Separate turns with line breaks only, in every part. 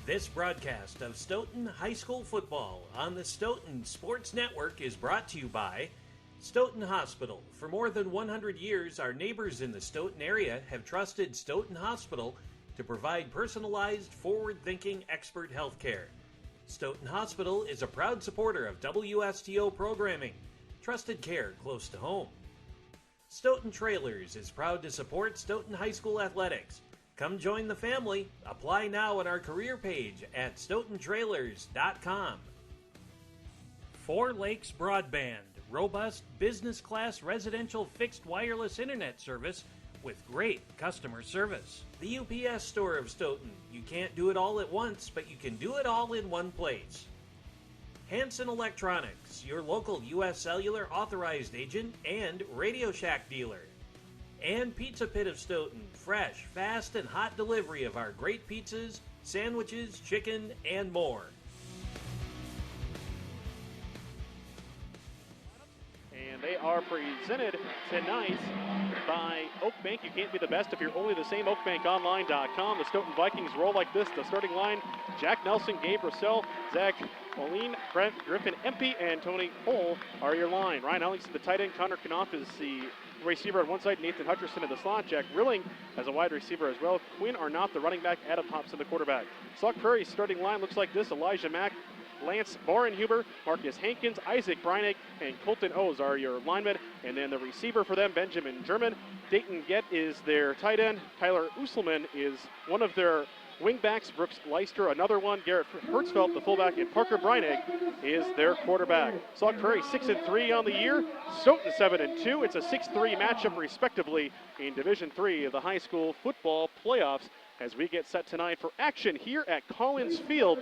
This broadcast of Stoughton High School football on the Stoughton Sports Network is brought to you by Stoughton Hospital. For more than 100 years, our neighbors in the Stoughton area have trusted Stoughton Hospital to provide personalized, forward-thinking expert health care. Stoughton Hospital is a proud supporter of WSTO programming, trusted care close to home. Stoughton Trailers is proud to support Stoughton High School athletics. Come join the family. Apply now on our career page at stoughtontrailers.com. Four Lakes Broadband, robust business-class residential fixed wireless internet service with great customer service. The UPS store of Stoughton. You can't do it all at once, but you can do it all in one place. Hanson Electronics, your local U.S. Cellular authorized agent and Radio Shack dealer. And Pizza Pit of Stoughton, fresh, fast, and hot delivery of our great pizzas, sandwiches, chicken, and more.
And they are presented tonight by Oak Bank. You can't be the best if you're only the same. OakBankOnline.com. The Stoughton Vikings roll like this. The starting line, Jack Nelson, Gabe Russell, Zach Moline, Brent Griffin, Empey, and Tony Hull are your line. Ryan Alex is the tight end. Connor Knopf is the receiver on one side. Nathan Hutcherson in the slot. Jack Rilling as a wide receiver as well. Quinn Arnott, the running back. Adam Hobson, the quarterback. Sauk Prairie's starting line looks like this. Elijah Mack, Lance Borenhuber, Marcus Hankins, Isaac Breinig, and Colton O's are your linemen. And then the receiver for them, Benjamin German. Dayton Gett is their tight end. Tyler Usselman is one of their wingbacks. Brooks Leister, another one. Garrett Hertzfeld, the fullback, and Parker Breinig is their quarterback. Sauk Prairie 6-3 on the year. Stoughton 7-2. It's a 6-3 matchup respectively in Division III of the high school football playoffs as we get set tonight for action here at Collins Field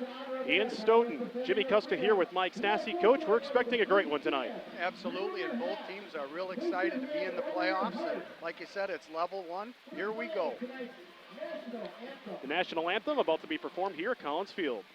in Stoughton. Jimmy Kuska here with Mike Stassi. Coach, we're expecting a great one tonight.
Absolutely, and both teams are real excited to be in the playoffs. And like you said, it's level one. Here we go.
The national anthem about to be performed here at Collins Field.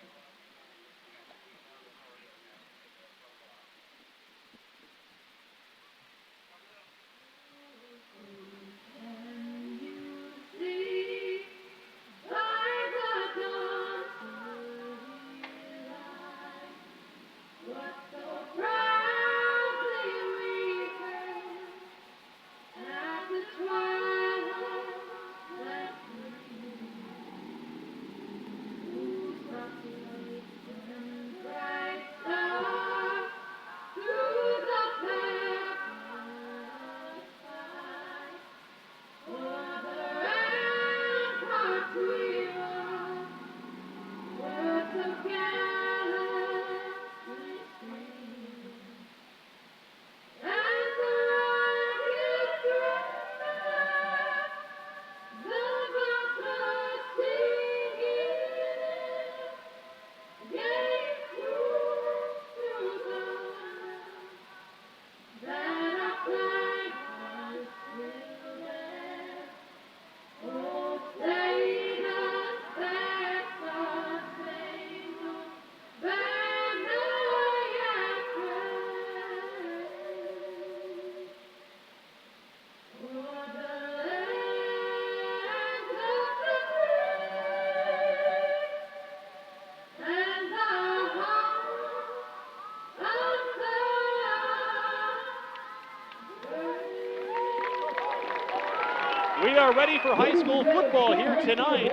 We are ready for high school football here tonight.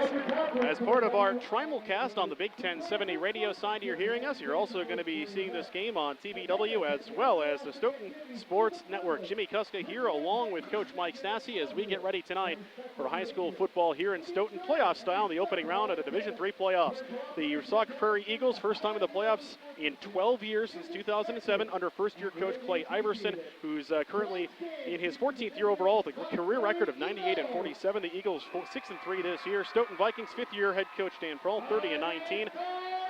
As part of our Trimulcast on the Big Ten 70 radio side, you're hearing us. You're also going to be seeing this game on TBW as well as the Stoughton Sports Network. Jimmy Kuska here along with Coach Mike Stassi as we get ready tonight for high school football here in Stoughton, playoff style in the opening round of the Division III playoffs. The Sauk Prairie Eagles, first time in the playoffs in 12 years since 2007 under first-year coach Clay Iverson, who's currently in his 14th year overall with a career record of 98-47. The Eagles 6-3 this year. Stoughton Vikings fifth-year head coach Dan Prohl, 30-19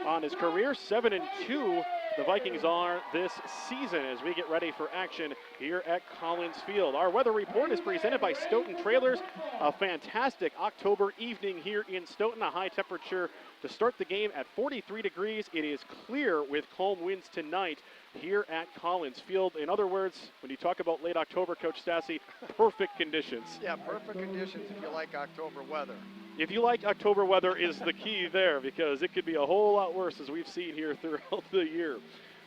on his career, 7-2. The Vikings are this season as we get ready for action here at Collins Field. Our weather report is presented by Stoughton Trailers. A fantastic October evening here in Stoughton. A high temperature to start the game at 43 degrees. It is clear with calm winds tonight here at Collins Field. In other words, when you talk about late October, Coach Stassi, perfect conditions.
Yeah, perfect conditions if you like October weather.
If you like October weather is the key there, because it could be a whole lot worse as we've seen here throughout the year.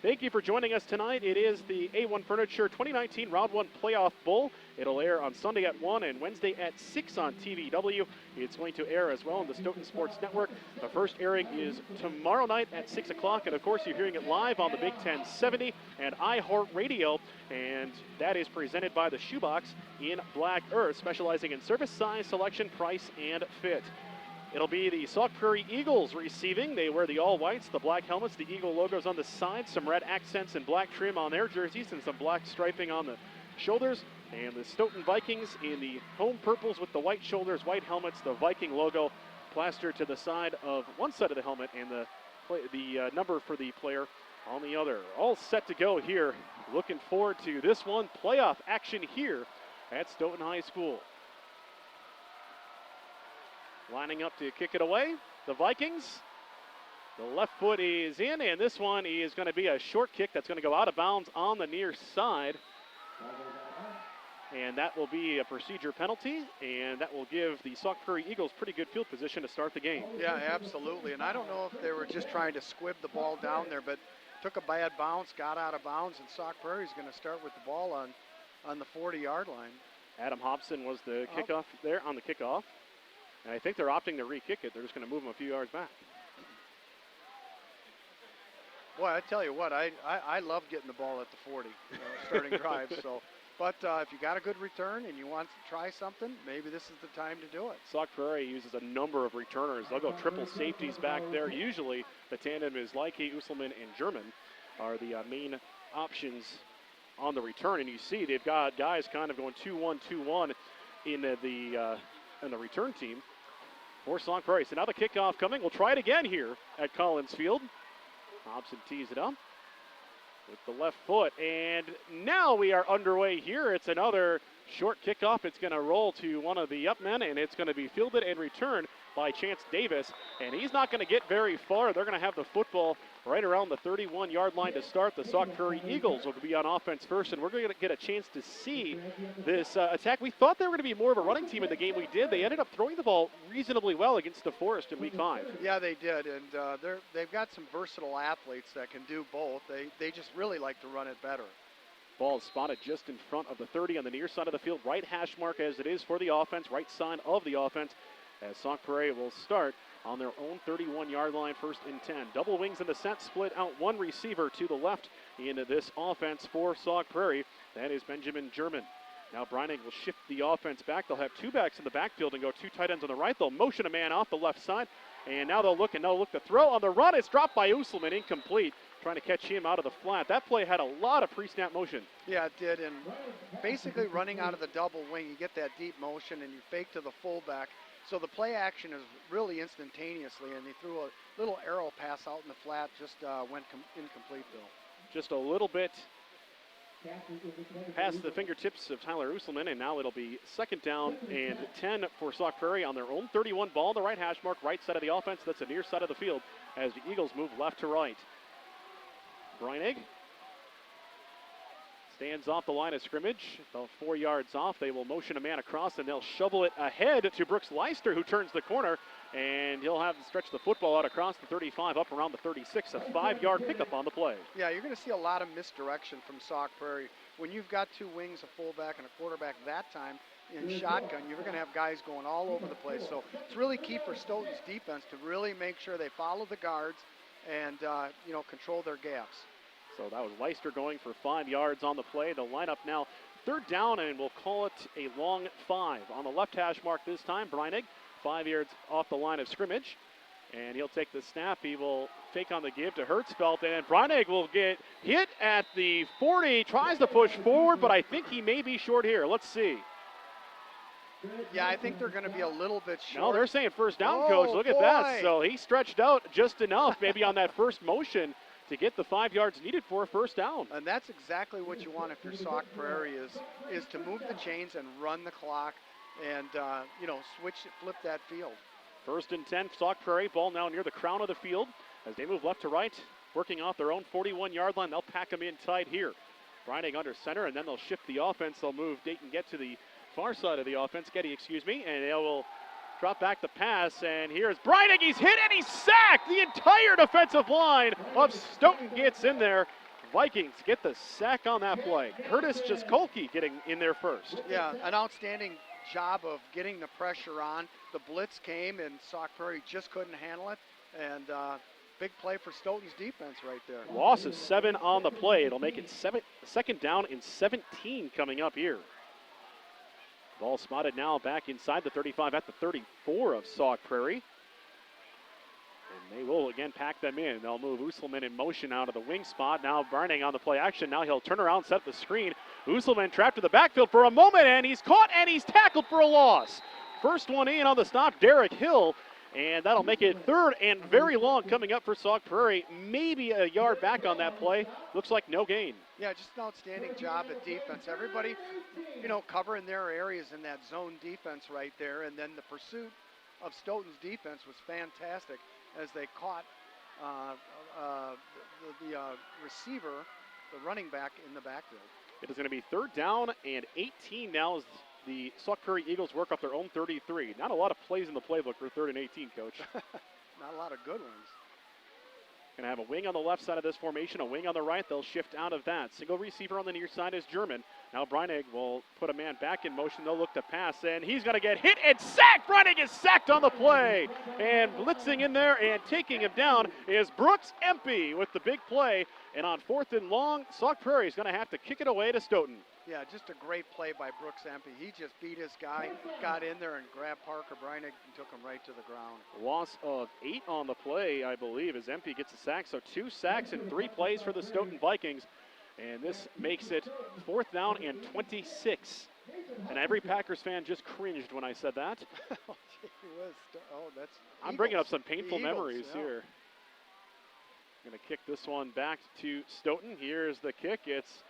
Thank you for joining us tonight. It is the A1 Furniture 2019 Round 1 Playoff Bowl. It'll air on Sunday at 1 and Wednesday at 6 on TVW. It's going to air as well on the Stoughton Sports Network. The first airing is tomorrow night at 6 o'clock. And, of course, you're hearing it live on the Big Ten 70 and iHeartRadio. And that is presented by the Shoebox in Black Earth, specializing in service, size, selection, price, and fit. It'll be the Sauk Prairie Eagles receiving. They wear the all-whites, the black helmets, the Eagle logos on the side, some red accents and black trim on their jerseys, and some black striping on the shoulders. And the Stoughton Vikings in the home purples with the white shoulders, white helmets, the Viking logo plastered to the side of one side of the helmet, and the number for the player on the other. All set to go here. Looking forward to this one. Playoff action here at Stoughton High School. Lining up to kick it away, the Vikings. The left foot is in, and this one is going to be a short kick that's going to go out of bounds on the near side. And that will be a procedure penalty, and that will give the Sauk Prairie Eagles pretty good field position to start the game.
Yeah, absolutely. And I don't know if they were just trying to squib the ball down there, but took a bad bounce, got out of bounds, and Sauk Prairie is going to start with the ball on the 40-yard line.
Adam Hobson was the kickoff there on the kickoff. And I think they're opting to re-kick it. They're just going to move them a few yards back.
Boy, I tell you what, I love getting the ball at the 40, starting drives. So, but if you got a good return and you want to try something, maybe this is the time to do it.
Sauk Prairie uses a number of returners. They'll go triple safeties back there. Usually the tandem is Leike, Usselman, and German are the main options on the return. And you see they've got guys kind of going 2-1, 2-1 in the return team for Sauk Prairie. So now the kickoff coming. We'll try it again here at Collins Field. Hobson tees it up with the left foot. And now we are underway here. It's another short kickoff. It's going to roll to one of the up men, and it's going to be fielded and returned by Chance Davis. And he's not going to get very far. They're going to have the football right around the 31-yard line to start. The Sauk Prairie Eagles will be on offense first, and we're going to get a chance to see this attack. We thought they were going to be more of a running team in the game. We did. They ended up throwing the ball reasonably well against DeForest in Week 5.
Yeah, they did, and they've got some versatile athletes that can do both. They just really like to run it better.
Ball is spotted just in front of the 30 on the near side of the field. Right hash mark as it is for the offense, right side of the offense, as Sauk Prairie will start on their own 31-yard line, 1st and 10. Double wings in the set, split out one receiver to the left into this offense for Sauk Prairie. That is Benjamin German. Now Breining will shift the offense back. They'll have two backs in the backfield and go two tight ends on the right. They'll motion a man off the left side, and now they'll look to throw. On the run, it's dropped by Usselman, incomplete. Trying to catch him out of the flat. That play had a lot of pre-snap motion.
Yeah, it did, and basically running out of the double wing, you get that deep motion and you fake to the fullback. So the play action is really instantaneously, and they threw a little arrow pass out in the flat, just went incomplete, Bill.
Just a little bit past the fingertips of Tyler Usselman, and now it'll be 2nd down and 10 for Sauk Prairie on their own 31 ball. The right hash mark, right side of the offense. That's the near side of the field as the Eagles move left to right. Breinig stands off the line of scrimmage, about 4 yards off. They will motion a man across, and they'll shovel it ahead to Brooks Leister, who turns the corner, and he'll have to stretch the football out across the 35 up around the 36, a 5-yard pickup on the play.
Yeah, you're going to see a lot of misdirection from Sauk Prairie. When you've got two wings, a fullback and a quarterback that time in shotgun, you're going to have guys going all over the place. So it's really key for Stoughton's defense to really make sure they follow the guards and control their gaps.
So that was Leister going for 5 yards on the play. They'll line up now 3rd down, and we'll call it a long 5. On the left hash mark this time, Breinig, 5 yards off the line of scrimmage. And he'll take the snap. He will fake on the give to Hertzfeld, and Breinig will get hit at the 40, tries to push forward, but I think he may be short here. Let's see.
Yeah, I think they're going to be a little bit short.
No, they're saying 1st down, Coach. Look at that. So he stretched out just enough, maybe on that first motion, to get the 5 yards needed for a 1st down.
And that's exactly what you want if you're Sauk Prairie is to move the chains and run the clock and, flip that field.
1st and 10, Sauk Prairie. Ball now near the crown of the field as they move left to right, working off their own 41-yard line. They'll pack them in tight here. Breining under center, and then they'll shift the offense. They'll move Getty to the far side of the offense, and they will Drop back the pass, and here's Breinig. He's hit and he's sacked. The entire defensive line of Stoughton gets in there. Vikings get the sack on that play. Curtis Jaskolke getting in there first.
Yeah, an outstanding job of getting the pressure on. The blitz came, and Sauk Prairie just couldn't handle it. And big play for Stoughton's defense right there.
Loss of 7 on the play. It'll make it second down and 17 coming up here. Ball spotted now back inside the 35 at the 34 of Sauk Prairie. And they will again pack them in. They'll move Usselman in motion out of the wing spot. Now Barning on the play action. Now he'll turn around, set the screen. Usselman trapped to the backfield for a moment, and he's caught and he's tackled for a loss. First one in on the stop, Derek Hill. And that'll make it third and very long coming up for Sauk Prairie. Maybe a yard back on that play. Looks like no gain.
Yeah, just an outstanding job at defense. Everybody, covering their areas in that zone defense right there. And then the pursuit of Stoughton's defense was fantastic as they caught the receiver, the running back in the backfield.
It is going to be third down and 18 now as the Sauk Prairie Eagles work off their own 33. Not a lot of plays in the playbook for third and 18, Coach.
Not a lot of good ones.
Going to have a wing on the left side of this formation, a wing on the right. They'll shift out of that. Single receiver on the near side is German. Now Breinig will put a man back in motion. They'll look to pass, and he's going to get hit and sacked. Breinig is sacked on the play. And blitzing in there and taking him down is Brooks Empey with the big play. And on 4th and long, Sauk Prairie is going to have to kick it away to Stoughton.
Yeah, just a great play by Brooks Empey. He just beat his guy, got in there and grabbed Parker Breinig and took him right to the ground.
Loss of 8 on the play, I believe, as Empey gets a sack. So 2 sacks and 3 plays for the Stoughton Vikings. And this makes it 4th down and 26. And every Packers fan just cringed when I said that. I'm bringing up some painful memories here. Going to kick this one back to Stoughton. Here's the kick. It's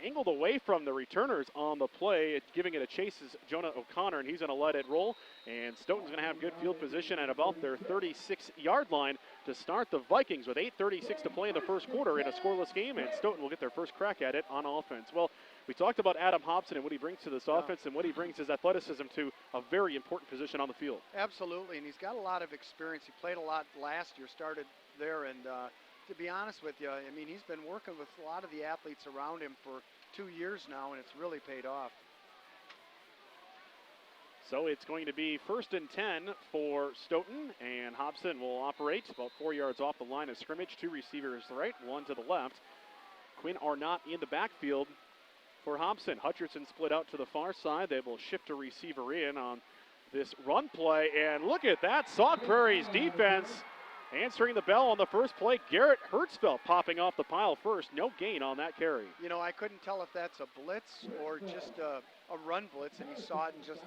angled away from the returners on the play. It's giving it a chase is Jonah O'Connor, and he's going to let it roll. And Stoughton's going to have good field position at about their 36-yard line to start the Vikings with 8:36 to play in the first quarter in a scoreless game, and Stoughton will get their first crack at it on offense. Well, we talked about Adam Hobson and what he brings to this offense, and what he brings his athleticism to a very important position on the field.
Absolutely, and he's got a lot of experience. He played a lot last year, started there, and to be honest with you, I mean, he's been working with a lot of the athletes around him for 2 years now, and it's really paid off.
So it's going to be 1st and 10 for Stoughton, and Hobson will operate about 4 yards off the line of scrimmage. 2 receivers to the right, 1 to the left. Quinn Arnott in the backfield for Hobson. Hutcherson split out to the far side. They will shift a receiver in on this run play, and look at that. Sauk Prairie's defense answering the bell on the first play. Garrett Hertzfeld popping off the pile first. No gain on that carry.
You know, I couldn't tell if that's a blitz or just a run blitz, and he saw it and just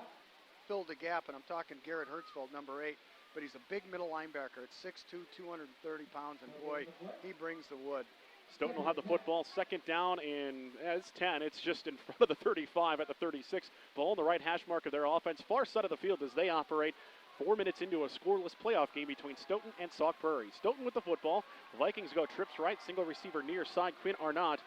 filled a gap. And I'm talking Garrett Hertzfeld, number 8. But he's a big middle linebacker at 6'2", 230 pounds, and boy, he brings the wood.
Stoughton will have the football, second down, and it's 10. It's just in front of the 35 at the 36. Ball on the right hash mark of their offense. Far side of the field as they operate. 4 minutes into a scoreless playoff game between Stoughton and Sauk Prairie. Stoughton with the football. The Vikings go trips right, single receiver near side. Quinn Arnott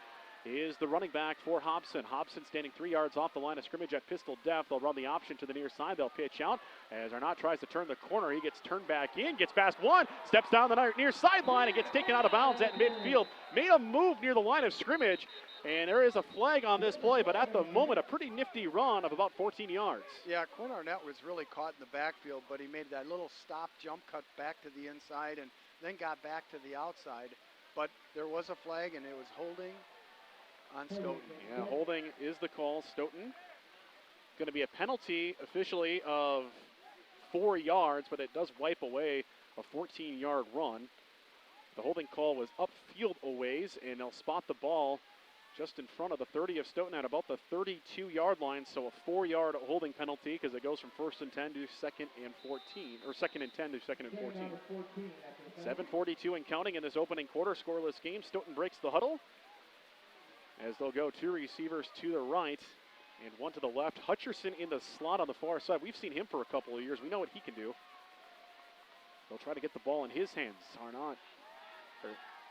is the running back for Hobson. Hobson standing 3 yards off the line of scrimmage at pistol depth. They'll run the option to the near side. They'll pitch out as Arnott tries to turn the corner. He gets turned back in, gets past 1, steps down the near sideline and gets taken out of bounds at midfield. Made a move near the line of scrimmage, and there is a flag on this play, but at the moment, a pretty nifty run of about 14 yards.
Yeah, Quinn Arnett was really caught in the backfield, but he made that little stop jump cut back to the inside and then got back to the outside. But there was a flag, and it was holding on Stoughton.
Yeah, holding is the call. Stoughton going to be a penalty officially of 4 yards, but it does wipe away a 14-yard run. The holding call was upfield a ways, and they'll spot the ball just in front of the 30 of Stoughton at about the 32-yard line, so a 4-yard holding penalty because it goes from 1st and 10 to 2nd and 14, or 2nd and 10 to 2nd and 14. 7:42 and counting in this opening quarter, scoreless game. Stoughton breaks the huddle as they'll go 2 receivers to the right and 1 to the left. Hutcherson in the slot on the far side. We've seen him for a couple of years. We know what he can do. They'll try to get the ball in his hands. Arnott.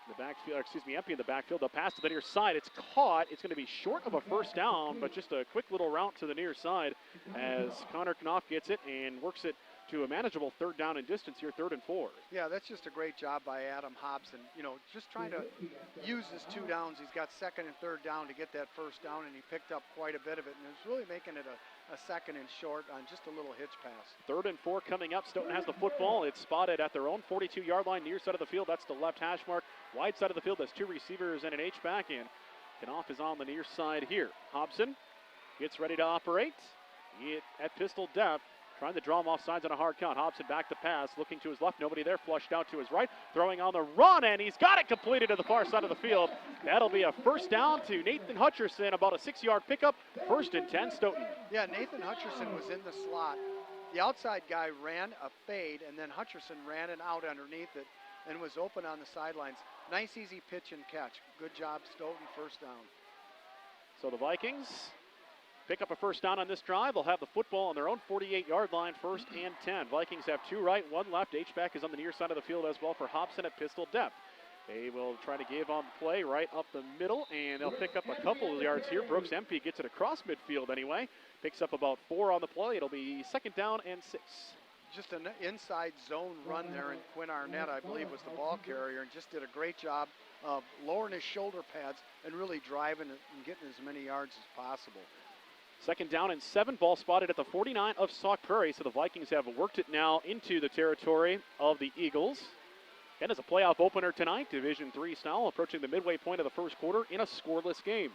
The backfield, Empey in the backfield. They'll pass to the near side. It's caught. It's going to be short of a first down, but just a quick little route to the near side as Connor Knopf gets it and works it to a manageable 3rd down and distance here, 3rd and 4.
Yeah, that's just a great job by Adam Hobson. You know, just trying to use his 2 downs. He's got 2nd and 3rd down to get that 1st down, and he picked up quite a bit of it, and it's really making it a 2nd and short on just a little hitch pass.
3rd and 4 coming up. Stoughton has the football. It's spotted at their own 42-yard line, near side of the field. That's the left hash mark. Wide side of the field, there's 2 receivers and an H-back in. Kanoff is on the near side here. Hobson gets ready to operate. At pistol depth, trying to draw him off sides on a hard count. Hobson back to pass, looking to his left. Nobody there, flushed out to his right. Throwing on the run, and he's got it completed to the far side of the field. That'll be a 1st down to Nathan Hutcherson, about a 6-yard pickup. 1st and 10, Stoughton.
Yeah, Nathan Hutcherson was in the slot. The outside guy ran a fade, and then Hutcherson ran it out underneath it and was open on the sidelines. Nice, easy pitch and catch. Good job, Stoughton, 1st down.
So the Vikings pick up a 1st down on this drive. They'll have the football on their own 48-yard line, 1st and 10. Vikings have 2 right, 1 left. H-back is on the near side of the field as well for Hobson at pistol depth. They will try to give on the play right up the middle, and they'll pick up a couple of yards here. Brooks MP gets it across midfield anyway. Picks up about 4 on the play. It'll be 2nd down and 6.
Just an inside zone run there, and Quinn Arnett, I believe, was the ball carrier, and just did a great job of lowering his shoulder pads and really driving it and getting as many yards as possible.
2nd down and 7, ball spotted at the 49 of Sauk Prairie, so the Vikings have worked it now into the territory of the Eagles. Again, as a playoff opener tonight, Division III style, approaching the midway point of the 1st quarter in a scoreless game.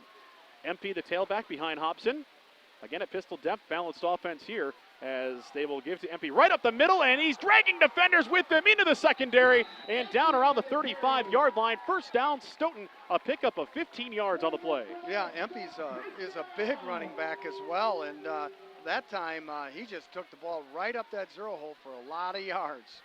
MP, the tailback, behind Hobson. Again, at pistol depth, balanced offense here as they will give to MP right up the middle, and he's dragging defenders with him into the secondary and down around the 35-yard line. 1st down, Stoughton, a pickup of 15 yards on the play.
Yeah, MP is a big running back as well, and that time he just took the ball right up that 0 hole for a lot of yards.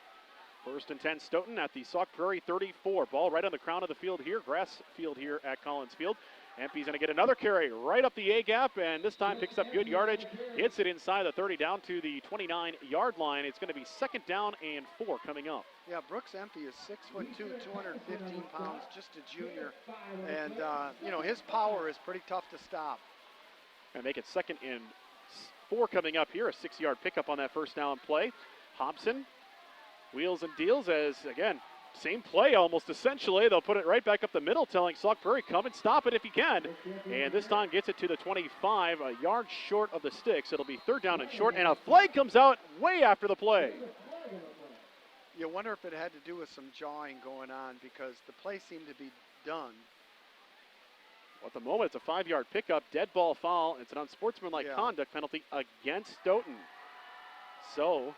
1st and 10, Stoughton at the Sauk Prairie 34. Ball right on the crown of the field here, grass field here at Collins Field. MP's going to get another carry right up the A-gap, and this time picks up good yardage. Hits it inside the 30 down to the 29-yard line. It's going to be 2nd down and 4 coming up.
Yeah, Brooks MP is 6'2", 215 pounds, just a junior. And, you know, his power is pretty tough to stop.
And make it 2nd and 4 coming up here. A 6-yard pickup on that 1st down play. Hobson wheels and deals as, again, same play almost essentially. They'll put it right back up the middle, telling Sauk Prairie, come and stop it if you can. And this time gets it to the 25, a yard short of the sticks. It'll be 3rd down and short, and a flag comes out way after the play.
You wonder if it had to do with some jawing going on, because the play seemed to be done.
Well, at the moment, it's a 5-yard pickup, dead ball foul. It's an unsportsmanlike conduct penalty against Stoughton. So,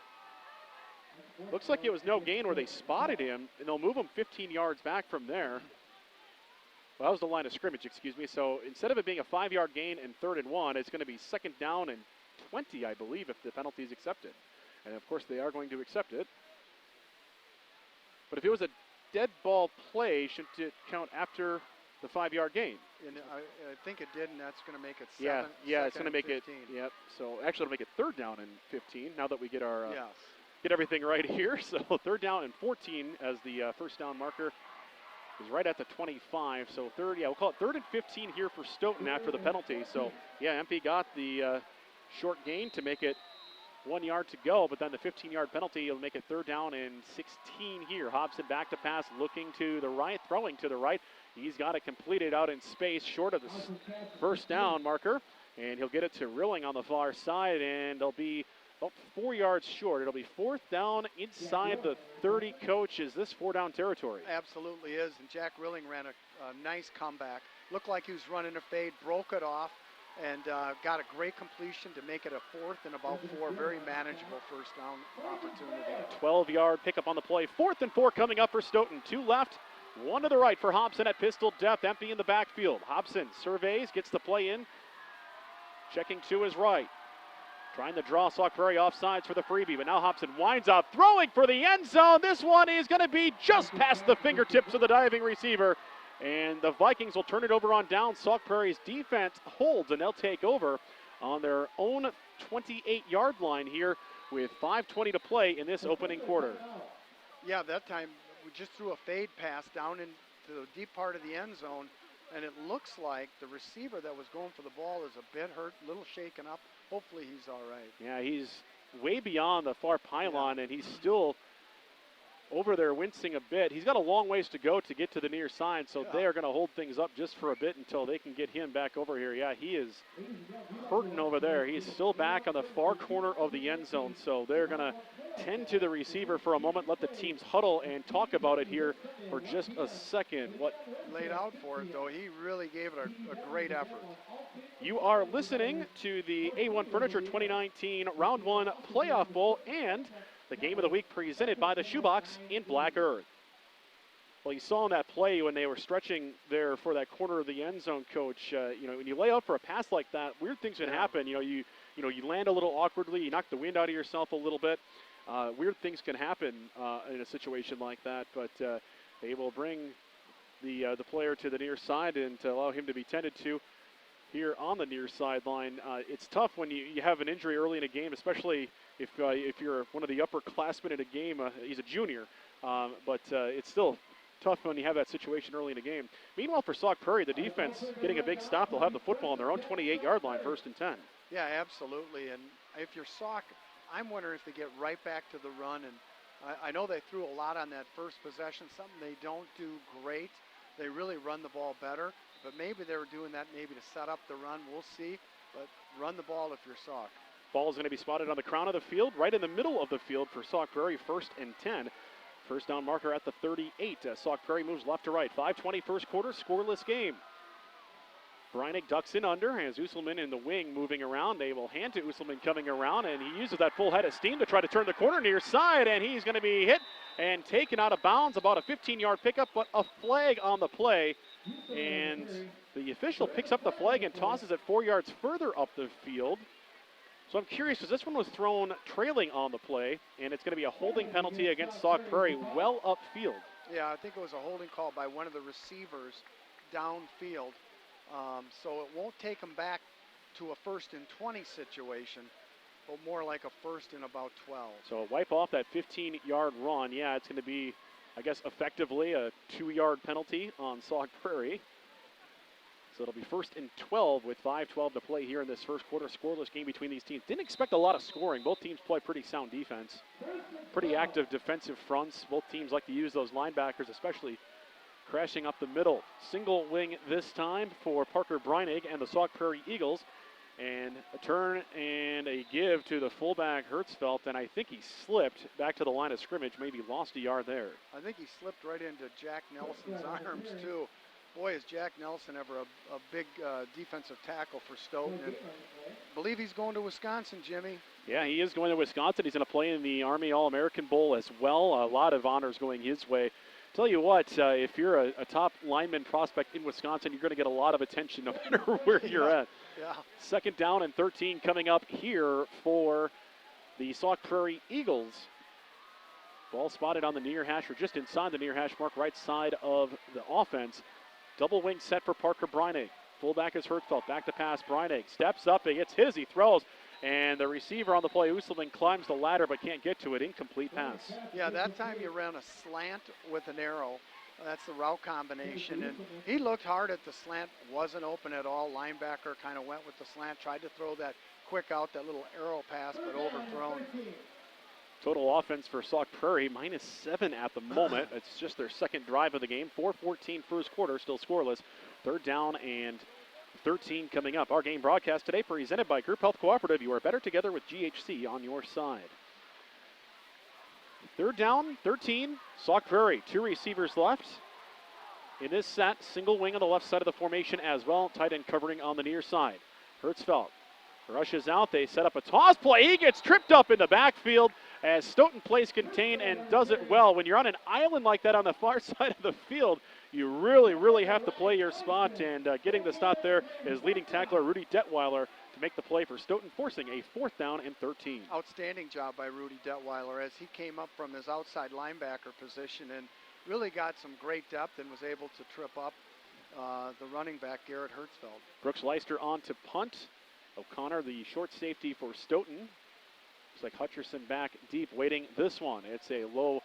looks like it was no gain where they spotted him, and they'll move him 15 yards back from there. Well, that was the line of scrimmage, excuse me. So instead of it being a 5-yard gain and 3rd and 1, it's going to be 2nd down and 20, I believe, if the penalty is accepted. And of course, they are going to accept it. But if it was a dead ball play, shouldn't it count after the 5-yard gain?
And I think it did, and that's going to make it
7. Yeah, it's going to make
15.
it. Yep. So actually, it'll make it 3rd down and 15. Now that we get our
yes.
Get everything right here. So 3rd down and 14 as the 1st down marker is right at the 25. So we'll call it 3rd and 15 here for Stoughton after the penalty. So yeah, MP got the short gain to make it 1 yard to go, but then the 15-yard penalty will make it 3rd down and 16 here. Hobson back to pass, looking to the right, throwing to the right. He's got it completed out in space, short of the 1st down marker, and he'll get it to Rilling on the far side, and they'll be about 4 yards short. It'll be 4th down inside the 30, coach. Is this 4-down territory?
Absolutely is, and Jack Rilling ran a nice comeback. Looked like he was running a fade, broke it off, and got a great completion to make it a 4th and about 4. Very manageable 1st down opportunity.
12-yard pickup on the play. 4th and 4 coming up for Stoughton. 2 left, 1 to the right for Hobson at pistol depth. Empty in the backfield. Hobson surveys, gets the play in. Checking to his right. Trying to draw Sauk Prairie offsides for the freebie, but now Hobson winds up throwing for the end zone. This one is going to be just past the fingertips of the diving receiver. And the Vikings will turn it over on down. Sauk Prairie's defense holds, and they'll take over on their own 28-yard line here with 5:20 to play in this opening quarter.
Yeah, that time we just threw a fade pass down into the deep part of the end zone, and it looks like the receiver that was going for the ball is a bit hurt, a little shaken up. Hopefully he's all right.
Yeah, he's way beyond the far pylon, and he's still over there wincing a bit. He's got a long ways to go to get to the near side, so they are going to hold things up just for a bit until they can get him back over here. Yeah, he is hurting over there. He's still back on the far corner of the end zone, so they're going to tend to the receiver for a moment, let the teams huddle and talk about it here for just a second. What
laid out for it, though, he really gave it a great effort.
You are listening to the A1 Furniture 2019 Round 1 Playoff Bowl and the Game of the Week presented by the Shoebox in Black Earth. Well, you saw in that play when they were stretching there for that corner of the end zone, Coach. When you lay out for a pass like that, weird things can happen. You land a little awkwardly, you knock the wind out of yourself a little bit. Weird things can happen in a situation like that, but they will bring the player to the near side and to allow him to be tended to here on the near sideline. It's tough when you have an injury early in a game, especially if you're one of the upperclassmen in a game. He's a junior, but it's still tough when you have that situation early in a game. Meanwhile, for Sauk Prairie, the defense getting a big stop. They'll have the football on their own 28-yard line, 1st and 10.
Yeah, absolutely. And if you're Sauk, I'm wondering if they get right back to the run. And I know they threw a lot on that first possession, something they don't do great. They really run the ball better. But maybe they were doing that maybe to set up the run. We'll see. But run the ball if you're Sauk.
Ball is going to be spotted on the crown of the field, right in the middle of the field for Sauk Prairie, 1st and 10. First down marker at the 38. Sauk Prairie moves left to right. 5:20 first quarter, scoreless game. Breinig ducks in under, has Usselman in the wing moving around. They will hand to Usselman coming around, and he uses that full head of steam to try to turn the corner near side, and he's going to be hit and taken out of bounds. About a 15-yard pickup, but a flag on the play. And the official picks up the flag and tosses it 4 yards further up the field. So I'm curious, because this one was thrown trailing on the play, and it's going to be a holding penalty against Sauk Prairie well upfield.
Yeah, I think it was a holding call by one of the receivers downfield. So it won't take them back to a 1st and 20 situation, but more like a 1st and about 12.
So wipe off that 15-yard run. Yeah, it's going to be, I guess, effectively a 2-yard penalty on Sauk Prairie. So it'll be 1st and 12 with 5:12 to play here in this first quarter. Scoreless game between these teams. Didn't expect a lot of scoring. Both teams play pretty sound defense. Pretty active defensive fronts. Both teams like to use those linebackers, especially crashing up the middle. Single wing this time for Parker Breinig and the Sauk Prairie Eagles. And a turn and a give to the fullback Hertzfeld, and I think he slipped back to the line of scrimmage, maybe lost a yard there.
I think he slipped right into Jack Nelson's arms, too. Boy, is Jack Nelson ever a big defensive tackle for Stoughton. And I believe he's going to Wisconsin, Jimmy.
Yeah, he is going to Wisconsin. He's going to play in the Army All-American Bowl as well. A lot of honors going his way. Tell you what, if you're a top lineman prospect in Wisconsin, you're going to get a lot of attention no matter where you're at.
Yeah.
2nd down and 13 coming up here for the Sauk Prairie Eagles. Ball spotted on the near hash, or just inside the near hash mark, right side of the offense. Double wing set for Parker Breinig. Fullback is Hertzfeld. Back to pass. Breinig steps up. He gets his. He throws. And the receiver on the play, Usselman, climbs the ladder but can't get to it. Incomplete pass.
Yeah, that time you ran a slant with an arrow. That's the route combination. And he looked hard at the slant. Wasn't open at all. Linebacker kind of went with the slant. Tried to throw that quick out, that little arrow pass, but overthrown.
Total offense for Sauk Prairie, -7 at the moment. It's just their 2nd drive of the game. 4:14 first quarter, still scoreless. 3rd down and 13 coming up. Our game broadcast today presented by Group Health Cooperative. You are better together with GHC on your side. 3rd down, 13. Sauk Prairie, 2 receivers left. In this set, single wing on the left side of the formation as well. Tight end covering on the near side. Hertzfeld rushes out. They set up a toss play. He gets tripped up in the backfield as Stoughton plays contain and does it well. When you're on an island like that on the far side of the field, you really, really have to play your spot. And getting the stop there is leading tackler Rudy Detweiler to make the play for Stoughton, forcing a 4th down and 13.
Outstanding job by Rudy Detweiler as he came up from his outside linebacker position and really got some great depth and was able to trip up the running back, Garrett Hertzfeld.
Brooks Leister on to punt. O'Connor, the short safety for Stoughton. Looks like Hutcherson back deep, waiting this one. It's a low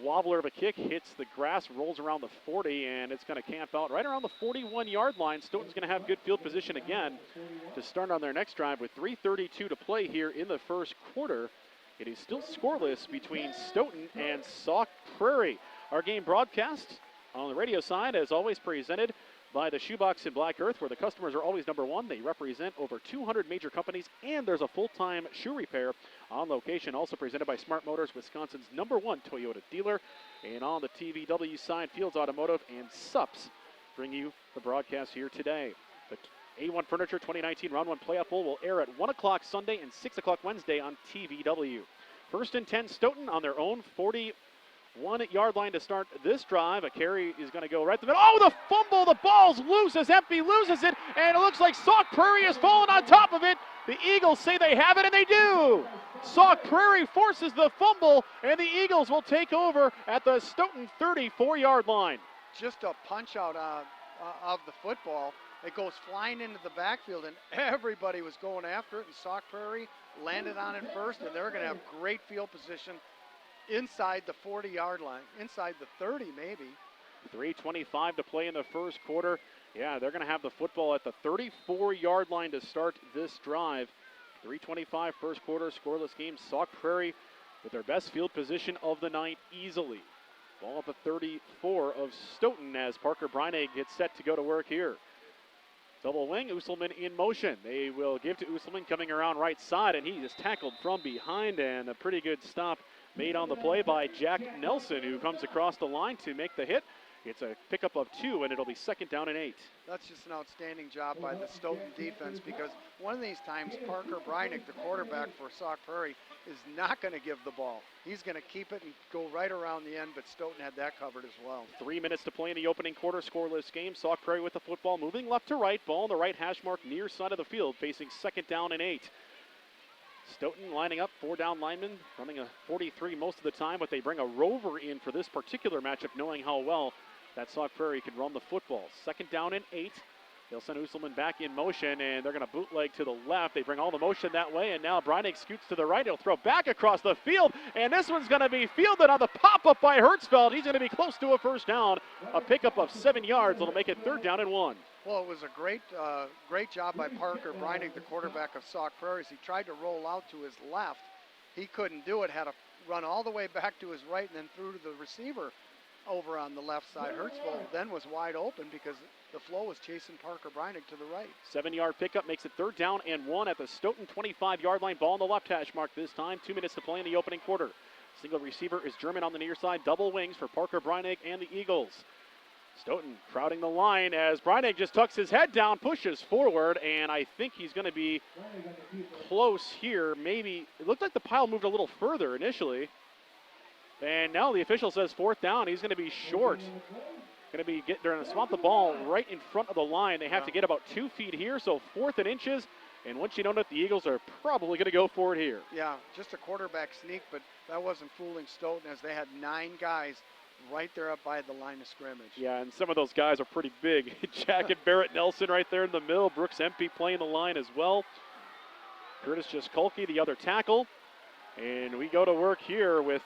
wobbler of a kick, hits the grass, rolls around the 40, and it's going to camp out right around the 41-yard line. Stoughton's going to have good field position again to start on their next drive with 3:32 to play here in the first quarter. It is still scoreless between Stoughton and Sauk Prairie. Our game broadcast on the radio side, as always, presented by the Shoebox in Black Earth, where the customers are always number one. They represent over 200 major companies, and there's a full-time shoe repair on location. Also presented by Smart Motors, Wisconsin's #1 Toyota dealer. And on the TVW side, Fields Automotive and SUPS bring you the broadcast here today. The A1 Furniture 2019 Round 1 Playoff Bowl will air at 1 o'clock Sunday and 6 o'clock Wednesday on TVW. First and 10, Stoughton on their own 41-yard line to start this drive. A carry is going to go right to the middle. Oh, the fumble! The ball's loose as Empey loses it, and it looks like Sauk Prairie has fallen on top of it. The Eagles say they have it, and they do. Sauk Prairie forces the fumble, and the Eagles will take over at the Stoughton 34-yard line.
Just a punch out of the football. It goes flying into the backfield, and everybody was going after it, and Sauk Prairie landed on it first, and they're going to have great field position inside the 40-yard line, inside the 30 maybe.
3:25 to play in the first quarter. Yeah, they're going to have the football at the 34-yard line to start this drive. 3:25 first quarter, scoreless game. Sauk Prairie with their best field position of the night easily. Ball at the 34 of Stoughton as Parker Breinig gets set to go to work here. Double wing, Usselman in motion. They will give to Usselman coming around right side, and he is tackled from behind, and a pretty good stop made on the play by Jack Nelson, who comes across the line to make the hit. It's a pickup of 2, and it'll be 2nd down and 8.
That's just an outstanding job by the Stoughton defense, because one of these times Parker Breinig, the quarterback for Sauk Prairie, is not going to give the ball. He's going to keep it and go right around the end, but Stoughton had that covered as well.
3 minutes to play in the opening quarter, scoreless game. Sauk Prairie with the football, moving left to right. Ball on the right hash mark near side of the field, facing 2nd down and 8. Stoughton lining up, 4 down linemen, running a 43 most of the time, but they bring a rover in for this particular matchup, knowing how well that Sauk Prairie can run the football. 2nd down and 8. They'll send Usselman back in motion, and they're going to bootleg to the left. They bring all the motion that way, and now Breinig scoots to the right. He'll throw back across the field, and this one's going to be fielded on the pop-up by Hertzfeld. He's going to be close to a first down. A pickup of 7 yards. It'll make it 3rd down and 1.
Well, it was a great job by Parker Breinig, the quarterback of Sauk Prairie. He tried to roll out to his left. He couldn't do it, had to run all the way back to his right and then threw to the receiver over on the left side. Hertzfeld then was wide open because the flow was chasing Parker Breinig to the right.
7-yard pickup makes it 3rd down and 1 at the Stoughton 25-yard line. Ball on the left hash mark this time. 2 minutes to play in the opening quarter. Single receiver is German on the near side. Double wings for Parker Breinig and the Eagles. Stoughton crowding the line as Breinig just tucks his head down, pushes forward, and I think he's going to be close here. Maybe it looked like the pile moved a little further initially. And now the official says 4th down. He's going to be short. They're going to swap the ball right in front of the line. They have to get about 2 feet here, so 4th and inches. And once you know that, the Eagles are probably going to go for it here.
Yeah, just a quarterback sneak, but that wasn't fooling Stoughton as they had 9 guys right there up by the line of scrimmage.
Yeah, and some of those guys are pretty big. Jack and Barrett Nelson right there in the middle. Brooks Empey playing the line as well. Curtis Jaskulke, the other tackle. And we go to work here with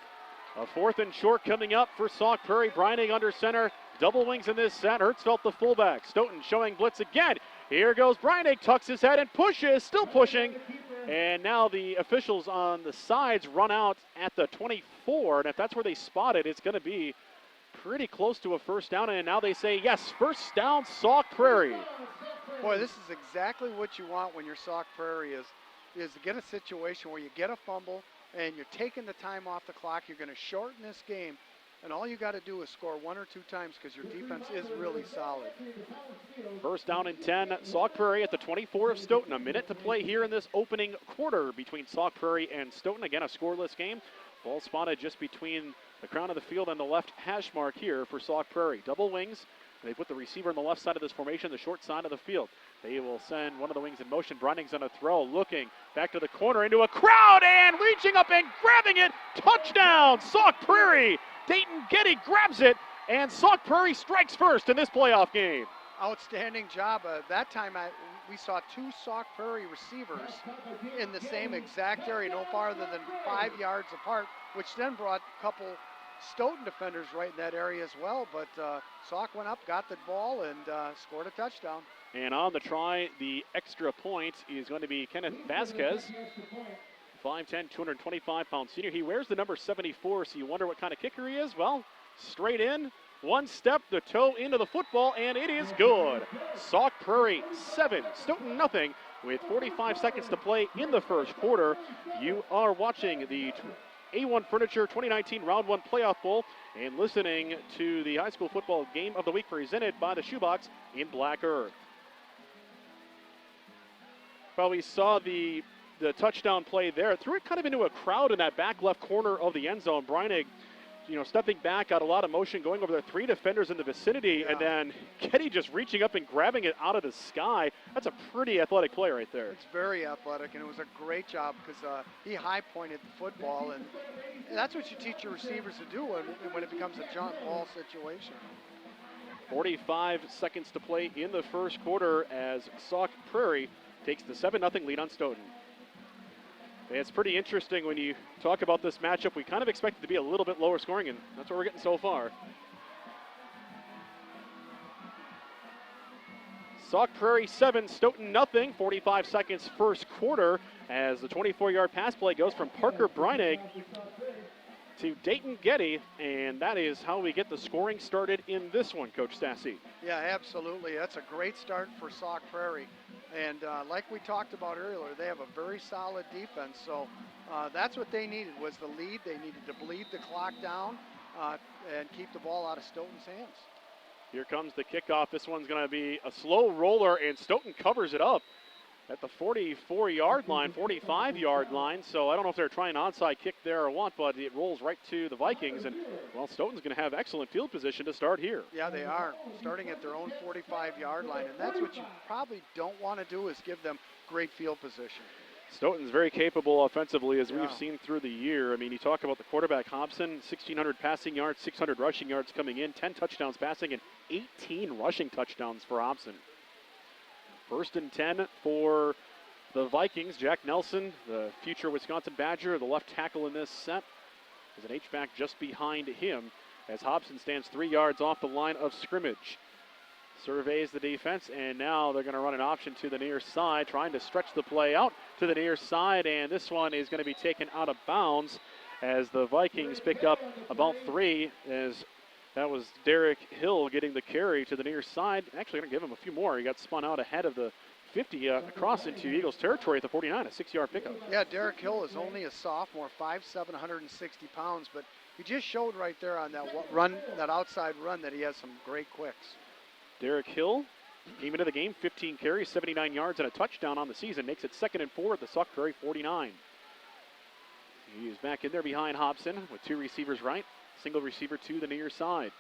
a 4th and short coming up for Sauk Prairie. Breinig under center. Double wings in this set. Hertzfeld the fullback. Stoughton showing blitz again. Here goes Breinig. Tucks his head and pushes. Still pushing. And now the officials on the sides run out at the 24. And if that's where they spot it, it's going to be pretty close to a first down. And now they say, yes, first down, Sauk Prairie.
Boy, this is exactly what you want when you're Sauk Prairie is to get a situation where you get a fumble and you're taking the time off the clock. You're going to shorten this game, and all you got to do is score 1 or 2 times because your defense is really solid.
First down and 10, Sauk Prairie at the 24 of Stoughton. A minute to play here in this opening quarter between Sauk Prairie and Stoughton. Again, a scoreless game. Ball spotted just between the crown of the field and the left hash mark here for Sauk Prairie. Double wings. They put the receiver on the left side of this formation, the short side of the field. They will send one of the wings in motion. Breinig's on a throw, looking back to the corner into a crowd and reaching up and grabbing it. Touchdown, Sauk Prairie. Dayton Getty grabs it, and Sauk Prairie strikes first in this playoff game.
Outstanding job. That time we saw 2 Sauk Prairie receivers in the same exact area, no farther than 5 yards apart, which then brought a couple Stoughton defenders right in that area as well, but Sauk went up, got the ball, and scored a touchdown.
And on the try, the extra point is going to be Kenneth Vasquez. 5'10", 225-pound senior. He wears the number 74, so you wonder what kind of kicker he is. Well, straight in, one step, the toe into the football, and it is good. Sauk Prairie 7, Stoughton nothing, with 45 seconds to play in the first quarter. You are watching the A1 Furniture 2019 Round 1 Playoff Bowl and listening to the high school football game of the week presented by the Shoebox in Black Earth. Well, we saw the touchdown play there. Threw it kind of into a crowd in that back left corner of the end zone. Breinig, stepping back, got a lot of motion going over there. 3 defenders in the vicinity, and then Getty just reaching up and grabbing it out of the sky. That's a pretty athletic play right there.
It's very athletic, and it was a great job because he high-pointed the football, and that's what you teach your receivers to do when it becomes a jump ball situation.
45 seconds to play in the first quarter as Sauk Prairie takes the 7-0 lead on Stoughton. It's pretty interesting when you talk about this matchup. We kind of expect it to be a little bit lower scoring, and that's what we're getting so far. Sauk Prairie 7, Stoughton nothing. 45 seconds first quarter as the 24-yard pass play goes from Parker Breinig to Dayton Getty, and that is how we get the scoring started in this one, Coach Stassi.
Yeah, absolutely. That's a great start for Sauk Prairie. And like we talked about earlier, they have a very solid defense. So that's what they needed was the lead. They needed to bleed the clock down and keep the ball out of Stoughton's hands.
Here comes the kickoff. This one's going to be a slow roller, and Stoughton covers it up at the 44-yard line, 45-yard line. So I don't know if they're trying an onside kick there or what, but it rolls right to the Vikings. And, well, Stoughton's going to have excellent field position to start here.
Yeah, they are, starting at their own 45-yard line. And that's what you probably don't want to do is give them great field position.
Stoughton's very capable offensively, as we've seen through the year. I mean, you talk about the quarterback, Hobson, 1,600 passing yards, 600 rushing yards coming in, 10 touchdowns passing, and 18 rushing touchdowns for Hobson. 1st and 10 for the Vikings. Jack Nelson, the future Wisconsin Badger, the left tackle in this set. There's an H-back just behind him as Hobson stands 3 yards off the line of scrimmage. Surveys the defense, and now they're going to run an option to the near side, trying to stretch the play out to the near side, and this one is going to be taken out of bounds as the Vikings pick up about 3 as that was Derek Hill getting the carry to the near side. Actually, going to give him a few more. He got spun out ahead of the 50 across into Eagles territory at the 49, a 6-yard pickup.
Yeah, Derek Hill is only a sophomore, 5'7", 160 pounds, but he just showed right there on that run, that outside run, that he has some great quicks.
Derek Hill came into the game, 15 carries, 79 yards, and a touchdown on the season. Makes it 2nd and 4 at the Sauk Prairie 49. He is back in there behind Hobson with 2 receivers right. Single receiver to the near side.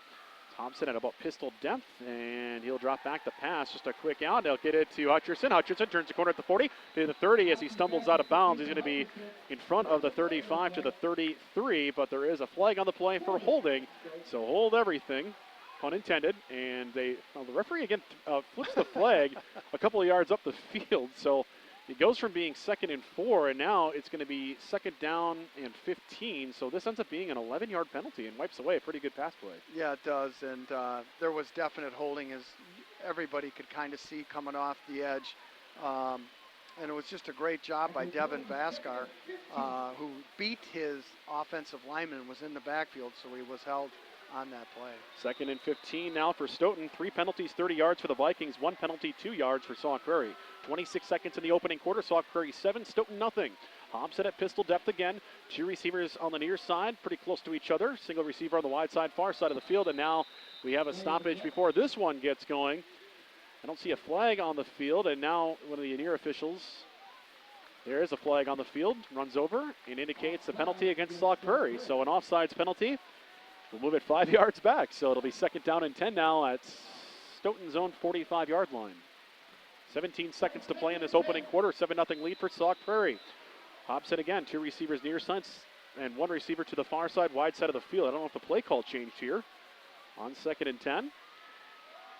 Thompson at about pistol depth, and he'll drop back the pass. Just a quick out. They'll get it to Hutcherson. Hutcherson turns the corner at the 40 to the 30 as he stumbles out of bounds. He's going to be in front of the 35 to the 33, but there is a flag on the play for holding. So hold everything, pun intended. And the referee again flips the flag a couple of yards up the field. So it goes from being 2nd and 4, and now it's going to be 2nd down and 15. So this ends up being an 11-yard penalty and wipes away a pretty good pass play. Yeah,
it does. And there was definite holding, as everybody could kind of see coming off the edge. And it was just a great job by Devin Vaskar, who beat his offensive lineman and was in the backfield, so he was held on that play.
2nd and 15 now for Stoughton. 3 penalties, 30 yards for the Vikings. 1 penalty, 2 yards for Sauk Prairie. 26 seconds in the opening quarter. Sauk Prairie 7, Stoughton nothing. Hobson at pistol depth again. 2 receivers on the near side, pretty close to each other. Single receiver on the wide side, far side of the field. And now we have a stoppage before this one gets going. I don't see a flag on the field. And now one of the near officials, there is a flag on the field, runs over and indicates the penalty against Sauk Prairie. So an offsides penalty. We'll move it 5 yards back, so it'll be 2nd down and 10 now at Stoughton's own 45-yard line. 17 seconds to play in this opening quarter. 7-0 lead for Sauk Prairie. Hobson again, 2 receivers near side and 1 receiver to the far side, wide side of the field. I don't know if the play call changed here. On 2nd and 10.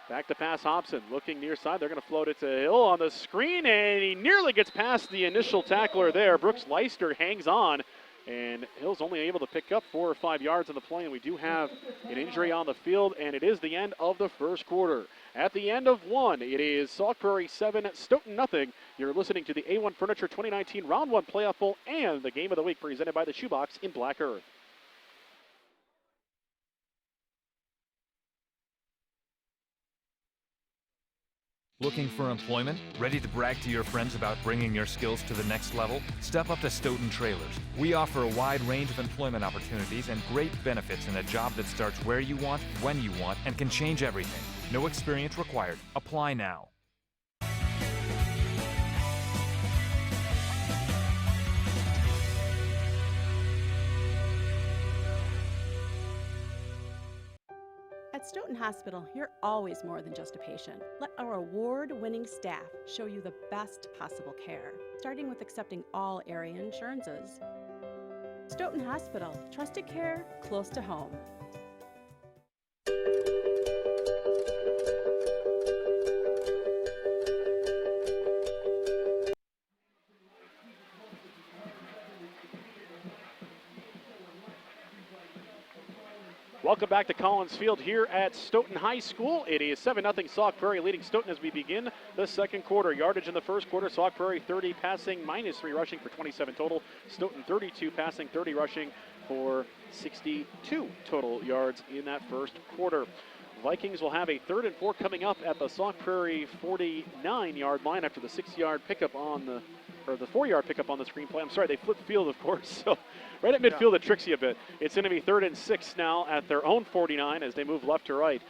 Back to pass Hobson, looking near side. They're going to float it to Hill on the screen, and he nearly gets past the initial tackler there. Brooks Leister hangs on. And Hill's only able to pick up 4 or 5 yards on the play, and we do have an injury on the field, and it is the end of the first quarter. At the end of one, it is Sauk Prairie 7, Stoughton nothing. You're listening to the A1 Furniture 2019 Round 1 Playoff Bowl and the Game of the Week presented by the Shoebox in Black Earth.
Looking for employment? Ready to brag to your friends about bringing your skills to the next level? Step up to Stoughton Trailers. We offer a wide range of employment opportunities and great benefits in a job that starts where you want, when you want, and can change everything. No experience required. Apply now.
At Stoughton Hospital, you're always more than just a patient. Let our award-winning staff show you the best possible care, starting with accepting all area insurances. Stoughton Hospital, trusted care close to home.
Welcome back to Collins Field here at Stoughton High School. It is 7-0 Sauk Prairie leading Stoughton as we begin the second quarter. Yardage in the first quarter, Sauk Prairie 30 passing, -3 rushing for 27 total. Stoughton 32 passing, 30 rushing for 62 total yards in that first quarter. Vikings will have a 3rd and 4 coming up at the Sauk Prairie 49-yard line after the 6-yard pickup on the, or the 4-yard pickup on the screenplay. I'm sorry, they flipped field, of course, so right at midfield, it tricks you a bit. It's going to be 3rd and 6 now at their own 49 as they move left to right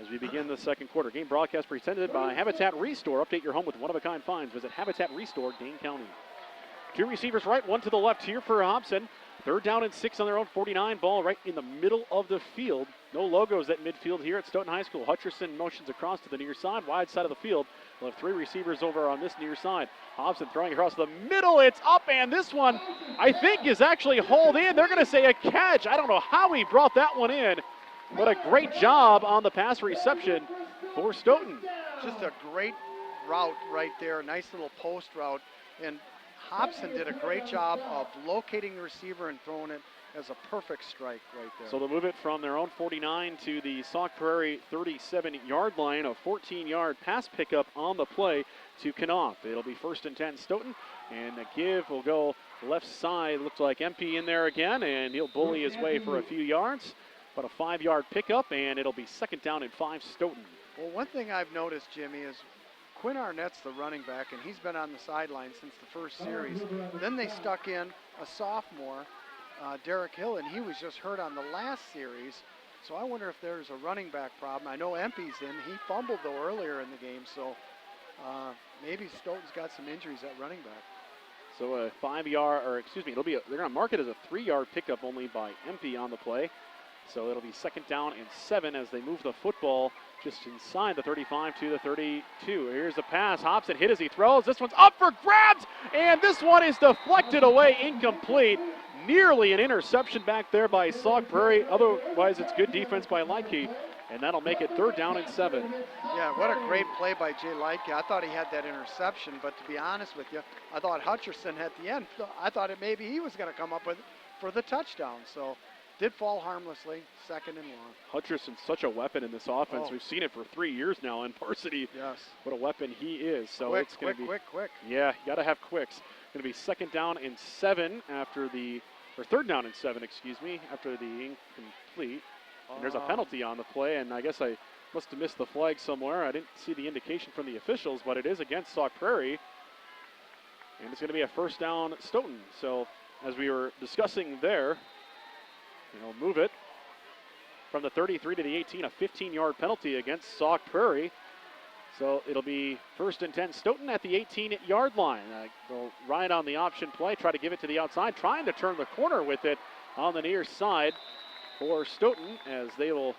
as we begin the second quarter. Game broadcast presented by Habitat Restore. Update your home with one-of-a-kind finds. Visit Habitat Restore, Dane County. 2 receivers right, 1 to the left here for Hobson. 3rd down and 6 on their own 49. Ball right in the middle of the field. No logos at midfield here at Stoughton High School. Hutcherson motions across to the near side, wide side of the field. We'll have 3 receivers over on this near side. Hobson throwing across the middle. It's up, and this one, I think, is actually hauled in. They're going to say a catch. I don't know how he brought that one in, but a great job on the pass reception for Stoughton.
Just a great route right there. Nice little post route. And Hobson did a great job of locating the receiver and throwing it as a perfect strike right there.
So they'll move it from their own 49 to the Sauk Prairie 37-yard line. A 14-yard pass pickup on the play to Knopf. It'll be 1st and 10 Stoughton, and the give will go left side. Looks like MP in there again, and he'll bully his way for a few yards. But a 5-yard pickup, and it'll be 2nd down and 5 Stoughton.
Well, one thing I've noticed, Jimmy, is Quinn Arnett's the running back, and he's been on the sideline since the first series. Then they stuck in a sophomore, Derek Hill, and he was just hurt on the last series. So I wonder if there's a running back problem. I know Empey's in. He fumbled, though, earlier in the game, so maybe Stoughton's got some injuries at running back.
So a 5-yard, or excuse me, it'll be they're going to mark it as a 3-yard pickup only by Empey on the play. So it'll be 2nd down and 7 as they move the football just inside the 35 to the 32. Here's the pass. Hobson hit as he throws. This one's up for grabs, and this one is deflected away, incomplete. Nearly an interception back there by Sauk Prairie. Otherwise, it's good defense by Leike, and that'll make it 3rd down and 7.
Yeah, what a great play by Jay Leike. I thought he had that interception, but to be honest with you, I thought Hutcherson at the end, I thought maybe he was going to come up with for the touchdown. So did fall harmlessly, 2nd and long.
Hutcherson's such a weapon in this offense. We've seen it for 3 years now in varsity.
Yes.
What a weapon he is. So
quick,
it's going to be
quick.
Yeah, you got to have quicks. Going to be 2nd down and 7 after the, or 3rd down and 7, excuse me, after the incomplete. And there's a penalty on the play, and I guess I must have missed the flag somewhere. I didn't see the indication from the officials, but it is against Sauk Prairie. And it's going to be a 1st down Stoughton. So as we were discussing there, they'll move it from the 33 to the 18, a 15-yard penalty against Sauk Prairie. So it'll be 1st and 10 Stoughton at the 18-yard line. They'll ride on the option play, try to give it to the outside, trying to turn the corner with it on the near side for Stoughton as they will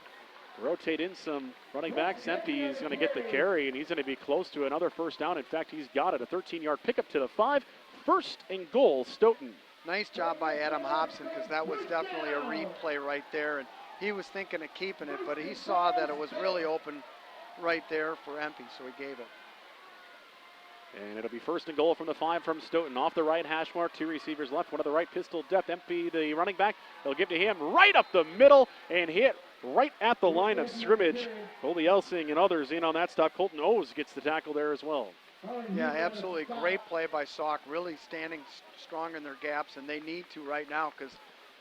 rotate in some running backs. Empey is going to get the carry, and he's going to be close to another 1st down. In fact, he's got it, a 13-yard pickup to the 5. 1st and goal, Stoughton.
Nice job by Adam Hobson, because that was definitely a read play right there. And he was thinking of keeping it, but he saw that it was really open right there for Empey, so he gave it.
And it'll be first and goal from the 5 from Stoughton. Off the right hash mark, 2 receivers left, one of the right pistol depth. MP, the running back, they'll give to him right up the middle and hit right at the line of scrimmage. Colby Elsing and others in on that stop. Colton Owes gets the tackle there as well.
Yeah, absolutely. Great play by Sauk, really standing strong in their gaps, and they need to right now because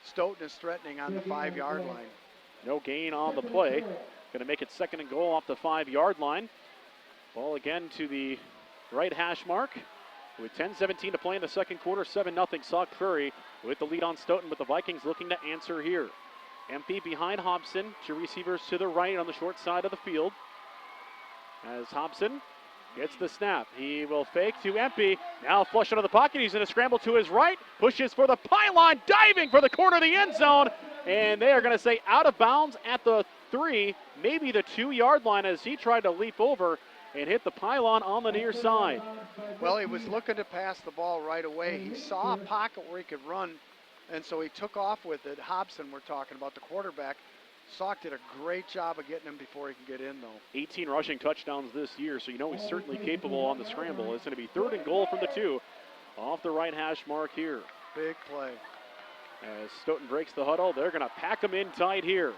Stoughton is threatening on the 5-yard line.
No gain on the play. Going to make it second and goal off the 5-yard line. Ball again to the right hash mark with 10:17 to play in the second quarter. 7-0 Sauk Prairie with the lead on Stoughton, with the Vikings looking to answer here. MP behind Hobson, 2 receivers to the right on the short side of the field. As Hobson gets the snap, he will fake to MP. Now flush out of the pocket. He's going to scramble to his right, pushes for the pylon, diving for the corner of the end zone. And they are going to say out of bounds at the 3, maybe the 2-yard line, as he tried to leap over and hit the pylon on the near side.
Well, he was looking to pass the ball right away. He saw a pocket where he could run, and so he took off with it. Hobson, we're talking about, the quarterback. Sauk did a great job of getting him before he can get in, though.
18 rushing touchdowns this year, so you know he's certainly capable on the scramble. It's going to be third and goal from the 2 off the right hash mark here.
Big play.
As Stoughton breaks the huddle, they're going to pack him in tight here.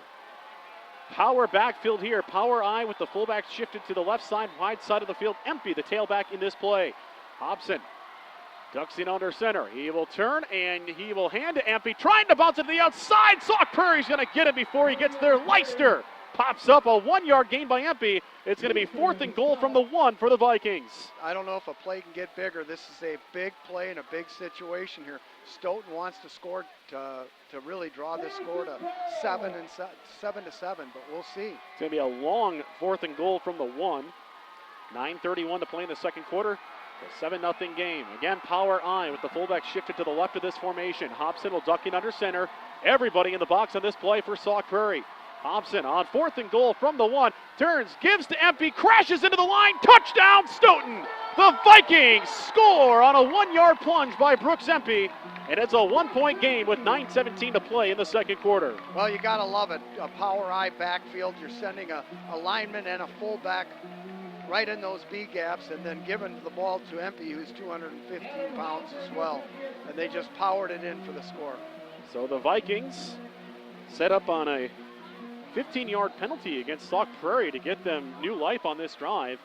Power backfield here. Power I with the fullback shifted to the left side, wide side of the field. Empty, the tailback in this play. Hobson ducks in under center. He will turn and he will hand to Empty, trying to bounce it to the outside. Sauk Prairie's going to get it before he gets there. Leister pops up, a 1-yard gain by Empty. It's going to be fourth and goal from the 1 for the Vikings.
I don't know if a play can get bigger. This is a big play in a big situation here. Stoughton wants to score to really draw this score to 7-7, but we'll see.
It's going to be a long fourth and goal from the 1. 9:31 to play in the second quarter. A 7-0 game. Again, power I with the fullback shifted to the left of this formation. Hobson will duck in under center. Everybody in the box on this play for Sauk Prairie. Hobson on fourth and goal from the 1. Turns, gives to Empty, crashes into the line. Touchdown, Stoughton! The Vikings score on a 1-yard plunge by Brooks Empty. And it's a 1-point game with 9:17 to play in the second quarter.
Well, you got to love it. A power I backfield. You're sending a lineman and a fullback right in those B gaps, and then giving the ball to Empty, who's 215 pounds as well. And they just powered it in for the score.
So the Vikings set up on a 15-yard penalty against Sauk Prairie to get them new life on this drive.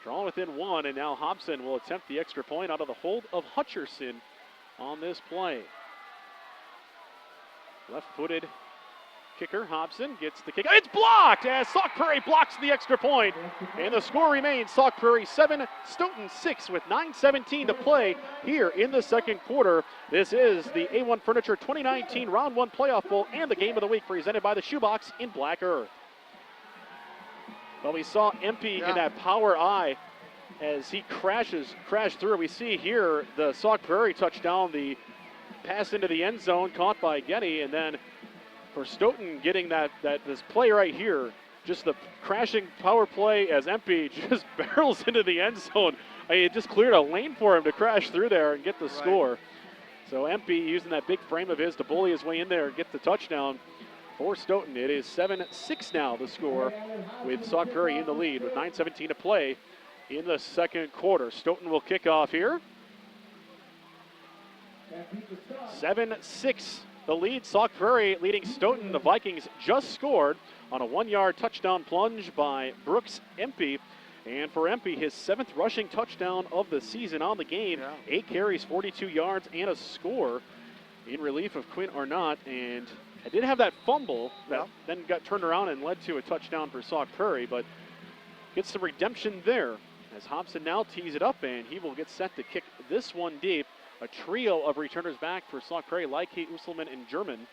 Drawn within 1, and now Hobson will attempt the extra point out of the hold of Hutcherson on this play. Left-footed kicker, Hobson gets the kick. It's blocked as Sauk Prairie blocks the extra point. And the score remains Sauk Prairie 7, Stoughton 6 with 9:17 to play here in the second quarter. This is the A1 Furniture 2019 Round 1 Playoff Bowl and the Game of the Week presented by the Shoebox in Black Earth. Well, we saw Empty in that power I as he crashed through. We see here the Sauk Prairie touchdown, the pass into the end zone caught by Getty, and then for Stoughton getting this play right here, just the crashing power play as Empty just barrels into the end zone. I mean, it just cleared a lane for him to crash through there and get the score. So Empty using that big frame of his to bully his way in there and get the touchdown for Stoughton. It is 7-6 now, the score, with Sauk Prairie in the lead with 9:17 to play in the second quarter. Stoughton will kick off here. 7-6 the lead. Sauk Prairie leading Stoughton. The Vikings just scored on a 1-yard touchdown plunge by Brooks Empey. And for Empey, his 7th rushing touchdown of the season on the game. 8 carries, 42 yards, and a score in relief of Quinn Arnott. And I did have that fumble that then got turned around and led to a touchdown for Sauk Prairie, but gets some redemption there as Hobson now tees it up, and he will get set to kick this one deep. A trio of returners back for Sauk Prairie, like Usselman and German,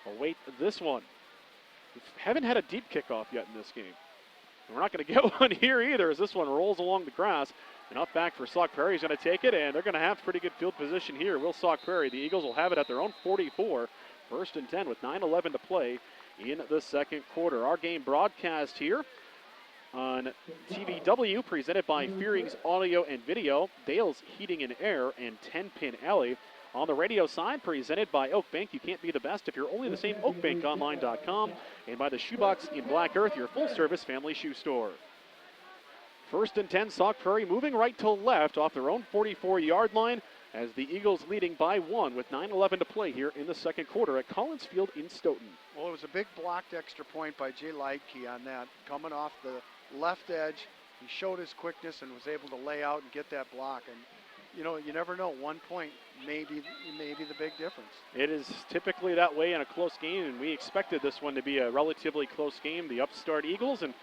await this one. We haven't had a deep kickoff yet in this game. And we're not going to get one here either as this one rolls along the grass. And up back for Sauk Prairie is going to take it, and they're going to have pretty good field position here. Will Sauk Prairie. The Eagles will have it at their own 44. 1st and 10 with 9:11 to play in the second quarter. Our game broadcast here on TVW, presented by Fearing's Audio and Video, Dale's Heating and Air, and 10-Pin Alley. On the radio side, presented by Oak Bank. You can't be the best if you're only the same. OakBankOnline.com. And by the Shoebox in Black Earth, your full-service family shoe store. First and 10, Sauk Prairie moving right to left off their own 44-yard line as the Eagles leading by 1 with 9:11 to play here in the second quarter at Collins Field in Stoughton.
Well, it was a big blocked extra point by Jay Leidke on that. Coming off the left edge, he showed his quickness and was able to lay out and get that block. And, you know, you never know. 1 point may be the big difference. It
is typically that way in a close game, and we expected this one to be a relatively close game. The upstart Eagles and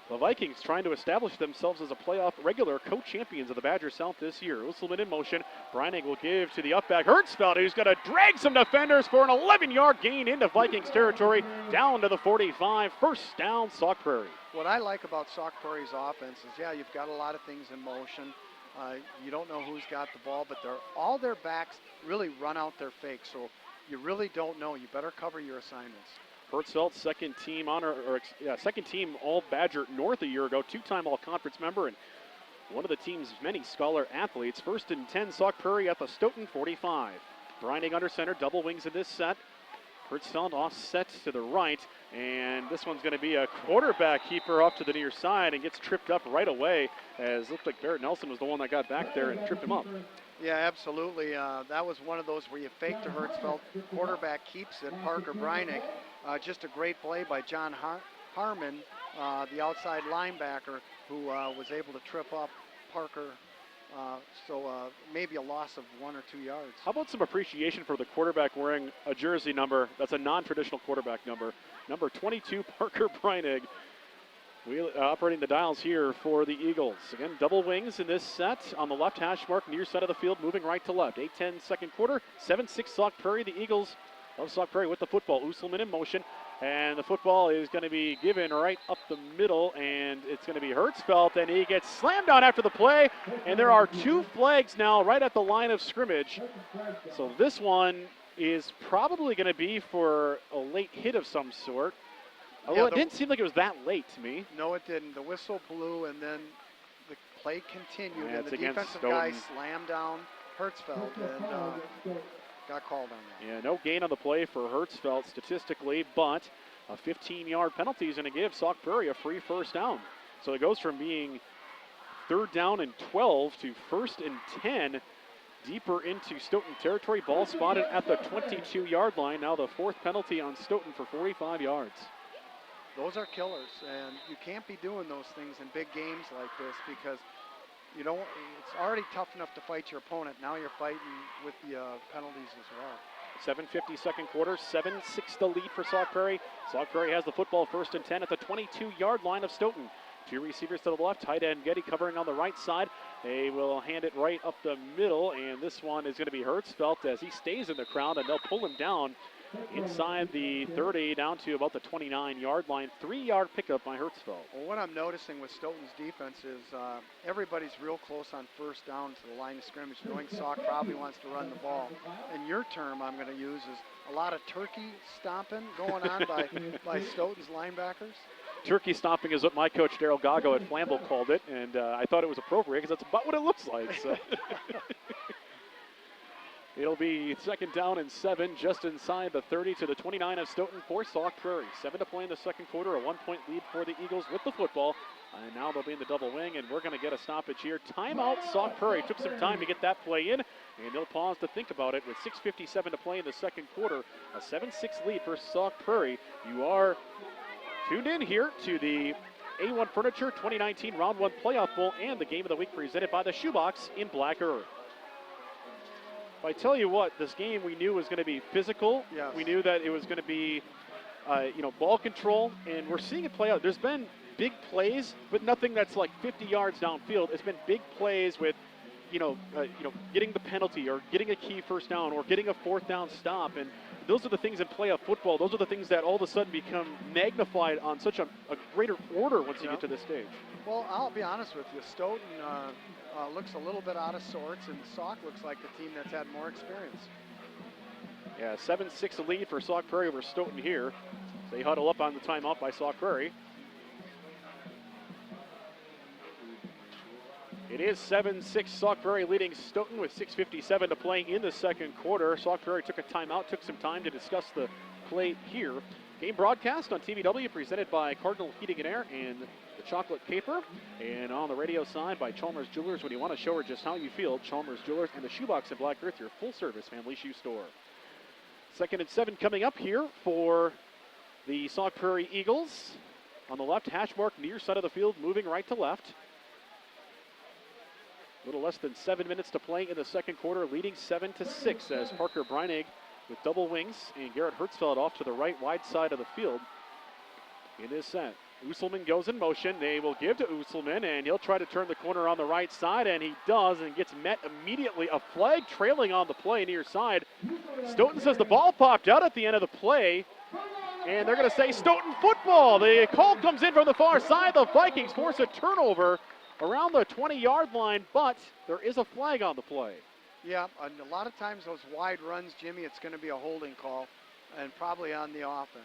the Vikings trying to establish themselves as a playoff regular co-champions of the Badger South this year. Usselman in motion. Breinig will give to the upback Hertzfeld, who's going to drag some defenders for an 11-yard gain into Vikings territory, down to the 45. First down, Sauk Prairie.
What I like about Sauk Prairie's offense is, yeah, you've got a lot of things in motion. You don't know who's got the ball, but all their backs really run out their fakes, so you really don't know. You better cover your assignments.
Hertzfeld, second team All-Badger North a year ago, two-time All-Conference member, and one of the team's many scholar athletes. First and 10, Sauk Prairie at the Stoughton 45. Breinig under center, double wings in this set. Hertzfeld offset to the right, and this one's going to be a quarterback keeper off to the near side and gets tripped up right away, as it looked like Barrett Nelson was the one that got back there and tripped him up.
Yeah, absolutely. That was one of those where you fake to Hertzfeld, quarterback keeps it, Parker Breinig. Just a great play by John Harmon, the outside linebacker, who was able to trip up Parker. So maybe a loss of 1 or 2 yards.
How about some appreciation for the quarterback wearing a jersey number that's a non-traditional quarterback number? Number 22, Parker Breinig. Operating the dials here for the Eagles. Again, double wings in this set on the left hash mark, near side of the field, moving right to left. 8-10 second quarter, 7-6 Sauk Prairie. The Eagles of Sauk Prairie with the football. Usselman in motion, and the football is going to be given right up the middle, and it's going to be Hertzfeld, and he gets slammed down after the play, and there are 2 flags now right at the line of scrimmage. So this one is probably going to be for a late hit of some sort. Although it didn't seem like it was that late to me.
No, it didn't. The whistle blew, and then the play continued, and the defensive
Stoughton
guy slammed down Hertzfeld and got called on that.
Yeah, no gain on the play for Hertzfeld statistically, but a 15-yard penalty is going to give Sauk Prairie a free first down. So it goes from being 3rd down and 12 to 1st and 10, deeper into Stoughton territory. Ball spotted at the 22-yard line. Now the 4th penalty on Stoughton for 45 yards.
Those are killers, and you can't be doing those things in big games like this because you don't. It's already tough enough to fight your opponent. Now you're fighting with the penalties as well.
7:50 second quarter, 7-6 the lead for Sauk Prairie. Sauk Prairie has the football, 1st and 10 at the 22-yard line of Stoughton. 2 receivers to the left, tight end Getty covering on the right side. They will hand it right up the middle, and this one is going to be Hertzfeld as he stays in the crowd, and they'll pull him down inside the 30 down to about the 29-yard line. 3-yard pickup by Hertzfeld.
Well, what I'm noticing with Stoughton's defense is everybody's real close on 1st down to the line of scrimmage, knowing Sauk probably wants to run the ball. And your term I'm going to use is a lot of turkey stomping going on by Stoughton's linebackers.
Turkey stomping is what my coach Daryl Gago at Flambeau called it, and I thought it was appropriate because that's about what it looks like. So. It'll be 2nd down and 7, just inside the 30 to the 29 of Stoughton for Sauk Prairie. 7 to play in the second quarter, a 1-point lead for the Eagles with the football. And now they'll be in the double wing, and we're going to get a stoppage here. Timeout, Sauk Prairie. Took some time to get that play in, and they'll pause to think about it with 6:57 to play in the second quarter. A 7-6 lead for Sauk Prairie. You are tuned in here to the A1 Furniture 2019 Round 1 Playoff Bowl and the Game of the Week presented by the Shoebox in Black Earth. I tell you what, this game we knew was going to be physical.
Yes.
We knew that it was going to be, ball control, and we're seeing it play out. There's been big plays, but nothing that's like 50 yards downfield. It's been big plays with, getting the penalty or getting a key first down or getting a 4th down stop. And those are the things in playoff football. Those are the things that all of a sudden become magnified on such a greater order once you get to this stage.
Well, I'll be honest with you. Stoughton looks a little bit out of sorts, and Sauk looks like the team that's had more experience.
Yeah, 7-6 lead for Sauk Prairie over Stoughton here. They huddle up on the timeout by Sauk Prairie. It is 7-6 Sauk Prairie leading Stoughton with 6:57 to play in the second quarter. Sauk Prairie took a timeout, took some time to discuss the play here. Game broadcast on TVW presented by Cardinal Heating and Air and the Chocolate Caper. And on the radio side by Chalmers Jewelers. When you want to show her just how you feel, Chalmers Jewelers and the Shoebox in Black Earth, your full-service family shoe store. 2nd and 7 coming up here for the Sauk Prairie Eagles. On the left, hash mark near side of the field, moving right to left. A little less than 7 minutes to play in the second quarter, leading 7-6 as Parker Breinig with double wings and Garrett Hertzfeld off to the right wide side of the field in this set. Usselman goes in motion. They will give to Usselman, and he'll try to turn the corner on the right side, and he does, and gets met immediately. A flag trailing on the play near side. Stoughton says the ball popped out at the end of the play, and they're going to say Stoughton football. The call comes in from the far side. The Vikings force a turnover around the 20-yard line, but there is a flag on the play.
Yeah, and a lot of times those wide runs, Jimmy, it's going to be a holding call, and probably on the offense.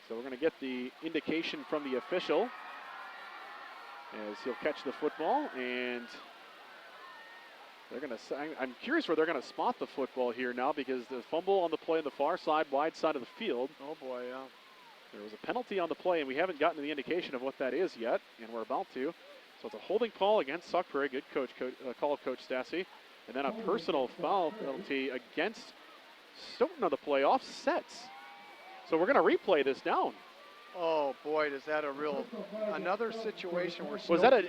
So we're going to get the indication from the official as he'll catch the football, and they're going to. I'm curious where they're going to spot the football here now, because the fumble on the play on the far side, wide side of the field.
Oh boy, yeah.
There was a penalty on the play, and we haven't gotten the indication of what that is yet, and we're about to. So it's a holding call against Sauk Prairie. Good call of Coach Stassi. And then a personal foul penalty against Stoughton on the play, offsets. So we're going to replay this down.
Oh boy, is that another situation where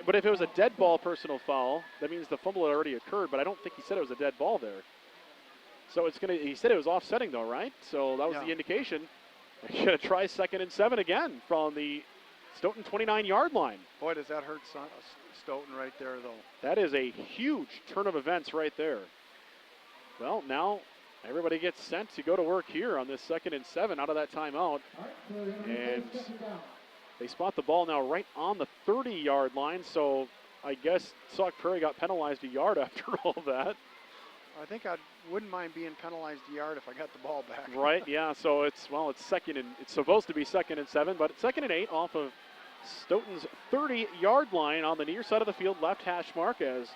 but if it was a dead ball personal foul, that means the fumble had already occurred, but I don't think he said it was a dead ball there. So he said it was offsetting though, right? So that was the indication. They're going to try 2nd and 7 again from the Stoughton 29-yard line.
Boy, does that hurt Stoughton right there, though.
That is a huge turn of events right there. Well, now everybody gets sent to go to work here on this 2nd and 7 out of that timeout. And they spot the ball now right on the 30-yard line, so I guess Sauk Prairie got penalized a yard after all that.
I think I wouldn't mind being penalized a yard if I got the ball back.
Right, yeah, so it's supposed to be 2nd and 7, but 2nd and 8 off of Stoughton's 30-yard line on the near side of the field, left hash mark, as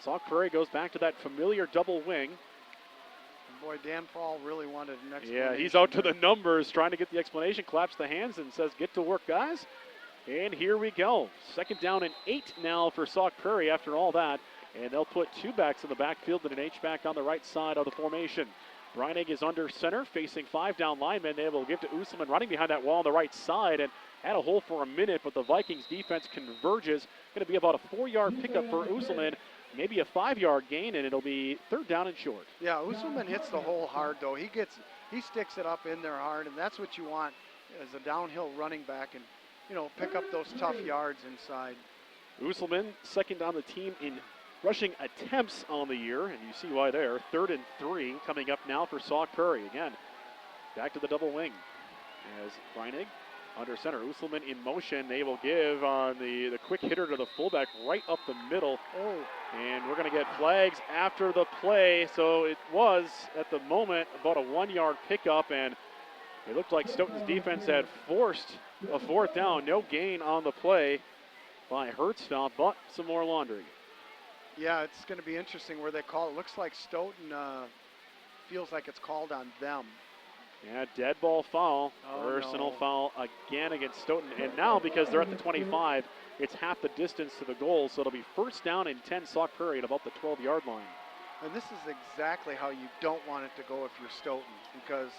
Sauk Prairie goes back to that familiar double wing.
And boy, Dan Paul really wanted an explanation.
Yeah, he's out to the numbers trying to get the explanation, claps the hands and says, get to work, guys. And here we go. 2nd down and 8 now for Sauk Prairie after all that. And they'll put 2 backs in the backfield and an H-back on the right side of the formation. Breinig is under center, facing 5 down linemen. They will give to Usselman running behind that wall on the right side, and had a hole for a minute, but the Vikings defense converges. Going to be about a 4-yard pickup for Usselman, maybe a 5-yard gain, and it'll be 3rd down and short.
Yeah, Usselman hits the hole hard, though. He sticks it up in there hard, and that's what you want as a downhill running back, and pick up those tough yards inside.
Usselman, 2nd on the team in rushing attempts on the year, and you see why there. 3rd and 3 coming up now for Sauk Prairie. Again, back to the double wing as Breinig under center. Usselman in motion. They will give on the quick hitter to the fullback right up the middle.
Oh.
And we're going to get flags after the play. So it was, at the moment, about a 1-yard pickup, and it looked like Stoughton's defense had forced a 4th down. No gain on the play by Hertzfeld, but some more laundry.
Yeah, it's going to be interesting where they call it. Looks like Stoughton feels like it's called on them.
Yeah, dead ball foul. Personal foul again against Stoughton. And now, because they're at the 25, it's half the distance to the goal, so it'll be 1st down and 10 Sauk Prairie at about the 12-yard line.
And this is exactly how you don't want it to go if you're Stoughton, because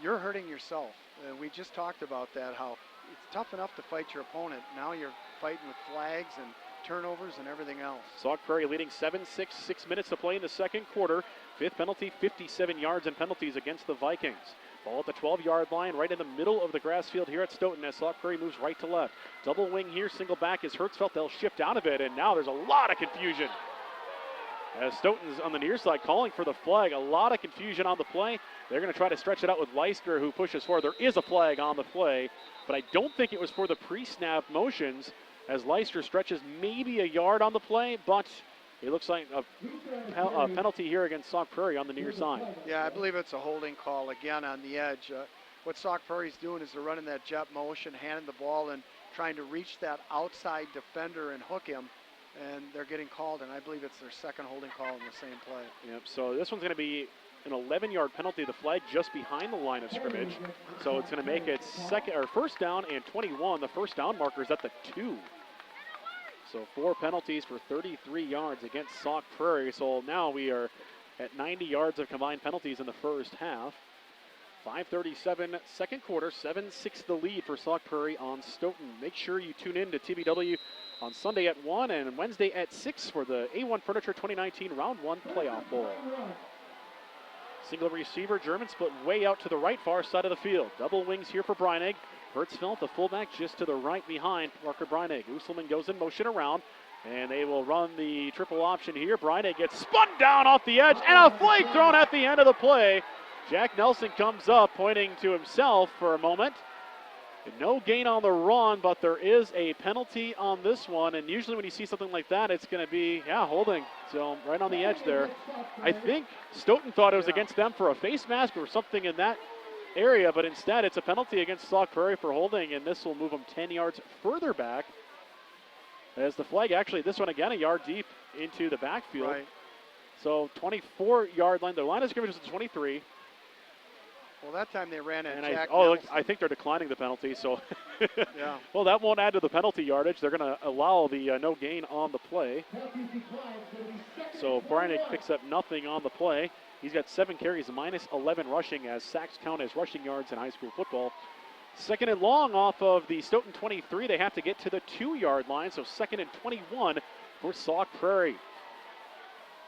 you're hurting yourself. And we just talked about that, how it's tough enough to fight your opponent. Now you're fighting with flags and turnovers and everything else.
Sauk Prairie leading 7-6, 6 minutes to play in the second quarter. 5th penalty, 57 yards in penalties against the Vikings. Ball at the 12-yard line, right in the middle of the grass field here at Stoughton as Sauk Prairie moves right to left. Double wing here, single back is Hertzfeld. They'll shift out of it, and now there's a lot of confusion. As Stoughton's on the near side calling for the flag, a lot of confusion on the play. They're going to try to stretch it out with Leister, who pushes forward. There is a flag on the play, but I don't think it was for the pre-snap motions, as Leister stretches maybe a yard on the play, but it looks like a penalty here against Sauk Prairie on the near side.
Yeah, I believe it's a holding call again on the edge. What Sauk Prairie's doing is they're running that jet motion, handing the ball and trying to reach that outside defender and hook him, and they're getting called, and I believe it's their 2nd holding call in the same play.
Yep, so this one's going to be an 11-yard penalty, the flag just behind the line of scrimmage. So it's going to make it first down and 21. The first down marker is at the 2. So 4 penalties for 33 yards against Sauk Prairie. So now we are at 90 yards of combined penalties in the first half. 5:37 second quarter, 7-6 the lead for Sauk Prairie on Stoughton. Make sure you tune in to TBW on Sunday at 1 and Wednesday at 6 for the A1 Furniture 2019 Round 1 Playoff Bowl. Single receiver, German split way out to the right far side of the field. Double wings here for Breinig. Hertzfeld, the fullback, just to the right behind Parker Breinig. Usselman goes in motion around, and they will run the triple option here. Breinig gets spun down off the edge, and a flag thrown at the end of the play. Jack Nelson comes up, pointing to himself for a moment. No gain on the run, but there is a penalty on this one, and usually when you see something like that, it's going to be, holding. So right on the edge there. I think Stoughton thought it was against them for a face mask or something in that area, but instead it's a penalty against Sauk Prairie for holding, and this will move them 10 yards further back. As the flag, actually, this one again a yard deep into the backfield.
Right.
So 24-yard line. The line of scrimmage is at 23.
Well, that time they ran at
And
Jack
I think they're declining the penalty. So,
Yeah.
Well, that won't add to the penalty yardage. They're going to allow the no gain on the play. So Breinig picks up nothing on the play. He's got 7 carries, minus 11 rushing, as sacks count as rushing yards in high school football. Second and long off of the Stoughton 23. They have to get to the 2-yard line, so second and 21 for Sauk Prairie.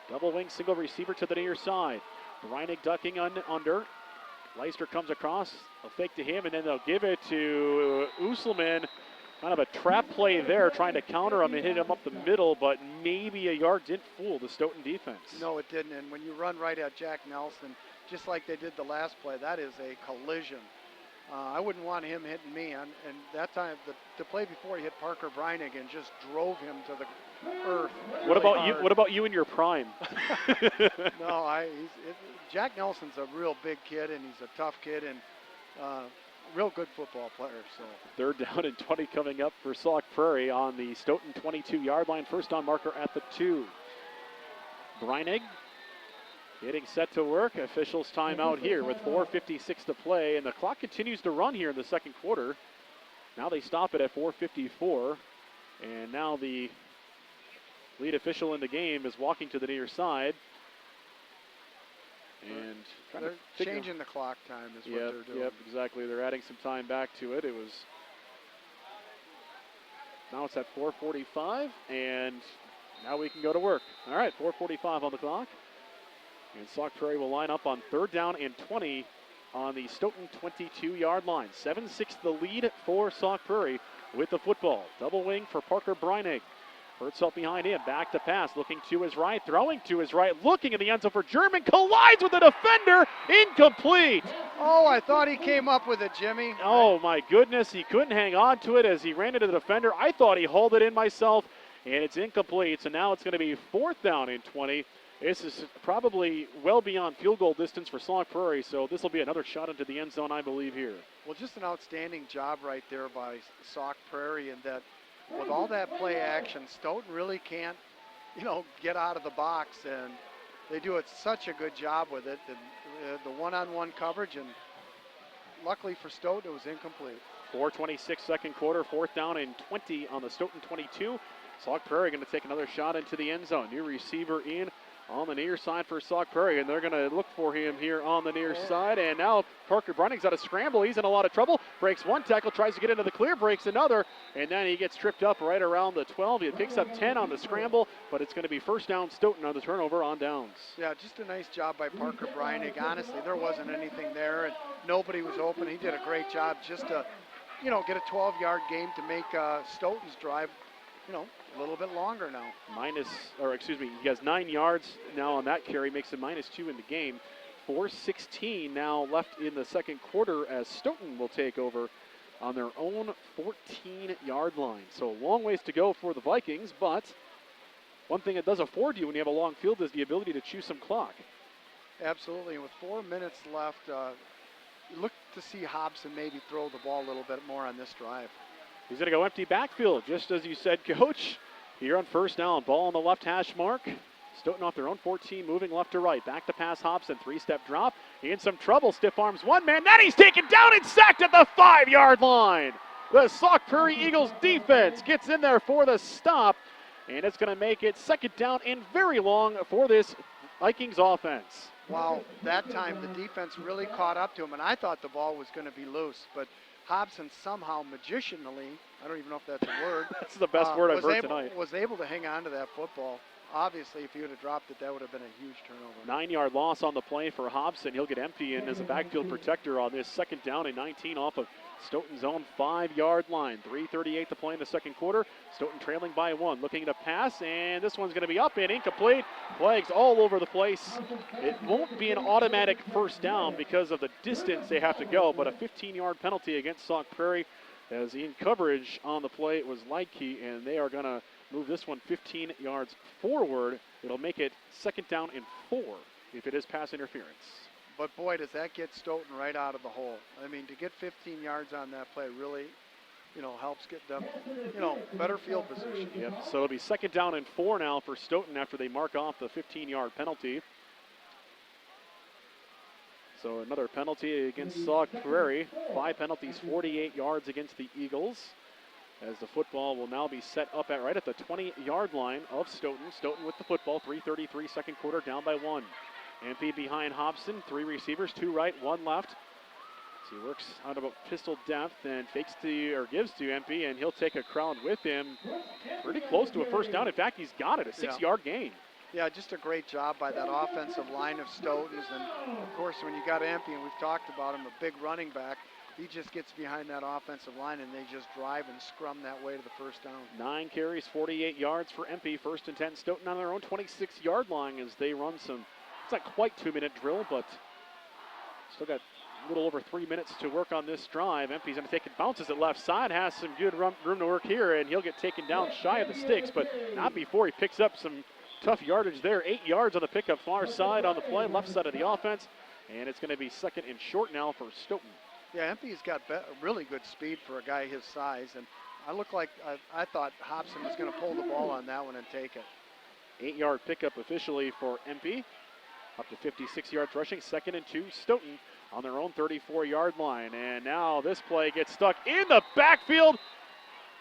Double wing, single receiver to the near side. Breinig ducking under. Leister comes across, a fake to him, and then they'll give it to Usselman. Kind of a trap play there, trying to counter him and hit him up the middle, but maybe a yard didn't fool the Stoughton defense.
No, it didn't. And when you run right at Jack Nelson, just like they did the last play, that is a collision. I wouldn't want him hitting me. And that time, the play before, he hit Parker Breinig and just drove him to the earth.
What
really
about you?
hard.
What about you in your prime?
No, Jack Nelson's a real big kid, and he's a tough kid, and real good football player. So
Third down and 20 coming up for Sauk Prairie on the Stoughton 22-yard line. First down marker at the 2. Breinig getting set to work. Officials timeout here with 4:56 to play, and the clock continues to run here in the second quarter. Now they stop it at 4:54, and now the lead official in the game is walking to the near side. And
they're changing the clock time is what they're doing.
Yep, exactly. They're adding some time back to it. Now it's at 4:45, and now we can go to work. All right, 4:45 on the clock. And Sauk Prairie will line up on third down and 20 on the Stoughton 22-yard line. 7-6 the lead for Sauk Prairie with the football. Double wing for Parker Breinig. Hertzfeld behind him, back to pass, looking to his right, throwing to his right, looking in the end zone for German, collides with the defender, incomplete.
Oh, I thought he came up with it, Jimmy.
Oh my goodness, he couldn't hang on to it as he ran into the defender. I thought he hauled it in myself, and it's incomplete. So now it's going to be fourth down and 20. This is probably well beyond field goal distance for Sauk Prairie, so this will be another shot into the end zone, I believe, here.
Well, just an outstanding job right there by Sauk Prairie, and that with all that play action, Stoughton really can't, get out of the box, and they do such a good job with it. And the one-on-one coverage, and luckily for Stoughton, it was incomplete.
4:26 second quarter, fourth down and 20 on the Stoughton 22. Sauk Prairie going to take another shot into the end zone. New receiver in on the near side for Sauk Prairie, and they're going to look for him here on the near side. And now Parker Breinig's out of scramble. He's in a lot of trouble. Breaks one tackle, tries to get into the clear, breaks another, and then he gets tripped up right around the 12. He picks up 10 on the scramble, but it's going to be first down Stoughton on the turnover on downs.
Yeah, just a nice job by Parker Breinig. Honestly, there wasn't anything there, and nobody was open. He did a great job just to, get a 12-yard game to make Stoughton's drive, a little bit longer now.
He has 9 yards now on that carry, makes it -2 in the game. 4:16 now left in the second quarter as Stoughton will take over on their own 14-yard line. So a long ways to go for the Vikings, but one thing it does afford you when you have a long field is the ability to chew some clock.
Absolutely, and with 4 minutes left, look to see Hobson maybe throw the ball a little bit more on this drive.
He's going to go empty backfield, just as you said, Coach. Here on first down, ball on the left hash mark. Stoughton off their own 14, moving left to right. Back to pass Hobson, 3-step drop. He in some trouble, stiff arms one man. Then he's taken down and sacked at the 5-yard line. The Sauk Prairie Eagles defense gets in there for the stop, and it's going to make it 2nd down and very long for this Vikings offense.
Wow, that time the defense really caught up to him, and I thought the ball was going to be loose, but Hobson somehow magicianally, I don't even know if that's a word.
That's the best word I've heard tonight.
Was able to hang on to that football. Obviously, if he would have dropped it, that would have been a huge turnover.
9-yard loss on the play for Hobson. He'll get empty in as a backfield protector on this 2nd down and 19 off of Stoughton's own 5-yard line. 3:38 to play in the 2nd quarter. Stoughton trailing by 1, looking to pass, and this one's going to be up and incomplete. Flags all over the place. It won't be an automatic 1st down because of the distance they have to go, but a 15-yard penalty against Sauk Prairie, as in coverage on the play it was Leitke, and they are going to move this one 15 yards forward. It'll make it 2nd down and 4 if it is pass interference.
But boy, does that get Stoughton right out of the hole. I mean, to get 15 yards on that play really, helps get them, better field position.
Yep, so it'll be 2nd down and 4 now for Stoughton after they mark off the 15-yard penalty. So another penalty against Sauk Prairie. 5 penalties, 48 yards against the Eagles, as the football will now be set up right at the 20-yard line of Stoughton. Stoughton with the football, 3:33, 2nd quarter, down by 1. MP behind Hobson, 3 receivers, 2 right, 1 left. So he works out about pistol depth and gives to MP, and he'll take a crowd with him pretty close to a 1st down. In fact, he's got it, a 6-yard gain.
Yeah, just a great job by that offensive line of Stoughton's. And, of course, when you got MP, and we've talked about him, a big running back, he just gets behind that offensive line, and they just drive and scrum that way to the 1st down.
9 carries, 48 yards for MP. 1st and 10. Stoughton on their own 26-yard line as they run some, it's not quite 2-minute drill, but still got a little over 3 minutes to work on this drive. MP's going to take it, bounces it left side, has some good room to work here, and he'll get taken down shy of the sticks, but not before he picks up some tough yardage there. 8 yards on the pickup, far side on the play, left side of the offense, and it's going to be 2nd and short now for Stoughton.
Yeah, MP's got really good speed for a guy his size, and I thought Hobson was going to pull the ball on that one and take it.
8-yard pickup officially for MP. Up to 56 yards rushing, 2nd and 2. Stoughton on their own 34-yard line. And now this play gets stuck in the backfield.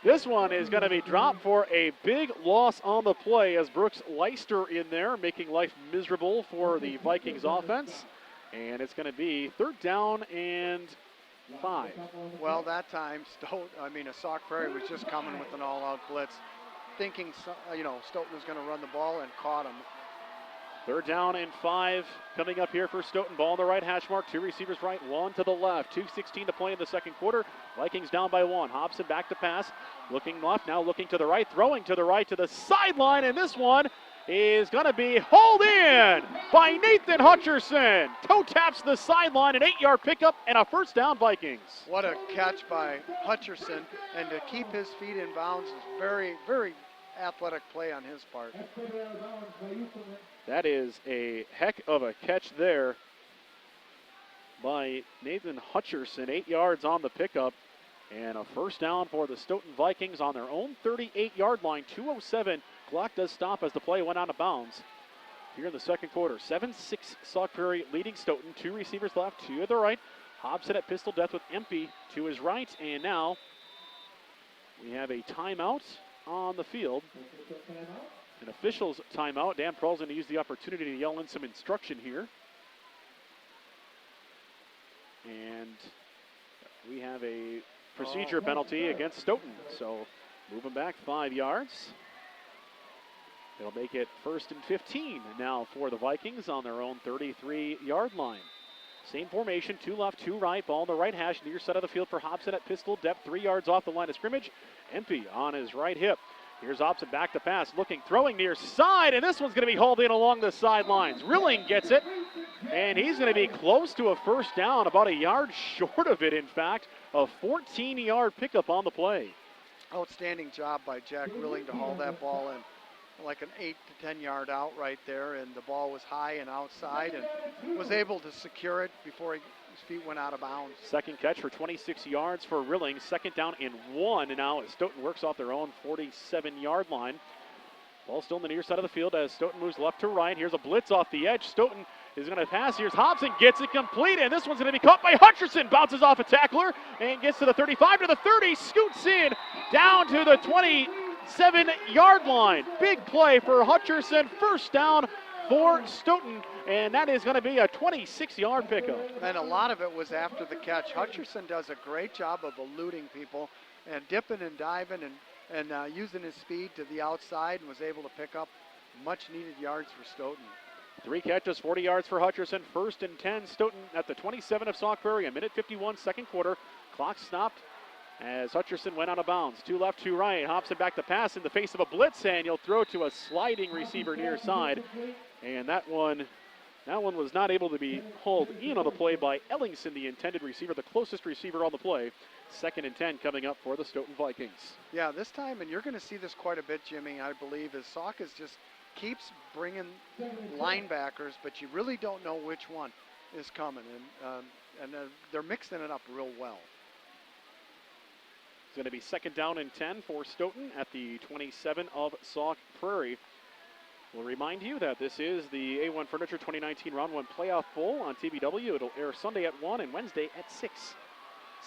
This one is going to be dropped for a big loss on the play as Brooks Leister in there, making life miserable for the Vikings offense. And it's going to be 3rd down and 5.
Well, that time, Sauk Prairie was just coming with an all-out blitz, thinking, Stoughton was going to run the ball and caught him.
3rd down and 5 coming up here for Stoughton. Ball on the right hash mark. 2 receivers right, 1 to the left. 2:16 to play in the 2nd quarter. Vikings down by 1. Hobson back to pass. Looking left, now looking to the right. Throwing to the right to the sideline. And this one is going to be hauled in by Nathan Hutcherson. Toe taps the sideline, an 8-yard pickup, and a 1st down Vikings.
What a catch by Hutcherson. And to keep his feet in bounds is very, very athletic play on his part.
That is a heck of a catch there by Nathan Hutcherson. 8 yards on the pickup and a 1st down for the Stoughton Vikings on their own 38-yard line. 2:07. Clock does stop as the play went out of bounds here in the 2nd quarter. 7-6 Sauk Prairie leading Stoughton. 2 receivers left, 2 to the right. Hobson at pistol depth with MP to his right. And now we have a timeout on the field. An official's timeout. Dan Prohl's going to use the opportunity to yell in some instruction here. And we have a procedure penalty against Stoughton. So moving back 5 yards. They'll make it 1st and 15 now for the Vikings on their own 33-yard line. Same formation, 2 left, 2 right. Ball on the right hash, near side of the field for Hobson at pistol depth, 3 yards off the line of scrimmage. MP on his right hip. Here's Hobson back to pass, looking, throwing near side, and this one's going to be hauled in along the sidelines. Rilling gets it, and he's going to be close to a 1st down, about a yard short of it, in fact. A 14-yard pickup on the play.
Outstanding job by Jack Rilling to haul that ball in. Like an 8 to 10 yard out right there, and the ball was high and outside and was able to secure it before his feet went out of bounds.
2nd catch for 26 yards for Rilling. 2nd down and 1, and now Stoughton works off their own 47-yard line. Ball still on the near side of the field as Stoughton moves left to right. Here's a blitz off the edge. Stoughton is going to pass. Here's Hobson, gets it complete, and this one's going to be caught by Hutcherson. Bounces off a tackler and gets to the 35, to the 30, scoots in down to the 27-yard line. Big play for Hutcherson. First down for Stoughton, and that is going to be a 26-yard pickup.
And a lot of it was after the catch. Hutcherson does a great job of eluding people and dipping and diving and using his speed to the outside, and was able to pick up much-needed yards for Stoughton.
3 catches, 40 yards for Hutcherson. 1st and 10, Stoughton at the 27 of Sauk Prairie. 1:51, second quarter. Clock stopped as Hutcherson went out of bounds. 2 left, 2 right. Hobson back to pass in the face of a blitz, and he'll throw to a sliding receiver near side. And that one was not able to be hauled in on the play by Ellingson, the intended receiver, the closest receiver on the play. 2nd and 10 coming up for the Stoughton Vikings.
Yeah, this time, and you're going to see this quite a bit, Jimmy, I believe, is Sauk is just keeps bringing linebackers, but you really don't know which one is coming, and they're mixing it up real well.
It's going to be 2nd down and 10 for Stoughton at the 27 of Sauk Prairie. We'll remind you that this is the A1 Furniture 2019 Round 1 Playoff Bowl on TBW. It'll air Sunday at 1 and Wednesday at 6.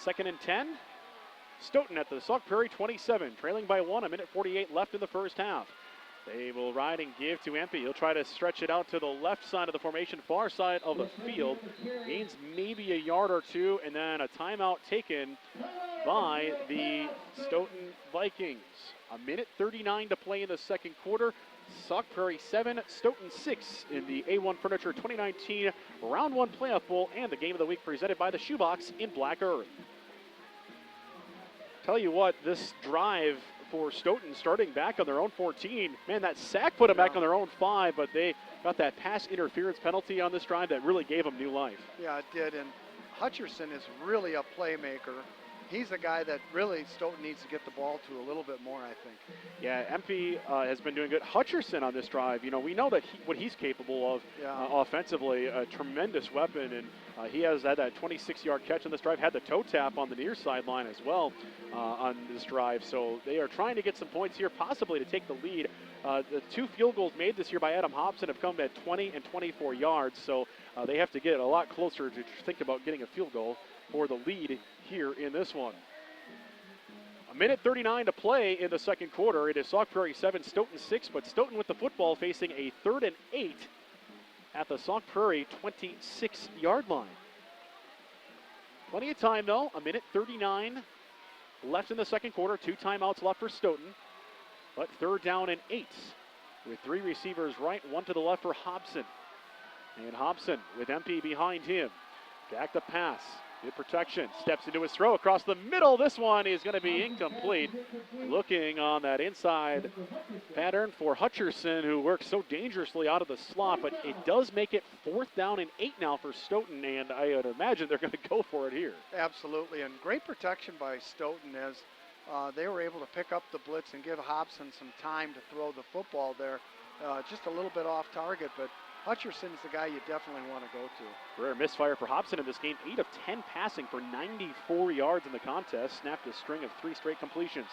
2nd and 10. Stoughton at the Sauk Prairie 27, trailing by 1, 1:48 left in the first half. They will ride and give to Empey. He'll try to stretch it out to the left side of the formation, far side of the field. Gains maybe a yard or two, and then a timeout taken by the Stoughton Vikings. 1:39 to play in the second quarter. Sauk Prairie 7, Stoughton 6 in the A1 Furniture 2019 Round 1 Playoff Bowl, and the game of the week presented by the Shoebox in Black Earth. Tell you what, this drive for Stoughton starting back on their own 14. Man, that sack put them back on their own 5, but they got that pass interference penalty on this drive that really gave them new life.
Yeah, it did, and Hutcherson is really a playmaker. He's a guy that really Stoughton needs to get the ball to a little bit more, I think.
Yeah, Empey has been doing good. Hutcherson on this drive, you know, we know that what he's capable of offensively, a tremendous weapon, and he has had that 26-yard catch on this drive, had the toe tap on the near sideline as well on this drive. So they are trying to get some points here, possibly to take the lead. The 2 field goals made this year by Adam Hobson have come at 20 and 24 yards, so they have to get a lot closer to think about getting a field goal for the lead here in this one. 1:39 to play in the second quarter. It is Sauk Prairie 7, Stoughton 6, but Stoughton with the football facing a 3rd and 8 at the Sauk Prairie 26-yard line. Plenty of time though, 1:39 left in the second quarter, 2 timeouts left for Stoughton, but 3rd down and 8 with 3 receivers right, 1 to the left for Hobson. And Hobson with Empey behind him. Back to pass. Good protection. Steps into his throw across the middle. This one is going to be incomplete. Looking on that inside pattern for Hutcherson, who works so dangerously out of the slot, but it does make it 4th down and 8 now for Stoughton, and I would imagine they're going to go for it here.
Absolutely, and great protection by Stoughton as they were able to pick up the blitz and give Hobson some time to throw the football there. Just a little bit off target, but Hutcherson's the guy you definitely want to go to.
Rare misfire for Hobson in this game. 8 of 10 passing for 94 yards in the contest. Snapped a string of 3 straight completions.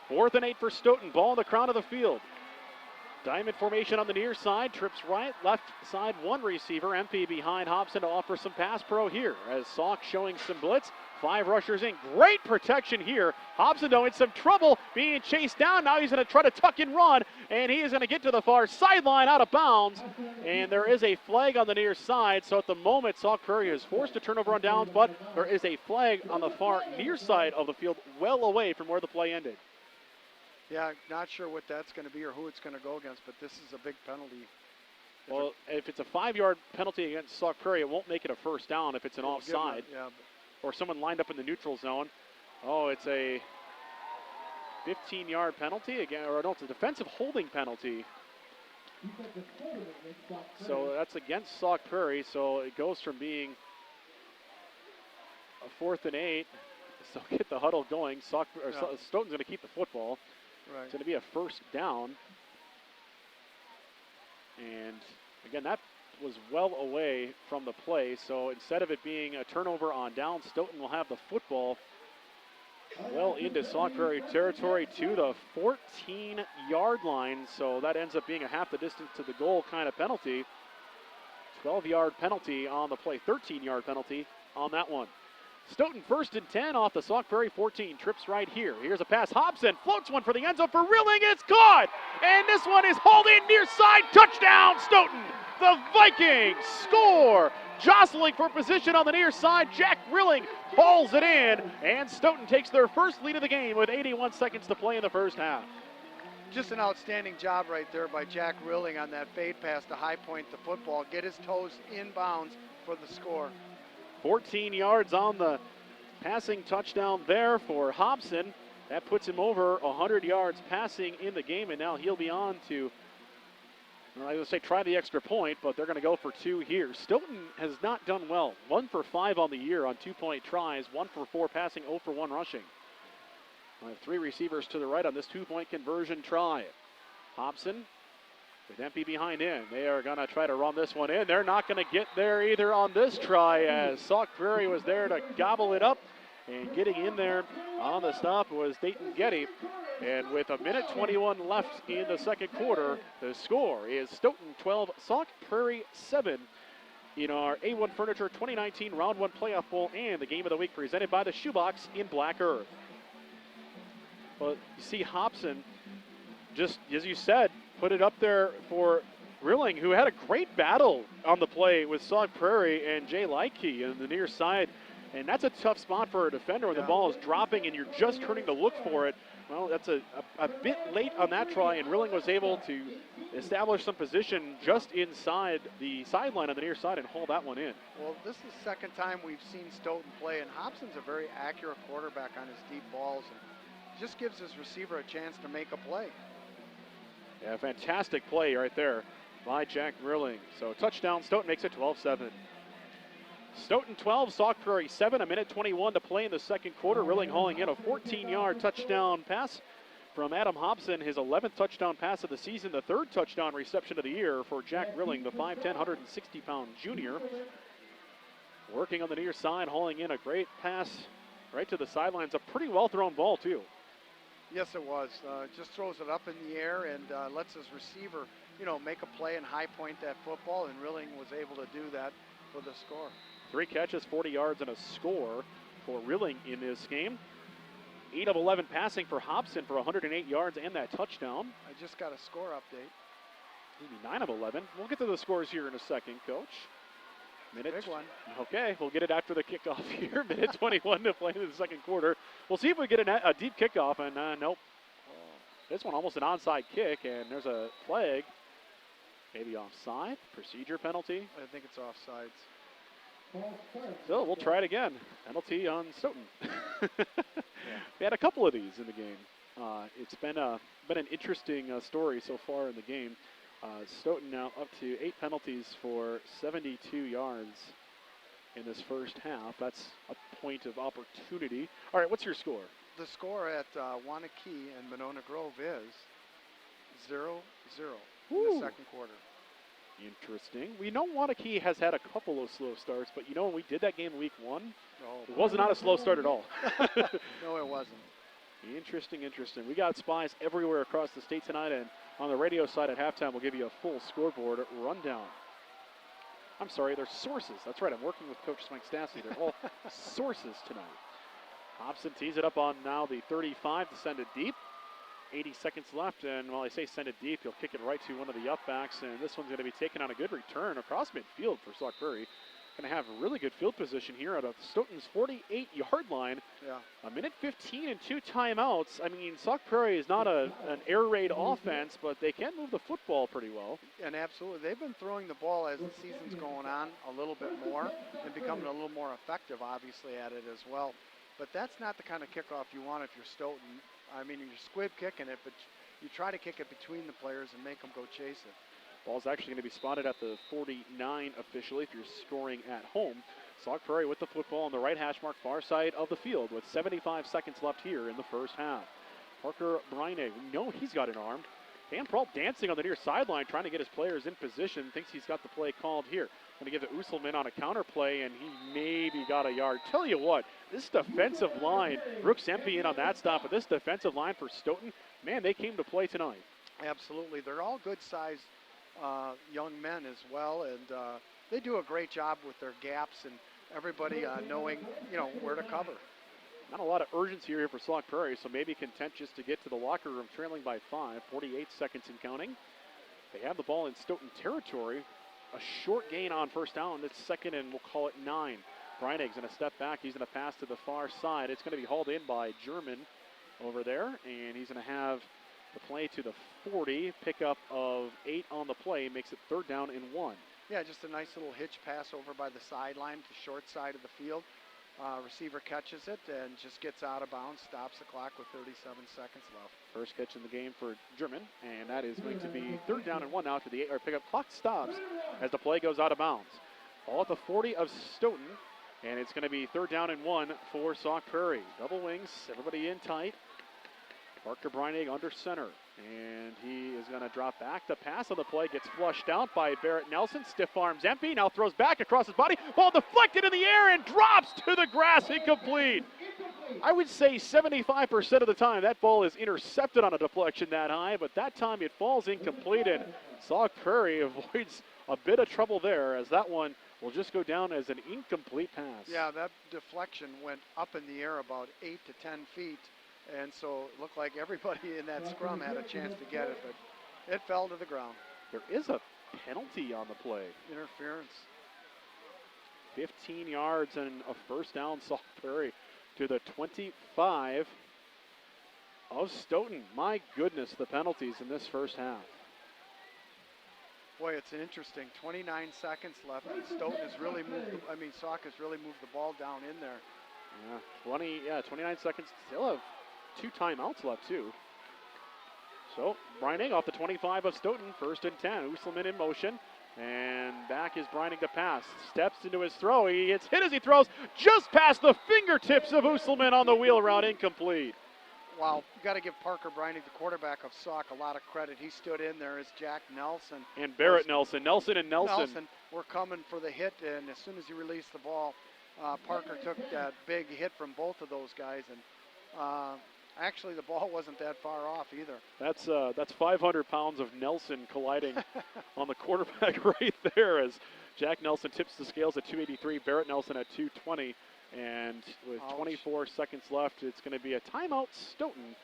4th and 8 for Stoughton. Ball in the crown of the field. Diamond formation on the near side. Trips right, left side, 1 receiver. Empey behind Hobson to offer some pass pro here as Sauk showing some blitz. 5 rushers in. Great protection here. Hobson, though, in some trouble being chased down. Now he's going to try to tuck and run, and he is going to get to the far sideline out of bounds. And there is a flag on the near side. So at the moment, Sauk Prairie is forced to turn over on downs, but there is a flag on the far near side of the field, well away from where the play ended.
Yeah, not sure what that's going to be or who it's going to go against, but this is a big penalty.
Well, if it's a 5-yard penalty against Sauk Prairie, it won't make it a first down if it's an offside. Or someone lined up in the neutral zone. Oh, it's a 15-yard penalty again, or no, it's a defensive holding penalty. So that's against Sauk Prairie, so it goes from being a 4th and 8. So get the huddle going. Stoughton's going to keep the football.
Right.
It's going to be a first down. And again, that was well away from the play. So instead of it being a turnover on down, Stoughton will have the football well into Sauk Prairie territory to the 14-yard line. So that ends up being a half the distance to the goal kind of penalty. 12-yard penalty on the play, 13-yard penalty on that one. Stoughton 1st and 10 off the Sauk Prairie 14. Trips right here. Here's a pass. Hobson floats one for the end zone for Rilling. It's caught. And this one is hauled in near side. Touchdown, Stoughton. The Vikings score. Jostling for position on the near side. Jack Rilling hauls it in. And Stoughton takes their first lead of the game with 81 seconds to play in the first half.
Just an outstanding job right there by Jack Rilling on that fade pass to high point the football. Get his toes inbounds for the score.
14 yards on the passing touchdown there for Hobson. That puts him over 100 yards passing in the game, and now he'll be on to, well, I would say try the extra point, but they're going to go for 2 here. Stoughton has not done well. 1 for 5 on the year on 2-point tries, 1 for 4 passing, 0 for 1 rushing. I have 3 receivers to the right on this 2-point conversion try. Hobson with Empey behind him. They are going to try to run this one in. They're not going to get there either on this try, as Sauk Prairie was there to gobble it up. And getting in there on the stop was Dayton Getty. And with 1:21 left in the second quarter, the score is Stoughton 12, Sauk Prairie 7 in our A1 Furniture 2019 Round 1 Playoff Bowl and the Game of the Week presented by the Shoebox in Black Earth. Well, you see Hobson, just as you said, put it up there for Rilling, who had a great battle on the play with Sauk Prairie and Jay Leike in the near side. And that's a tough spot for a defender when the ball is dropping and you're just turning to look for it. Well, that's a bit late on that try, and Rilling was able to establish some position just inside the sideline on the near side and haul that one in.
Well, this is the second time we've seen Stoughton play, and Hobson's a very accurate quarterback on his deep balls, and just gives his receiver a chance to make a play.
Yeah, fantastic play right there by Jack Rilling. So touchdown, Stoughton makes it 12-7. Stoughton 12, Sauk Prairie 7, 1:21 to play in the second quarter. Rilling hauling in a 14-yard touchdown pass from Adam Hobson, his 11th touchdown pass of the season, the 3rd touchdown reception of the year for Jack Rilling, the 5'10", 160-pound junior. Working on the near side, hauling in a great pass right to the sidelines. A pretty well-thrown ball, too.
Yes, it was. Just throws it up in the air and lets his receiver, make a play and high point that football, and Rilling was able to do that for the score.
3 catches, 40 yards, and a score for Rilling in this game. 8 of 11 passing for Hobson for 108 yards and that touchdown.
I just got a score update.
Maybe 9 of 11. We'll get to the scores here in a second, Coach.
Big one.
Okay, we'll get it after the kickoff here. 1:21 to play in the second quarter. We'll see if we get a deep kickoff, and nope. This one almost an onside kick, and there's a flag. Maybe offside, procedure penalty.
I think it's offsides.
Still, we'll try it again. Penalty on Stoughton. We had a couple of these in the game. It's been an interesting story so far in the game. Stoughton now up to 8 penalties for 72 yards in this first half. That's a point of opportunity. All right, what's your score?
The score at Wanakee and Monona Grove is 0-0 in the second quarter.
Interesting. We know Wanakee has had a couple of slow starts, but when we did that game week 1,
it
was not a slow start at all.
No, it wasn't.
Interesting. We got spies everywhere across the state tonight, and on the radio side at halftime, we'll give you a full scoreboard rundown. I'm sorry, they're sources. That's right, I'm working with Coach Mike Stassi. They're all sources tonight. Hobson tees it up on now the 35 to send it deep. 80 seconds left, and while I say send it deep, he'll kick it right to one of the upbacks, and this one's going to be taken on a good return across midfield for Sauk Prairie. Going to have a really good field position here at Stoughton's 48-yard line.
Yeah.
1:15 and 2 timeouts. I mean, Sauk Prairie is not an air raid offense, but they can move the football pretty well.
And absolutely. They've been throwing the ball as the season's going on a little bit more and becoming a little more effective, obviously, at it as well. But that's not the kind of kickoff you want if you're Stoughton. I mean, you're squib kicking it, but you try to kick it between the players and make them go chase it.
Ball's actually going to be spotted at the 49 officially if you're scoring at home. Sauk Prairie with the football on the right hash mark far side of the field with 75 seconds left here in the first half. Parker Bryne, we know he's got it armed. Dan Prawl dancing on the near sideline trying to get his players in position. Thinks he's got the play called here. Going to give it Usselman on a counter play, and he maybe got a yard. Tell you what, This defensive line, Brooks Empey in on that stop, but this defensive line for Stoughton, man, they came to play tonight.
Absolutely. They're all good-sized young men as well, and they do a great job with their gaps and everybody knowing, where to cover.
Not a lot of urgency here for Sauk Prairie, so maybe content just to get to the locker room trailing by 5, 48 seconds and counting. They have the ball in Stoughton territory. A short gain on first down. It's second and we'll call it 9. Breinig's going to step back. He's going to pass to the far side. It's going to be hauled in by German over there, and he's going to have the play to the 40. Pickup of 8 on the play makes it 3rd down and 1.
Yeah, just a nice little hitch pass over by the sideline to short side of the field. Receiver catches it and just gets out of bounds, stops the clock with 37 seconds left.
First catch in the game for German, and that is going to be 3rd down and 1 now to the 8-yard pickup. Clock stops as the play goes out of bounds. Ball at the 40 of Stoughton, and it's going to be 3rd down and 1 for Sauk Prairie. Double wings, everybody in tight. Parker Breinig under center, and he is going to drop back. The pass on the play gets flushed out by Barrett Nelson. Stiff arms Empey, now throws back across his body. Ball deflected in the air and drops to the grass, incomplete. I would say 75% of the time that ball is intercepted on a deflection that high, but that time it falls incomplete, and Sauk Prairie avoids a bit of trouble there as that one will just go down as an incomplete pass.
Yeah, that deflection went up in the air about 8 to 10 feet. And so it looked like everybody in that scrum had a chance to get it, but it fell to the ground.
There is a penalty on the play.
Interference.
15 yards and a first down, Sauk Prairie to the 25 of Stoughton. My goodness, the penalties in this first half.
Boy, it's interesting. 29 seconds left, and Stoughton has really moved, Sauk has really moved the ball down in there.
29 seconds. Still have 2 timeouts left, too. So, Breinig off the 25 of Stoughton, 1st and 10. Usselman in motion, and back is Breinig to pass. Steps into his throw. He gets hit as he throws just past the fingertips of Usselman on the wheel route, incomplete.
Wow, you got to give Parker Breinig, the quarterback of Sauk, a lot of credit. He stood in there as Jack Nelson.
And Barrett Nelson. Nelson
were coming for the hit, and as soon as he released the ball, Parker took that big hit from both of those guys, and actually the ball wasn't that far off either.
That's 500 pounds of Nelson colliding on the quarterback right there as Jack Nelson tips the scales at 283, Barrett Nelson at 220, and with 24 seconds left, it's going to be a timeout, Stoughton.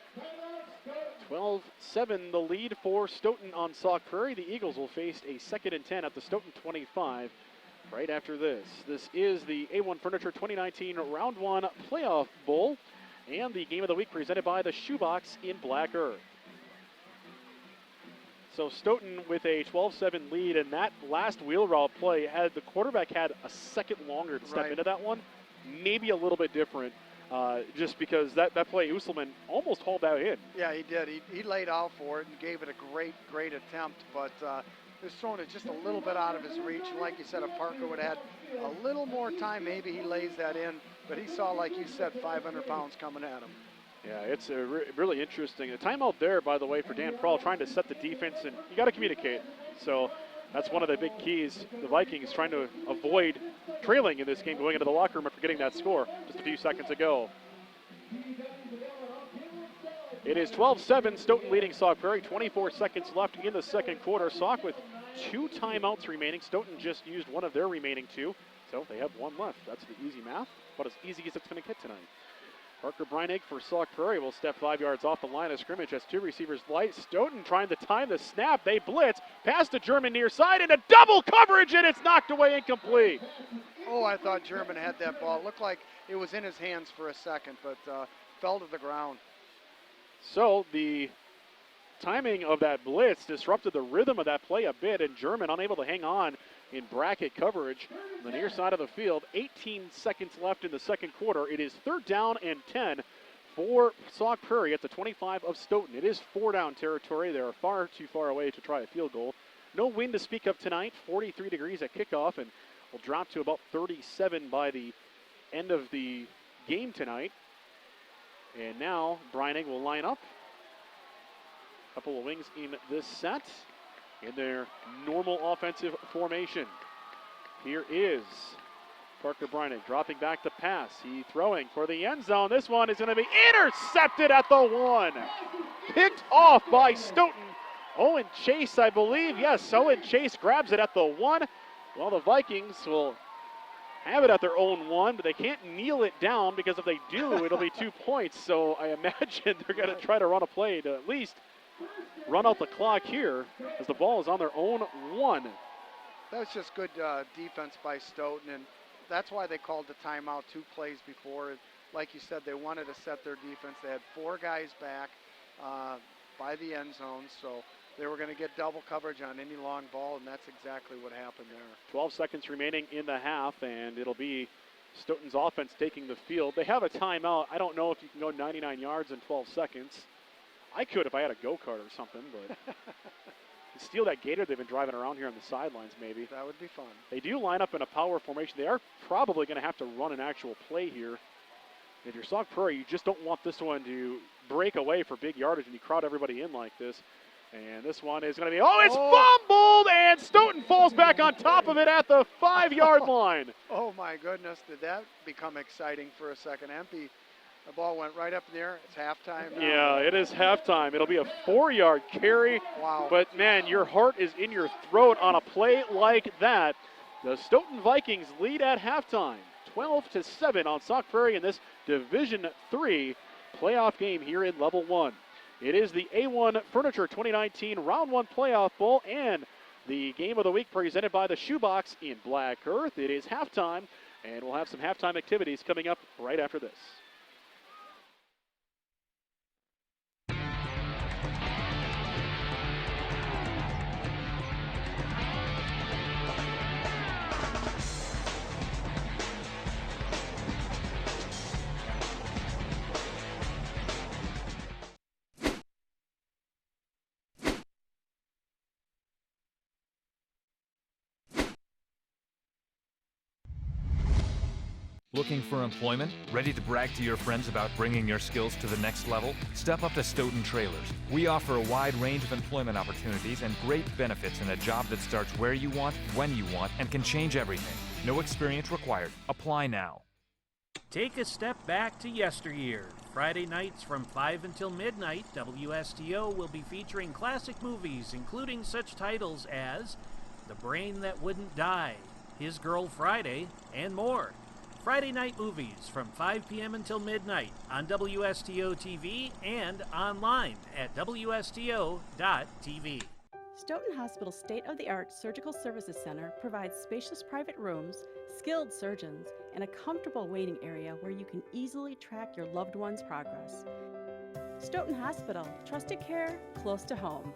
12-7 the lead for Stoughton on Sauk Prairie. The Eagles will face a 2nd and 10 at the Stoughton 25. Right after this. This is the A1 Furniture 2019 Round 1 Playoff Bowl and the Game of the Week presented by the Shoebox in Black Earth. So Stoughton with a 12-7 lead, and that last wheel route play, had the quarterback had a second longer to step into that one, maybe a little bit different, just because that play, Usselman almost hauled that in.
Yeah, he did. He laid out for it and gave it a great attempt, but just throwing it just a little bit out of his reach. And like you said, if Parker would have had a little more time, maybe he lays that in. But he saw, like you said, 500 pounds coming at him.
Yeah, it's really interesting. A timeout there, by the way, for Dan Prohl, trying to set the defense, and you got to communicate. So that's one of the big keys. The Vikings trying to avoid trailing in this game, going into the locker room after getting that score just a few seconds ago. It is 12-7, Stoughton leading Sauk Prairie. 24 seconds left in the second quarter. Sauk with 2 timeouts remaining. Stoughton just used one of their remaining 2, so they have 1 left. That's the easy math, but as easy as it's going to get tonight. Parker Breinig for Sauk Prairie will step 5 yards off the line of scrimmage as 2 receivers light. Stoughton trying to time the snap. They blitz. Pass to German near side and a double coverage, and it's knocked away incomplete.
Oh, I thought German had that ball. It looked like it was in his hands for a second, but fell to the ground.
So the timing of that blitz disrupted the rhythm of that play a bit, and German unable to hang on in bracket coverage on the near side of the field. 18 seconds left in the second quarter. It is 3rd down and 10 for Sauk Prairie at the 25 of Stoughton. It is 4-down territory. They are far too far away to try a field goal. No wind to speak of tonight. 43 degrees at kickoff, and will drop to about 37 by the end of the game tonight. And now Breinig will line up. A couple of wings in this set in their normal offensive formation. Here is Parker Breinig dropping back to pass. He throwing for the end zone. This one is going to be intercepted at the 1. Picked off by Stoughton. Owen Chase, I believe. Yes, Owen Chase grabs it at the 1. Well, the Vikings will have it at their own 1, but they can't kneel it down because if they do, it'll be 2 points. So I imagine they're going to try to run a play to at least run out the clock here as the ball is on their own 1.
That was just good defense by Stoughton, and that's why they called the timeout 2 plays before. Like you said, they wanted to set their defense. They had 4 guys back by the end zone, so they were going to get double coverage on any long ball, and that's exactly what happened there.
12 seconds remaining in the half, and it'll be Stoughton's offense taking the field. They have a timeout. I don't know if you can go 99 yards in 12 seconds. I could if I had a go-kart or something, but steal that gator they've been driving around here on the sidelines maybe.
That would be fun.
They do line up in a power formation. They are probably going to have to run an actual play here. If you're Sauk Prairie, you just don't want this one to break away for big yardage and you crowd everybody in like this. And this one is going to be, fumbled, and Stoughton falls back on top of it at the 5-yard line.
Oh my goodness, did that become exciting for a second. Empty. The ball went right up in the air. It's halftime now.
Yeah, it is halftime. It'll be a 4-yard carry.
Wow.
But, man, your heart is in your throat on a play like that. The Stoughton Vikings lead at halftime, 12-7 on Sauk Prairie in this Division III playoff game here in Level 1. It is the A1 Furniture 2019 Round 1 Playoff Bowl and the Game of the Week presented by the Shoebox in Black Earth. It is halftime, and we'll have some halftime activities coming up right after this.
Looking for employment? Ready to brag to your friends about bringing your skills to the next level? Step up to Stoughton Trailers. We offer a wide range of employment opportunities and great benefits in a job that starts where you want, when you want, and can change everything. No experience required. Apply now.
Take a step back to yesteryear. Friday nights from 5 until midnight, WSTO will be featuring classic movies, including such titles as The Brain That Wouldn't Die, His Girl Friday, and more. Friday night movies from 5 p.m. until midnight on WSTO TV and online at WSTO.TV.
Stoughton Hospital's state-of-the-art Surgical Services Center provides spacious private rooms, skilled surgeons, and a comfortable waiting area where you can easily track your loved one's progress. Stoughton Hospital, trusted care close to home.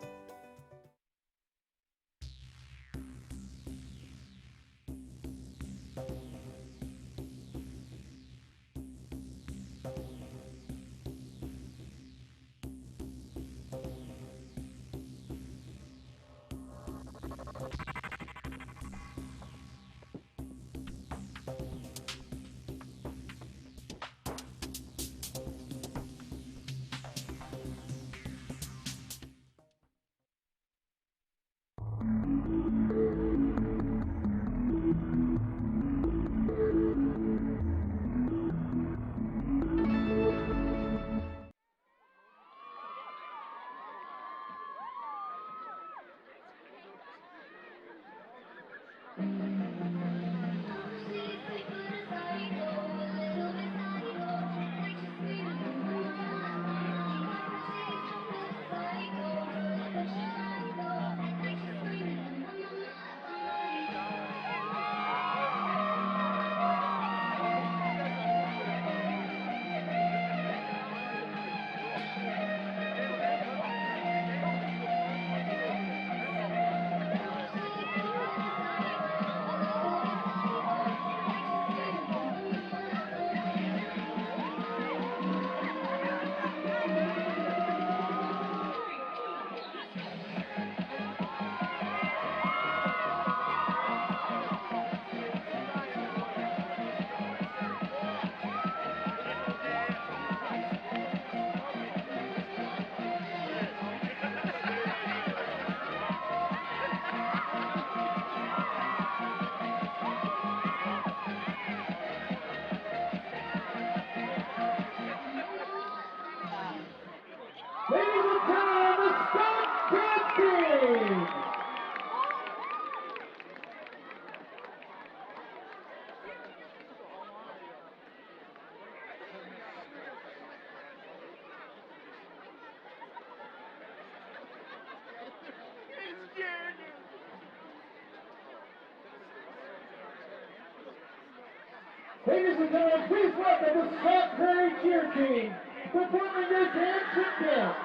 Ladies and gentlemen, please welcome the Sauk Prairie cheer team, performing their dance and dance.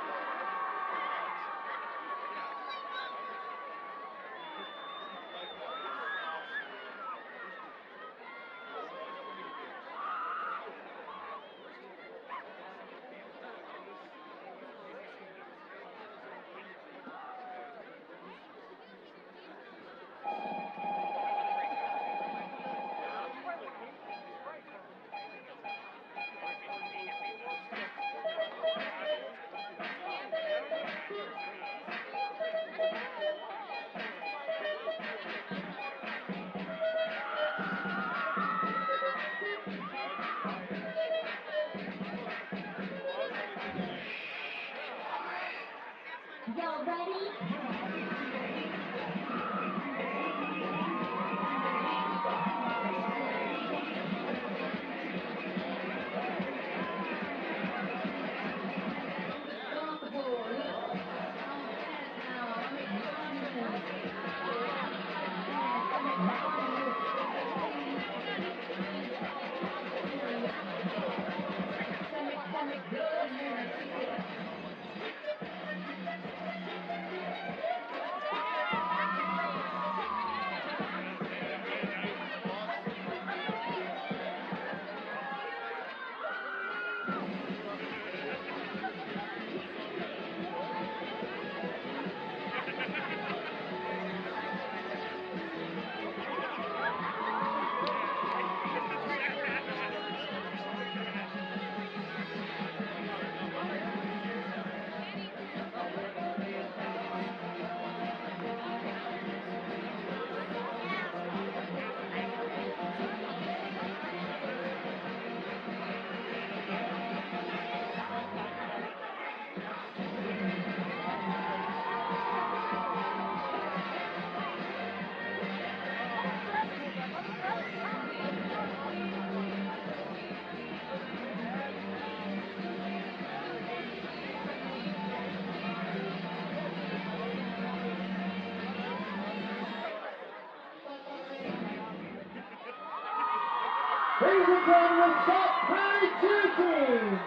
Y'all ready?
Ladies and gentlemen, the Sauk Prairie cheer team.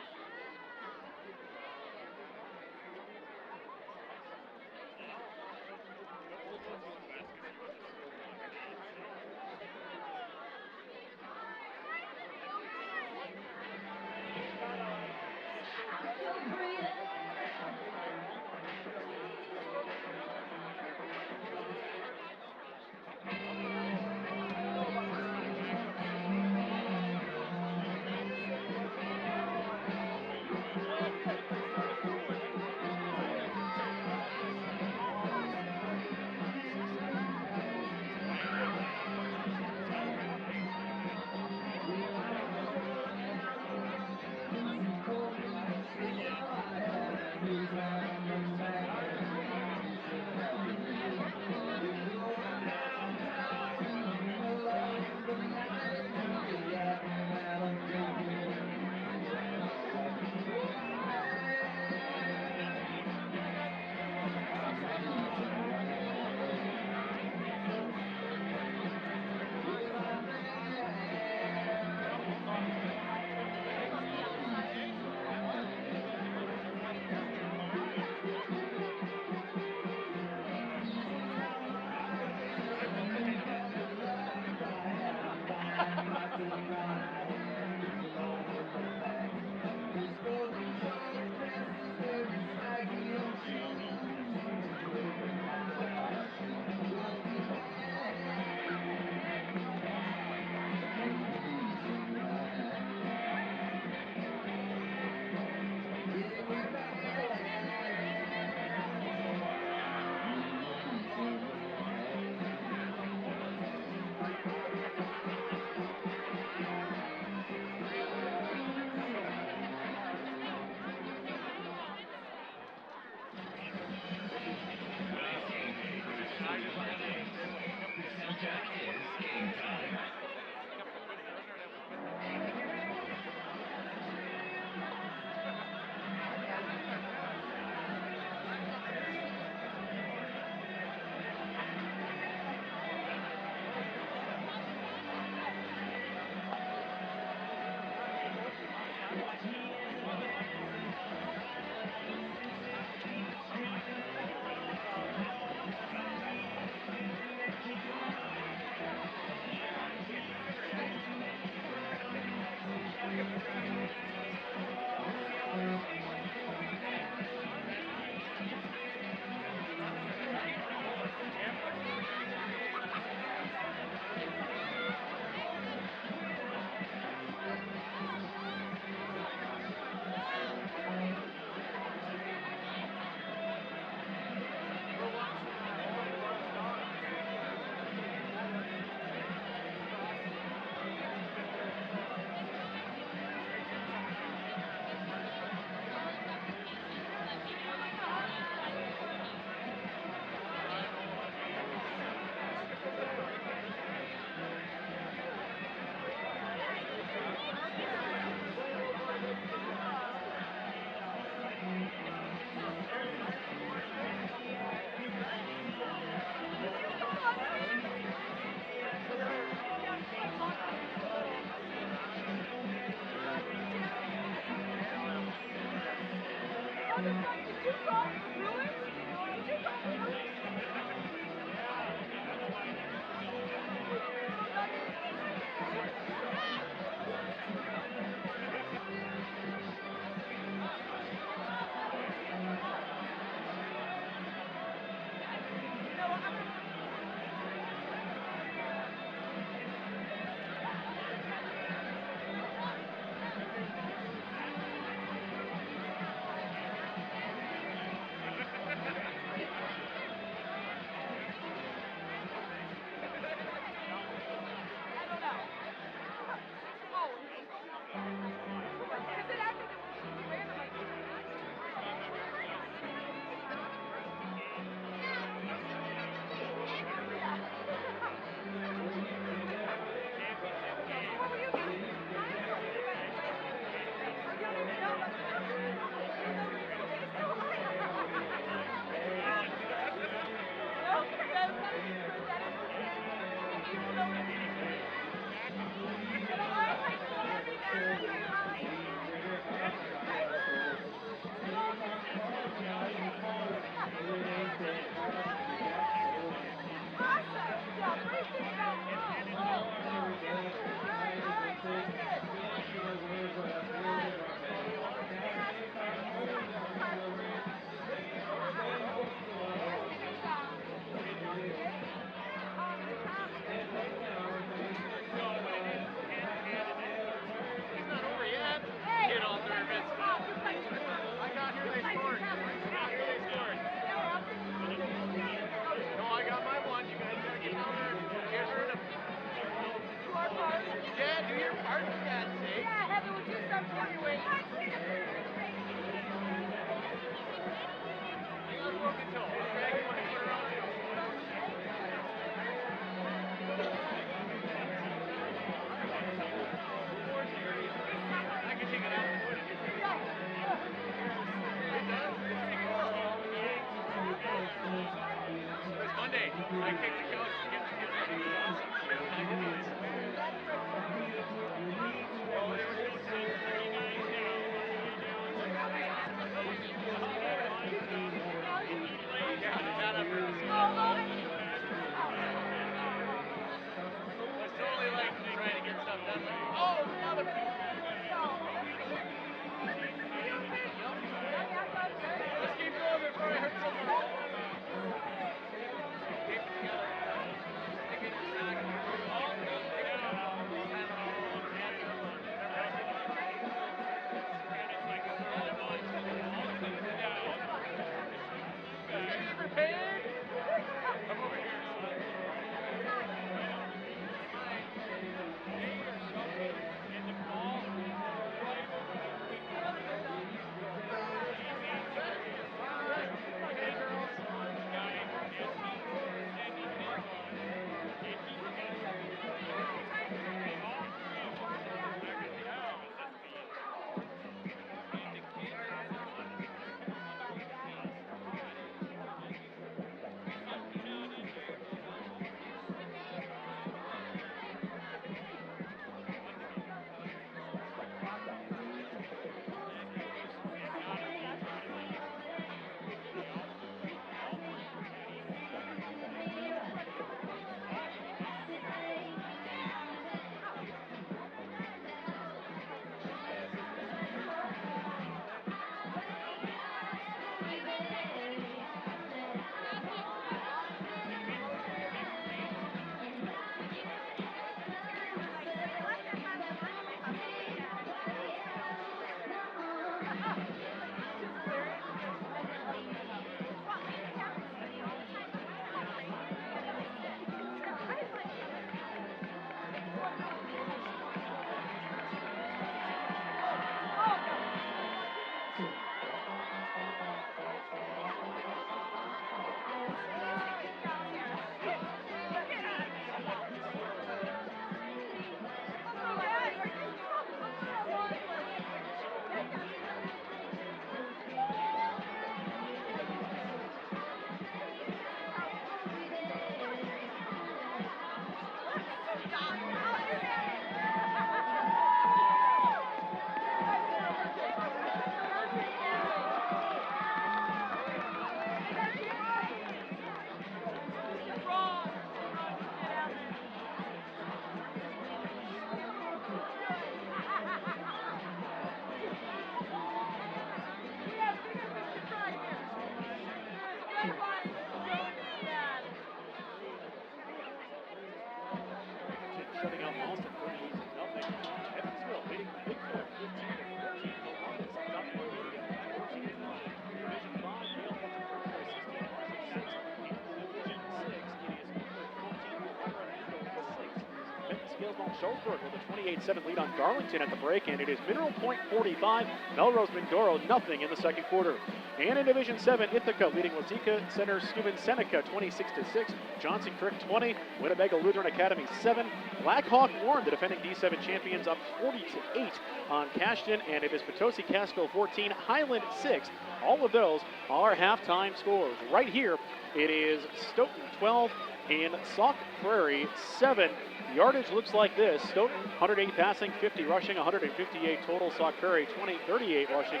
Schofield with a 28-7 lead on Darlington at the break, and it is Mineral Point 45, Melrose Mindoro nothing in the second quarter. And in Division 7, Ithaca leading Wazeeka Center Steuben Seneca 26-6, Johnson Creek 20, Winnebago Lutheran Academy 7, Black Hawk Warren, the defending D7 champions, up 40-8 on Cashton, and it is Potosi Casco 14, Highland 6. All of those are halftime scores. Right here, it is Stoughton 12 and Sauk Prairie 7. The yardage looks like this. Stoughton 108 passing, 50 rushing, 158 total. Sauk Prairie 38 rushing,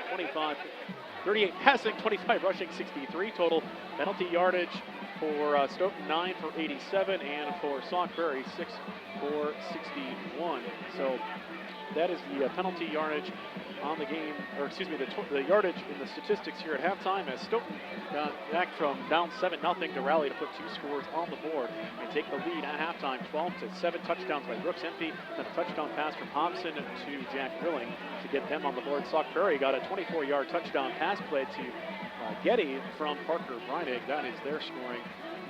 38 passing, 25 rushing, 63 total. Penalty yardage for Stoughton 9 for 87, and for Sauk Prairie 6 for 61. So that is the penalty yardage on the game, or excuse me, the yardage in the statistics here at halftime, as Stoughton got back from down 7-0 to rally to put 2 scores on the board and take the lead at halftime, 12-7. Touchdowns by Brooks Empey, then a touchdown pass from Hobson to Jack Grilling to get them on the board. Sauk Prairie got a 24-yard touchdown pass play to Getty from Parker Breinig. That is their scoring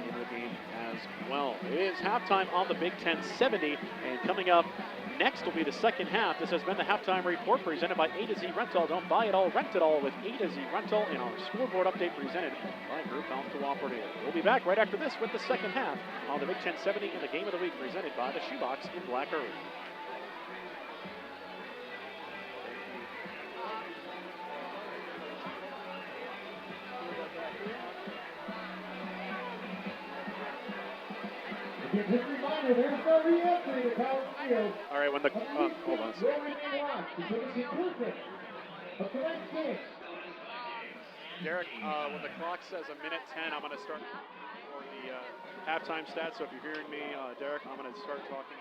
in the game as well. It is halftime on the Big Ten 70, and coming up next will be the second half. This has been the halftime report presented by A to Z Rental. Don't buy it all, rent it all with A to Z Rental, and our scoreboard update presented by Group Health Cooperative. We'll be back right after this with the second half on the Big Ten 70 in the Game of the Week presented by the Shoebox in Black Earth. All right, when the hold on. Derek, when the clock says 1:10, I'm going to start for the halftime stats. So if you're hearing me, Derek, I'm going to start talking.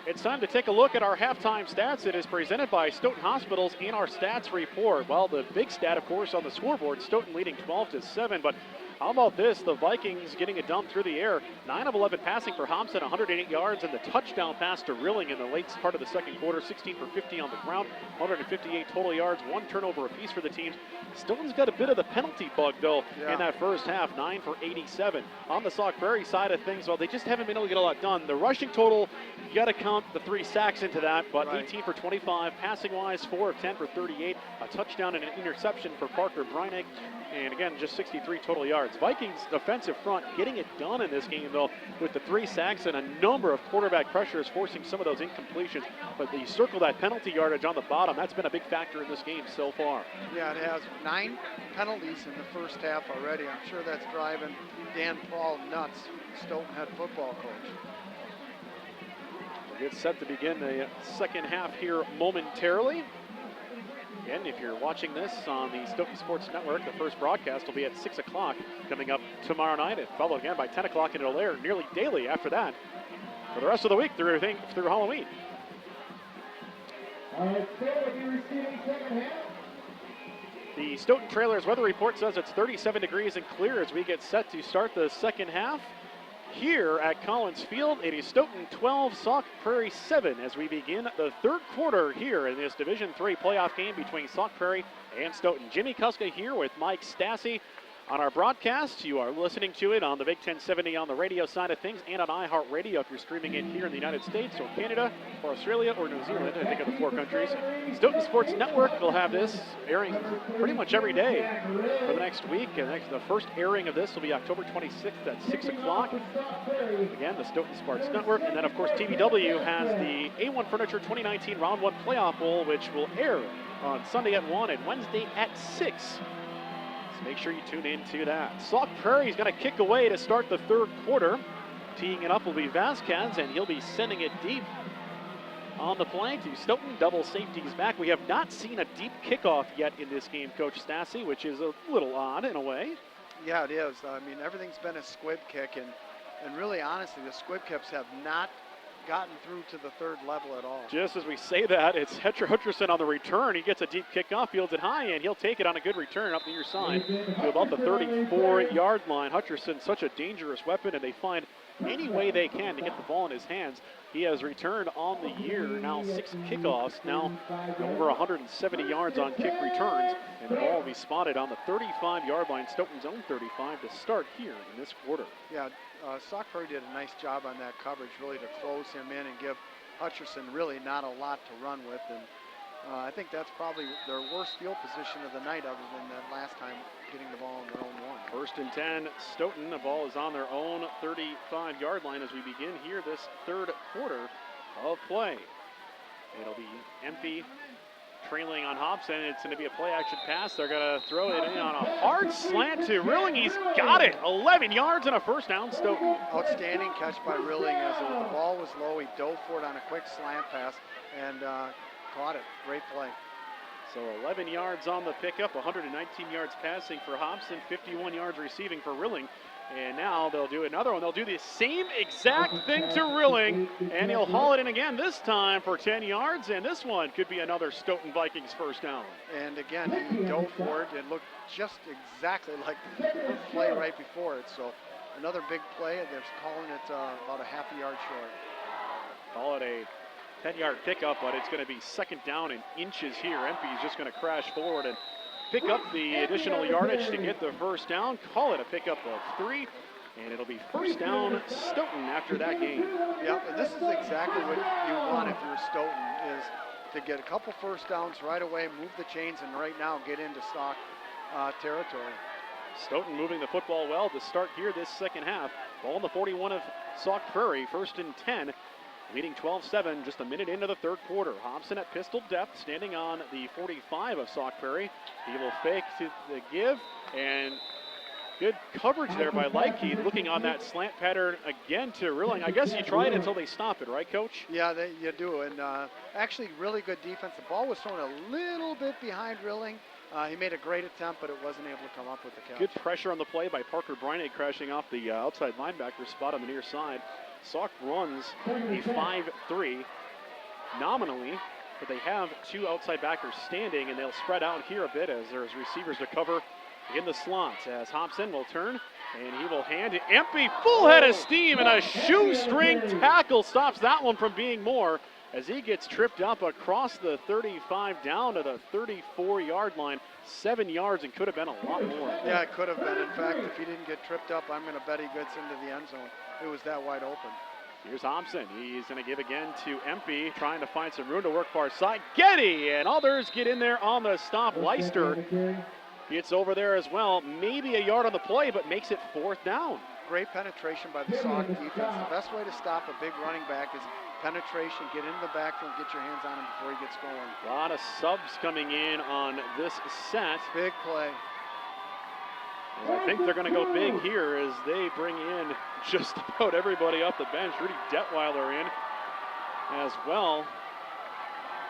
It's time to take a look at our halftime stats. It is presented by Stoughton Hospitals in our stats report. Well, the big stat, of course, on the scoreboard, Stoughton leading 12-7, but how about this? The Vikings getting it done through the air. 9 of 11 passing for Hobson, 108 yards, and the touchdown pass to Rilling in the late part of the second quarter. 16 for 50 on the ground, 158 total yards, 1 turnover apiece for the teams. Stoughton's got a bit of the penalty bug, though, in that first half. 9 for 87. On the Sauk Prairie side of things, well, they just haven't been able to get a lot done. The rushing total, you got to count the 3 sacks into that, but 18 for 25. Passing-wise, 4 of 10 for 38. A touchdown and an interception for Parker Breinig. And again, just 63 total yards. Vikings defensive front getting it done in this game, though, with the 3 sacks and a number of quarterback pressures, forcing some of those incompletions. But you circle that penalty yardage on the bottom. That's been a big factor in this game so far. Yeah, it has 9 penalties in the first half already. I'm sure that's driving Dan Paul nuts, Stoughton head football coach. We'll get set to begin the second half here momentarily. Again, if you're watching this on the Stoughton Sports Network, the first broadcast will be at 6 o'clock coming up tomorrow night, and followed again by 10 o'clock, and it'll air nearly daily after that for the rest of the week through Halloween. The Stoughton Trailers weather report says it's 37 degrees and clear as we get set to start the second half. Here at Collins Field, it is Stoughton 12, Sauk Prairie 7 as we begin the third quarter here in this Division III playoff game between Sauk Prairie and Stoughton. Jimmy Kuska here with Mike Stassi on our broadcast. You are listening to it on the Big Ten 70 on the radio side of things and on iHeartRadio if you're streaming it here in the United States or Canada or Australia or New Zealand, I think of the 4 countries. Stoughton Sports Network will have this airing pretty much every day for the next week. And the first airing of this will be October 26th at 6 o'clock. Again, the Stoughton Sports Network. And then, of course, TVW has the A1 Furniture 2019 Round 1 Playoff Bowl, which will air on Sunday at 1 and Wednesday at 6. Make sure you tune in to that. Sauk Prairie is going to kick away to start the third quarter. Teeing it up will be Vasquez, and he'll be sending it deep on the play to Stoughton. Double safeties back. We have not seen a deep kickoff yet in this game, Coach Stassi, which is a little odd in a way. Yeah, it is. I mean, everything's been a squib kick, and really, honestly, the squib kicks have not
gotten through to the third level at all.
Just as we say that, it's Hutcherson on the return. He gets a deep kickoff, fields it high, and he'll take it on a good return up the near side to about the 34-yard line. Hutcherson, such a dangerous weapon, and they find any way they can to get the ball in his hands. He has returned on the year, now 6 kickoffs, now over 170 yards on kick returns, and the ball will be spotted on the 35-yard line, Stoughton's own 35, to start here in this quarter.
Yeah, Sauk Prairie did a nice job on that coverage, really to close him in and give Hutcherson really not a lot to run with. And I think that's probably their worst field position of the night, other than that last time getting the ball on their own one.
1st and 10, Stoughton. The ball is on their own 35-yard line as we begin here this third quarter of play. It'll be empty, trailing on Hobson. It's going to be a play-action pass. They're going to throw it in on a hard slant to Rilling. He's got it. 11 yards and a first down, Stoughton.
Outstanding catch by Rilling as the ball was low. He dove for it on a quick slant pass and caught it. Great play.
So 11 yards on the pickup, 119 yards passing for Hobson, 51 yards receiving for Rilling. And now they'll do another one. They'll do the same exact thing to Rilling, and he'll haul it in again, this time for 10 yards. And this one could be another Stoughton Vikings first down.
And again, he dove for it. It looked just exactly like the play right before it. So another big play. They're calling it about a half a yard short.
Call it a 10-yard pickup, but it's going to be second down and inches here. Empey is just going to crash forward and pick up the additional yardage to get the first down. Call it a pickup of 3, and it'll be first down Stoughton after that game.
Yeah, and this is exactly what you want if you're Stoughton, is to get a couple first downs right away, move the chains, and right now get into Sauk territory.
Stoughton moving the football well to start here this second half. Ball on the 41 of Sauk Prairie, 1st and 10. Leading 12-7, just a minute into the third quarter. Hobson at pistol depth, standing on the 45 of Sauk Prairie. He will fake to the give, and good coverage there by Leike, looking on that slant pattern again to Rilling. I guess you try it until they stop it, right, Coach?
Yeah, you do, and actually really good defense. The ball was thrown a little bit behind Rilling. He made a great attempt, but it wasn't able to come up with the catch.
Good pressure on the play by Parker Bryant, crashing off the outside linebacker spot on the near side. Sauk runs a 5-3 nominally, but they have 2 outside backers standing, and they'll spread out here a bit as there's receivers to cover in the slot. As Hobson will turn, and he will hand it empty, full head of steam, and a shoestring tackle stops that one from being more as he gets tripped up across the 35 down to the 34-yard line. 7 yards, and could have been a lot more.
Yeah, it could have been. In fact, if he didn't get tripped up, I'm going to bet he gets into the end zone. It was that wide open.
Here's Hobson. He's going to give again to Empey, trying to find some room to work far side. Getty, and others get in there on the stop. Leister gets over there as well. Maybe a yard on the play, but makes it 4th down.
Great penetration by the Sauk defense. The best way to stop a big running back is penetration, get into the backfield, get your hands on him before he gets going.
A lot of subs coming in on this set.
Big play.
And I think they're going to go big here as they bring in just about everybody off the bench. Rudy Detweiler in as well.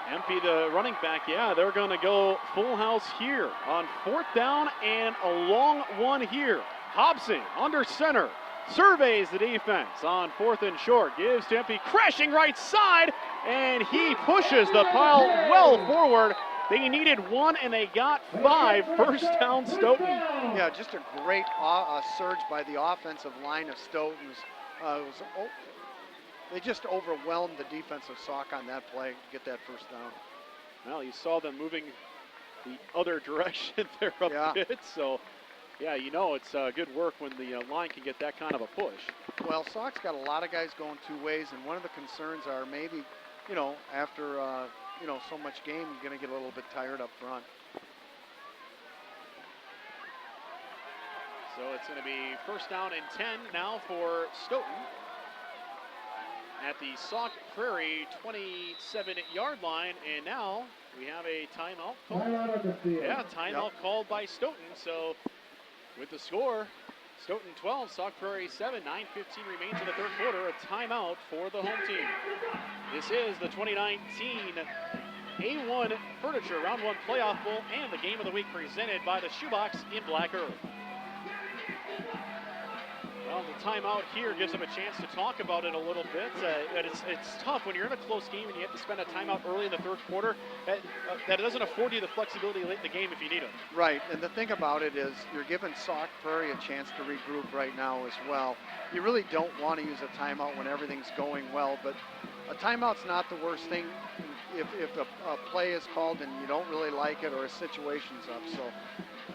Empey, the running back, yeah, they're going to go full house here on 4th down and a long one here. Hobson under center. Surveys the defense on 4th and short. Gives to Empey, crashing right side, and he pushes the pile well forward. They needed 1, and they got 5. First down, Stoughton.
Yeah, just a great surge by the offensive line of Stoughton. They just overwhelmed the defense of Sauk on that play to get that first down.
Well, you saw them moving the other direction there a bit, so yeah, you know it's good work when the line can get that kind of a push.
Well, Sauk's got a lot of guys going 2 ways, and one of the concerns are maybe, after so much game, you're going to get a little bit tired up front.
So it's going to be first down and 10 now for Stoughton at the Sauk Prairie 27-yard line, and now we have a timeout called. Yeah, timeout called by Stoughton. So with the score, Stoughton 12, Sauk Prairie 7, 9:15 remains in the third quarter. A timeout for the home team. This is the 2019 A1 Furniture Round 1 Playoff Bowl and the Game of the Week presented by the Shoebox in Black Earth. Well, the timeout here gives them a chance to talk about it a little bit. It's tough when you're in a close game and you have to spend a timeout early in the third quarter. That doesn't afford you the flexibility late in the game if you need it.
Right, and the thing about it is you're giving Sauk Prairie a chance to regroup right now as well. You really don't want to use a timeout when everything's going well, but a timeout's not the worst thing if a play is called and you don't really like it or a situation's up. So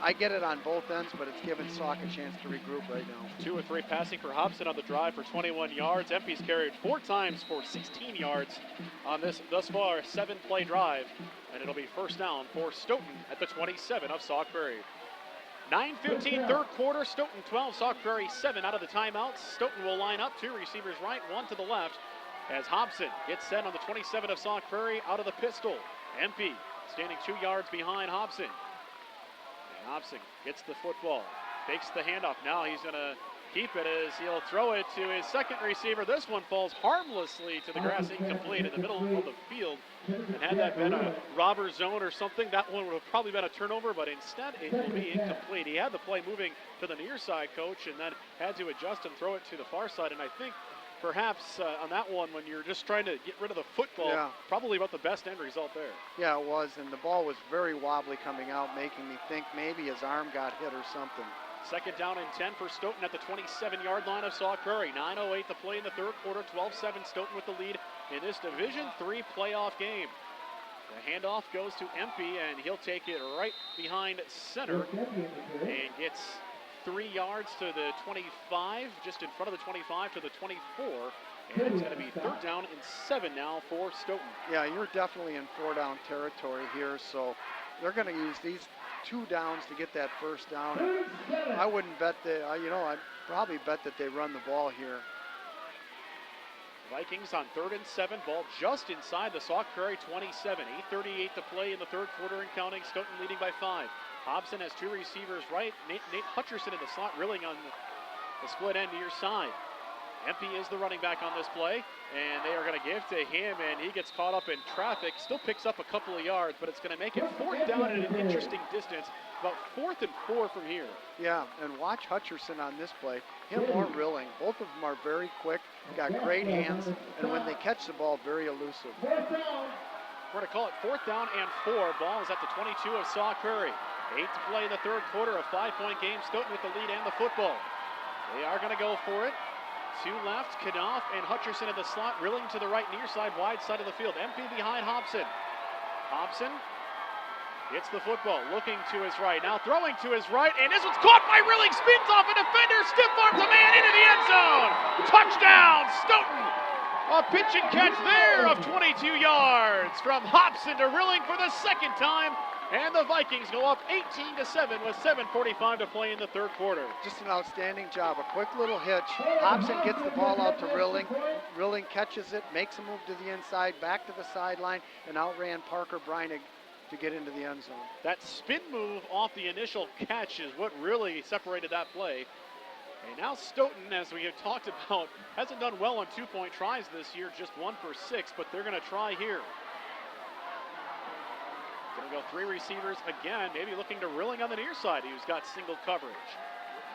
I get it on both ends, but it's giving Sauk a chance to regroup right now.
2 or 3 passing for Hobson on the drive for 21 yards. MP's carried 4 times for 16 yards on this thus far 7-play drive, and it'll be first down for Stoughton at the 27 of Sauk Prairie. 9:15 third quarter, Stoughton 12, Sauk Prairie 7 out of the timeouts. Stoughton will line up 2 receivers right, 1 to the left, as Hobson gets set on the 27 of Sauk Prairie out of the pistol. MP standing 2 yards behind Hobson. And Hobson gets the football, fakes the handoff. Now he's going to keep it as he'll throw it to his second receiver. This one falls harmlessly to the grass, incomplete in the middle of the field. And had that been a robber zone or something, that one would have probably been a turnover, but instead it will be incomplete. He had the play moving to the near side, coach, and then had to adjust and throw it to the far side. And I think perhaps on that one, when you're just trying to get rid of the football, probably about the best end result there.
Yeah, it was, and the ball was very wobbly coming out, making me think maybe his arm got hit or something.
Second down and 10 for Stoughton at the 27-yard line of Sauk Prairie. 9:08 to play in the third quarter. 12-7 Stoughton with the lead in this Division III playoff game. The handoff goes to MP, and he'll take it right behind center and gets 3 yards to the 25, just in front of the 25 to the 24. And it's going to be third down and 7 now for Stoughton.
Yeah, you're definitely in 4-down territory here, so they're going to use these 2 downs to get that first down. I wouldn't bet that, I'd probably bet that they run the ball here.
Vikings on 3rd and 7, ball just inside the Sauk Prairie 27. 8:38 to play in the third quarter and counting. Stoughton leading by 5. Hobson has 2 receivers right. Nate Hutcherson in the slot, Rilling on the split end near side. MP is the running back on this play, and they are going to give to him, and he gets caught up in traffic. Still picks up a couple of yards, but it's going to make it 4th down at an interesting distance, about 4th and 4 from here.
Yeah, and watch Hutcherson on this play. Him or Rilling, both of them are very quick, got great hands, and when they catch the ball, very elusive.
We're going to call it 4th down and 4. Ball is at the 22 of Sauk Prairie. 8 to play in the third quarter, a 5-point game. Stoughton with the lead and the football. They are going to go for it. 2 left, Knopf and Hutcherson in the slot, Rilling to the right, near side, wide side of the field. MP behind Hobson. Hobson gets the football, looking to his right, now throwing to his right, and this one's caught by Rilling, spins off a defender, stiff arms a man into the end zone. Touchdown, Stoughton. A pitch and catch there of 22 yards from Hobson to Rilling for the second time. And the Vikings go up 18-7 with 7:45 to play in the third quarter.
Just an outstanding job. A quick little hitch. Hobson gets the ball out to Rilling. Rilling catches it, makes a move to the inside, back to the sideline, and outran Parker Breinig to get into the end zone.
That spin move off the initial catch is what really separated that play. And now Stoughton, as we have talked about, hasn't done well on 2-point tries this year, just 1 for 6, but they're going to try here. Going to go 3 receivers again, maybe looking to Rilling on the near side, who's got single coverage.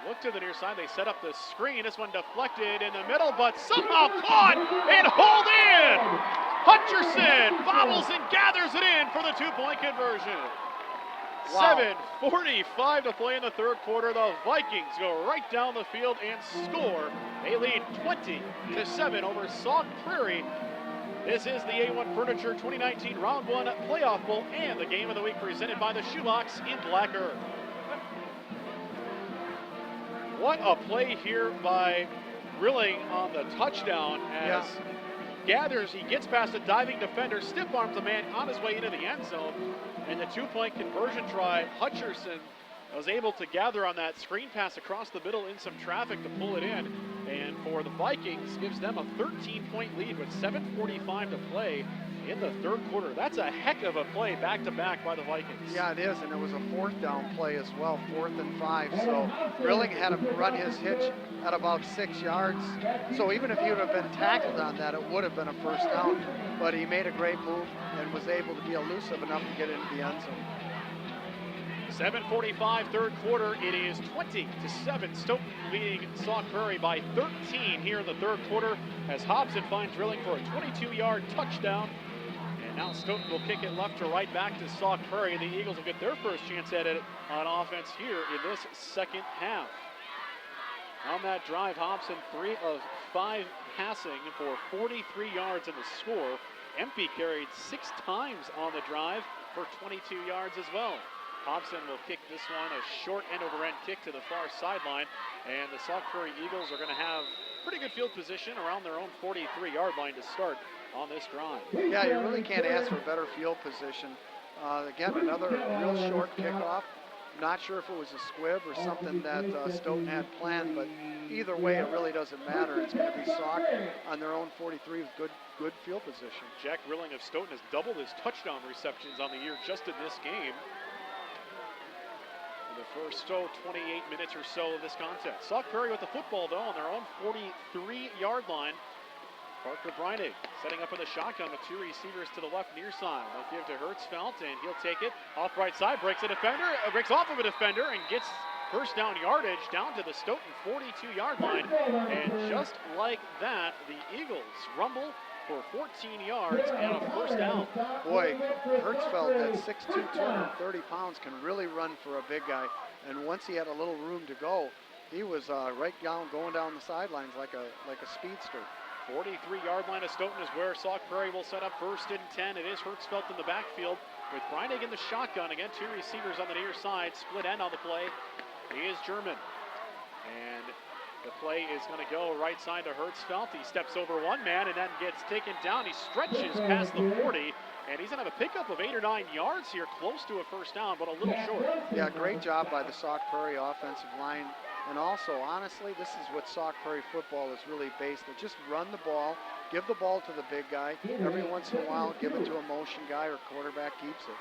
Look to the near side, they set up the screen. This one deflected in the middle, but somehow caught and hauled in. Hutcherson bobbles and gathers it in for the 2-point conversion. Wow. 7:45 to play in the third quarter. The Vikings go right down the field and score. They lead 20-7 over Sauk Prairie. This is the A1 Furniture 2019 Round 1 Playoff Bowl and the Game of the Week presented by the Shoebox in Black Earth. What a play here by Rilling on the touchdown as gathers, he gets past a diving defender, stiff arms a man on his way into the end zone, and the 2-point conversion try, Hutcherson was able to gather on that screen pass across the middle in some traffic to pull it in. And for the Vikings, gives them a 13-point lead with 7:45 to play in the third quarter. That's a heck of a play back-to-back by the Vikings.
Yeah, it is, and it was a 4th down play as well, 4th and 5. So Rilling had to run his hitch at about 6 yards. So even if he would have been tackled on that, it would have been a first down. But he made a great move and was able to be elusive enough to get into the end zone.
7:45 third quarter. It is 20-7. Stoughton leading Sauk Prairie by 13 here in the third quarter as Hobson finds drilling for a 22-yard touchdown. And now Stoughton will kick it left to right back to Sauk Prairie. The Eagles will get their first chance at it on offense here in this second half. On that drive, Hobson 3 of 5 passing for 43 yards in the score. Empey carried 6 times on the drive for 22 yards as well. Hobson will kick this one, a short end-over-end kick to the far sideline, and the Sauk Prairie Eagles are going to have pretty good field position around their own 43-yard line to start on this drive.
Yeah, you really can't ask for better field position. Again, another real short kickoff. Not sure if it was a squib or something that Stoughton had planned, but either way, it really doesn't matter. It's going to be Sauk on their own 43 with good field position.
Jack Rilling of Stoughton has doubled his touchdown receptions on the year just in this game. In the first 28 minutes or so of this contest. Sauk Prairie with the football, though, on their own 43-yard line. Parker Breinig setting up in the shotgun with 2 receivers to the left near side. They'll give to Hertzfeld, and he'll take it off right side, breaks off of a defender, and gets first down yardage down to the Stoughton 42-yard line. And just like that, the Eagles rumble for 14 yards and a first down.
Boy, Hertzfeld at 6'2", 230 pounds can really run for a big guy. And once he had a little room to go, he was right down, going down the sidelines like a speedster.
43-yard line of Stoughton is where Sauk Prairie will set up first and 10. It is Hertzfeld in the backfield with Breinig in the shotgun. Again, 2 receivers on the near side. Split end on the play. He is German. And the play is going to go right side to Hertzfeld. He steps over one man and then gets taken down. He stretches past the 40, and he's going to have a pickup of 8 or 9 yards here, close to a first down, but a little short.
Yeah, great job by the Sauk Prairie offensive line. And also, honestly, this is what Sauk Prairie football is really based on. Just run the ball, give the ball to the big guy. Every once in a while, give it to a motion guy or quarterback keeps it.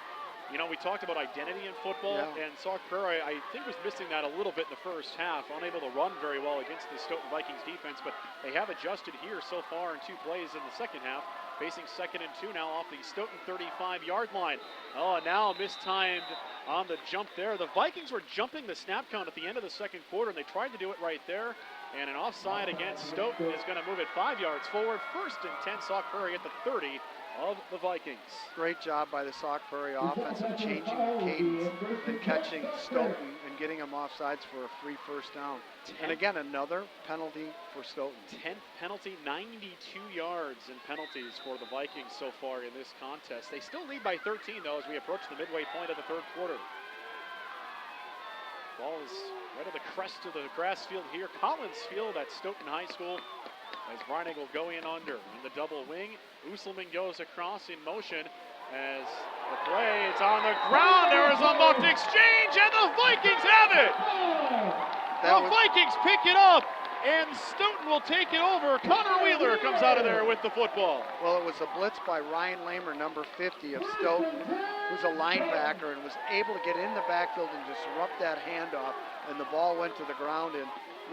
You know, we talked about identity in football, and Sauk Prairie, I think, was missing that a little bit in the first half, unable to run very well against the Stoughton Vikings defense, but they have adjusted here so far in 2 plays in the second half, facing 2nd and 2 now off the Stoughton 35-yard line. Oh, and now mistimed on the jump there. The Vikings were jumping the snap count at the end of the second quarter, and they tried to do it right there, and an offside against Stoughton is going to move it 5 yards forward. First and 10, Sauk Prairie at the 30 of the Vikings.
Great job by the Sauk Prairie offense of changing the cadence and catching Stoughton and getting them offsides for a free first down. And again, another penalty for Stoughton.
10th penalty, 92 yards in penalties for the Vikings so far in this contest. They still lead by 13, though, as we approach the midway point of the third quarter. Ball is right at the crest of the grass field here. Collins Field at Stoughton High School. As Breinig will go in under in the double wing. Usselman goes across in motion as the play is on the ground. There is a muffed exchange and the Vikings have it. The Vikings pick it up and Stoughton will take it over. Connor Wheeler comes out of there with the football.
Well, it was a blitz by Ryan Lamer, number 50 of Stoughton, who's a linebacker and was able to get in the backfield and disrupt that handoff, and the ball went to the ground. And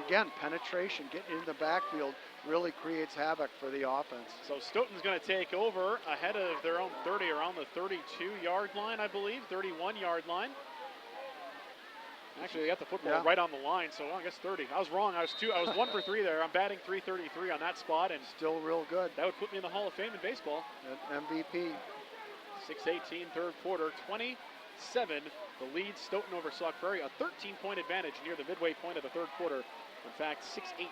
again, penetration, getting in the backfield really creates havoc for the offense.
So Stoughton's going to take over ahead of their own 30, around the 32-yard line, I believe, 31-yard line. Actually, they got the football right on the line, so I guess 30. I was wrong. I was 1 for 3 there. I'm batting .333 on that spot, and
still real good.
That would put me in the Hall of Fame in baseball.
MVP.
6:18 third quarter, 27. The lead, Stoughton over Sauk Prairie, a 13-point advantage near the midway point of the third quarter. In fact, 6:18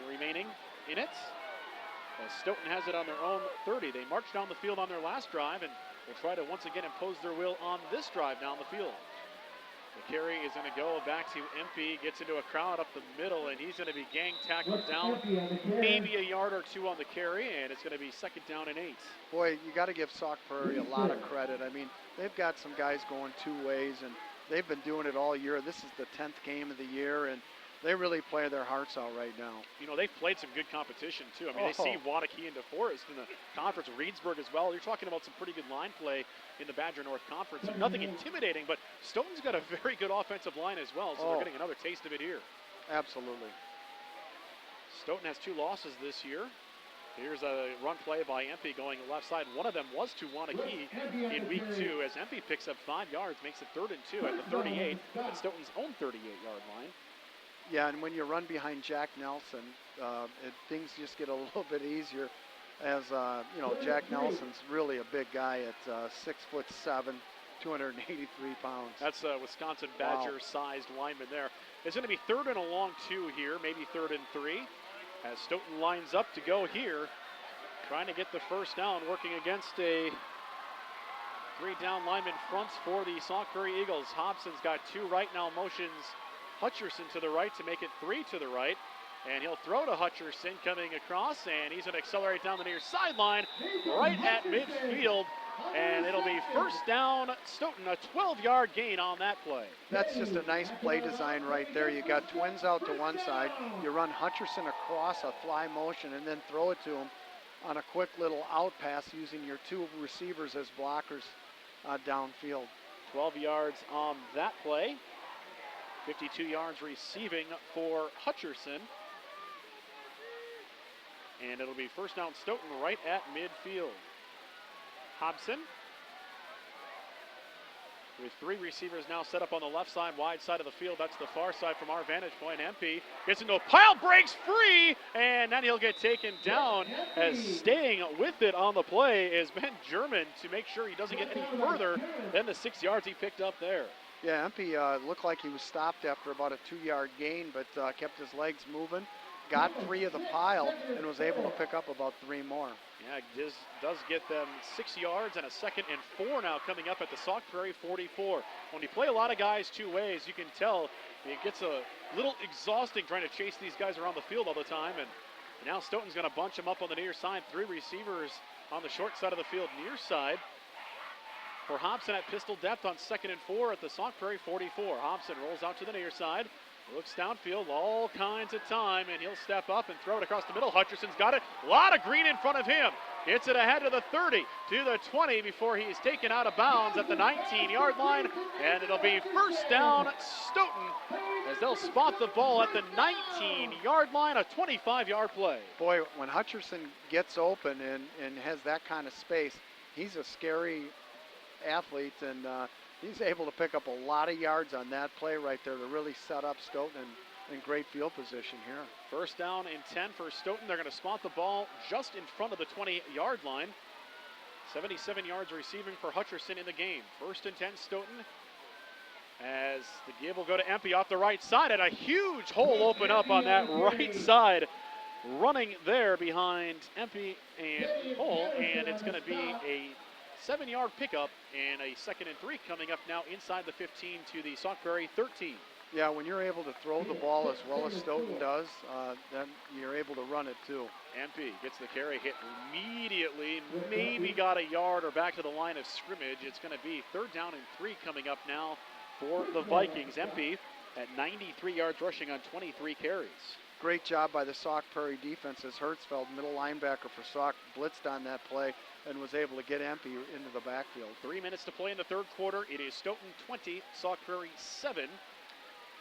remaining in it. As Stoughton has it on their own 30. They marched down the field on their last drive and will try to once again impose their will on this drive down the field. The carry is going to go back to Empey, gets into a crowd up the middle, and he's going to be gang tackled down maybe a yard or 2 on the carry, and it's going to be 2nd down and 8.
Boy, you got to give Sauk Prairie a lot of credit. I mean, they've got some guys going 2 ways, and they've been doing it all year. This is the 10th game of the year, and they really play their hearts out right now. You
know, they've played some good competition, too. I mean, they see Waukee and DeForest in the conference, Reedsburg as well. You're talking about some pretty good line play in the Badger North Conference. Nothing intimidating, but Stoughton's got a very good offensive line as well, so they're getting another taste of it here.
Absolutely.
Stoughton has 2 losses this year. Here's a run play by Empey going left side. One of them was to Wanakee in week 2 as Empey picks up 5 yards, makes it 3rd and 2 at the 38 at Stoughton's own 38-yard line.
Yeah, and when you run behind Jack Nelson, things just get a little bit easier as, Jack Nelson's really a big guy at 6'7", 283 pounds.
That's a Wisconsin Badger-sized lineman there. It's going to be 3rd and a long 2 here, maybe 3rd and 3. As Stoughton lines up to go here, trying to get the first down, working against a 3-down lineman fronts for the Sauk Prairie Eagles. Hobson's got 2 right now motions. Hutcherson to the right to make it 3 to the right. And he'll throw to Hutcherson coming across, and he's going to accelerate down the near sideline right at midfield. And it'll be first down, Stoughton, a 12-yard gain on that play.
That's just a nice play design right there. You got twins out to one side. You run Hutcherson across a fly motion and then throw it to him on a quick little out pass using your 2 receivers as blockers downfield.
12 yards on that play. 52 yards receiving for Hutcherson. And it'll be first down, Stoughton, right at midfield. Hobson with 3 receivers now set up on the left side, wide side of the field. That's the far side from our vantage point. Empey gets into a pile, breaks free, and then he'll get taken down. As staying with it on the play is Ben German to make sure he doesn't get any further than the 6 yards he picked up there.
Yeah, Empey looked like he was stopped after about a 2-yard gain, but kept his legs moving, got free of the pile, and was able to pick up about 3 more.
Yeah, it does get them 6 yards and a 2nd and 4 now coming up at the Sauk Prairie 44. When you play a lot of guys 2 ways, you can tell it gets a little exhausting trying to chase these guys around the field all the time. And now Stoughton's going to bunch them up on the near side. 3 receivers on the short side of the field, near side. For Hobson at pistol depth on 2nd and 4 at the Sauk Prairie 44. Hobson rolls out to the near side. Looks downfield, all kinds of time, and he'll step up and throw it across the middle. Hutcherson's got it. A lot of green in front of him. Gets it ahead to the 30, to the 20 before he's taken out of bounds at the 19-yard line. And it'll be first down, Stoughton, as they'll spot the ball at the 19-yard line, a 25-yard play.
Boy, when Hutcherson gets open and has that kind of space, he's a scary athlete, and he's able to pick up a lot of yards on that play right there to really set up Stoughton in great field position here.
First down and 10 for Stoughton. They're going to spot the ball just in front of the 20-yard line. 77 yards receiving for Hutcherson in the game. First and 10 Stoughton, as the give will go to Empey off the right side, and a huge hole open up on that right side. Running there behind Empey and Hole, and it's going to be a 7-yard pickup and a 2nd and 3 coming up now inside the 15 to the Sauk Prairie 13.
Yeah, when you're able to throw the ball as well as Stoughton does, then you're able to run it too.
Empey gets the carry, hit immediately, maybe got a yard or back to the line of scrimmage. It's going to be 3rd down and 3 coming up now for the Vikings. Empey at 93 yards rushing on 23 carries.
Great job by the Sauk Prairie defense as Hertzfeld, middle linebacker for Sauk, blitzed on that play and was able to get Empey into the backfield.
3 minutes to play in the 3rd quarter. It is Stoughton 20, Sauk Prairie 7.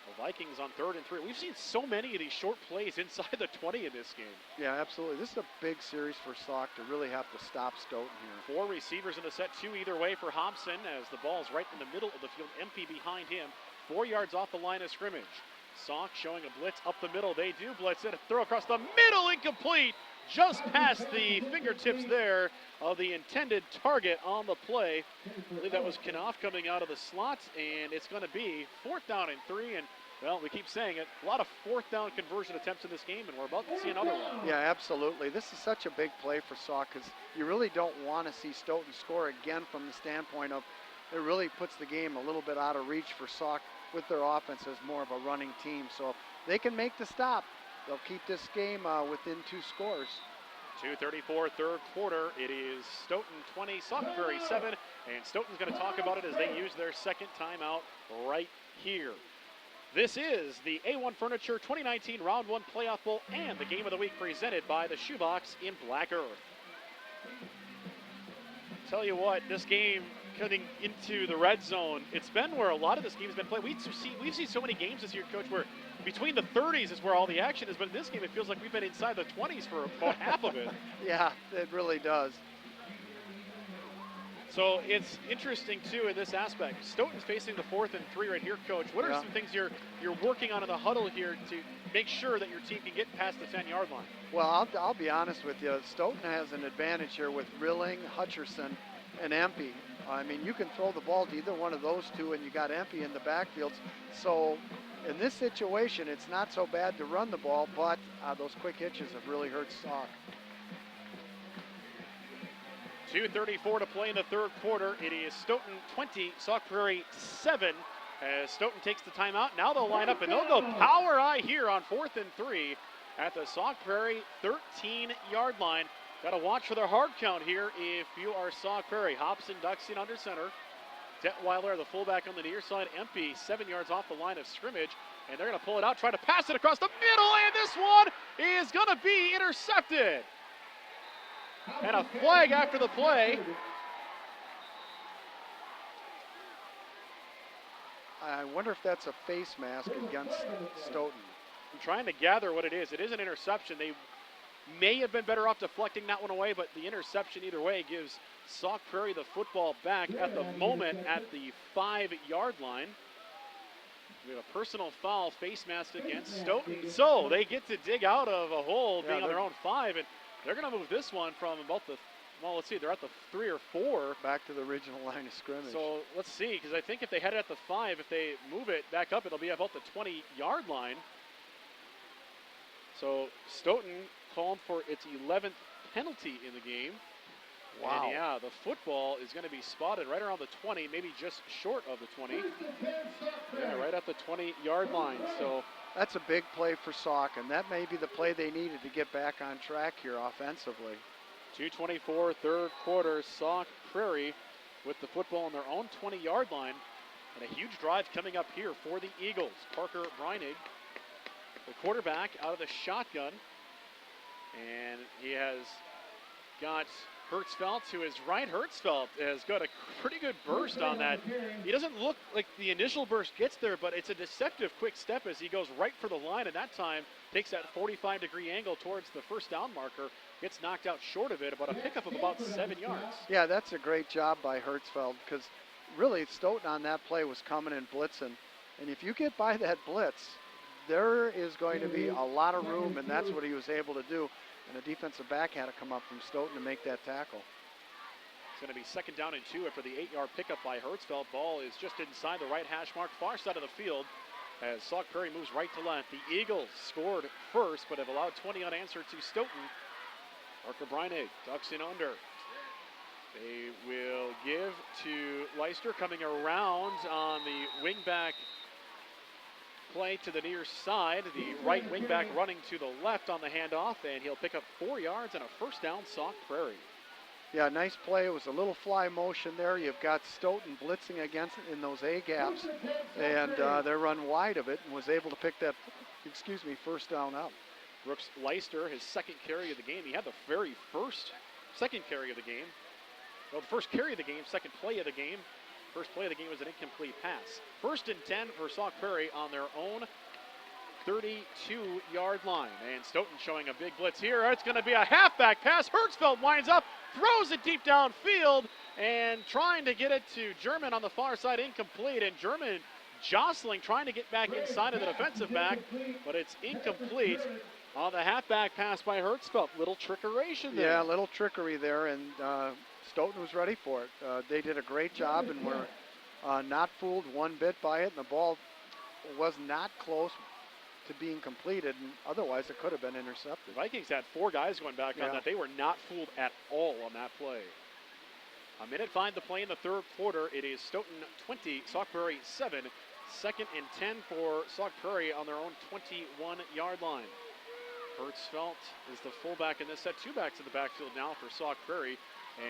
The Vikings on 3rd and 3. We've seen so many of these short plays inside the 20 in this game.
Yeah, absolutely. This is a big series for Sauk to really have to stop Stoughton here.
4 receivers in the set, 2 either way for Hobson, as the ball's right in the middle of the field. Empey behind him, 4 yards off the line of scrimmage. Sauk showing a blitz up the middle. They do blitz it. A throw across the middle, incomplete. Just past the fingertips there of the intended target on the play. I believe that was Knopf coming out of the slot, and it's going to be 4th down and 3. And well, we keep saying it, a lot of 4th down conversion attempts in this game, and we're about to see another one.
Yeah, absolutely. This is such a big play for Sauk because you really don't want to see Stoughton score again from the standpoint of it really puts the game a little bit out of reach for Sauk with their offense as more of a running team. So if they can make the stop, they'll keep this game within 2 scores.
2:34, 3rd quarter. It is Stoughton 20, Sauk Prairie 7, and Stoughton's going to talk about it as they use their 2nd timeout right here. This is the A1 Furniture 2019 Round 1 Playoff Bowl and the Game of the Week presented by the Shoebox in Black Earth. Tell you what, this game getting into the red zone, it's been where a lot of this game has been played. We've seen so many games this year, Coach, where between the 30s is where all the action is, but in this game it feels like we've been inside the 20s for about half of it.
Yeah, it really does.
So it's interesting too in this aspect. Stoughton's facing the 4th and 3 right here, Coach. What are some things you're working on in the huddle here to make sure that your team can get past the 10-yard line?
Well, I'll be honest with you. Stoughton has an advantage here with Rilling, Hutcherson, and Empey. I mean, you can throw the ball to either one of those two, and you got Empey in the backfields. So in this situation, it's not so bad to run the ball, but those quick hitches have really hurt Sauk.
2:34 to play in the third quarter. It is Stoughton 20, Sauk Prairie 7. As Stoughton takes the timeout, now they'll line up and they'll go power I here on 4th and 3 at the Sauk Prairie 13-yard line. Got to watch for their hard count here if you are Sauk Prairie. Hobson ducks in under center. Detweiler, the fullback on the near side. Empey 7 yards off the line of scrimmage. And they're going to pull it out, try to pass it across the middle, and this one is going to be intercepted. And a flag after the play.
I wonder if that's a face mask against Stoughton.
I'm trying to gather what it is. It is an interception. They may have been better off deflecting that one away, but the interception either way gives Sauk Prairie the football back at the moment at the 5-yard line. We have a personal foul, face mask against Stoughton. So they get to dig out of a hole being on their own 5, and they're going to move this one from about the, well, let's see, they're at the 3 or 4.
Back to the original line of scrimmage.
So let's see, because I think if they had it at the 5, if they move it back up, it'll be about the 20-yard line. So Stoughton called for its 11th penalty in the game.
Wow.
And yeah, the football is going to be spotted right around the 20, maybe just short of the 20. Yeah, right at the 20-yard line. So
that's a big play for Sauk, and that may be the play they needed to get back on track here offensively.
2:24, third quarter. Sauk Prairie with the football on their own 20-yard line. And a huge drive coming up here for the Eagles. Parker Breinig, the quarterback, out of the shotgun. And he has got Hertzfeld to his right. Hertzfeld has got a pretty good burst on that. He doesn't look like the initial burst gets there, but it's a deceptive quick step as he goes right for the line, and that time takes that 45-degree angle towards the first down marker. Gets knocked out short of it, about a pickup of about 7 yards.
Yeah, that's a great job by Hertzfeld, because really Stoughton on that play was coming and blitzing. And if you get by that blitz, there is going to be a lot of room, and that's what he was able to do. And the defensive back had to come up from Stoughton to make that tackle.
It's going to be 2nd down and 2 after the 8-yard pickup by Hertzfeld. Ball is just inside the right hash mark, far side of the field, as Sauk Prairie moves right to left. The Eagles scored first, but have allowed 20 unanswered to Stoughton. Parker Breinig ducks in under. They will give to Leister, coming around on the wingback play to the near side. The right wingback running to the left on the handoff, and he'll pick up 4 yards and a first down, Sauk Prairie.
Yeah, nice play. It was a little fly motion there. You've got Stoughton blitzing against it in those A gaps, and they run wide of it and was able to pick that, first down up.
Brooks Leister, his 2nd carry of the game. He had the very second carry of the game. Well, the first carry of the game, 2nd play of the game. First play of the game was an incomplete pass. 1st and 10 for Sauk Prairie on their own 32-yard line. And Stoughton showing a big blitz here. It's going to be a halfback pass. Hertzfeld winds up, throws it deep downfield, and trying to get it to German on the far side, incomplete. And German jostling, trying to get back inside of the defensive back, but it's incomplete on the halfback pass by Hertzfeld. Little trickeration there.
Yeah, a little trickery there, and Stoughton was ready for it. They did a great job and were not fooled one bit by it, and the ball was not close to being completed, and otherwise it could have been intercepted.
The Vikings had 4 guys going back on that. They were not fooled at all on that play. A minute 5 to play in the third quarter. It is Stoughton 20, Sauk Prairie 7. 2nd and 10 for Sauk Prairie on their own 21-yard line. Hertzfeld is the fullback in this set. 2 backs in the backfield now for Sauk Prairie.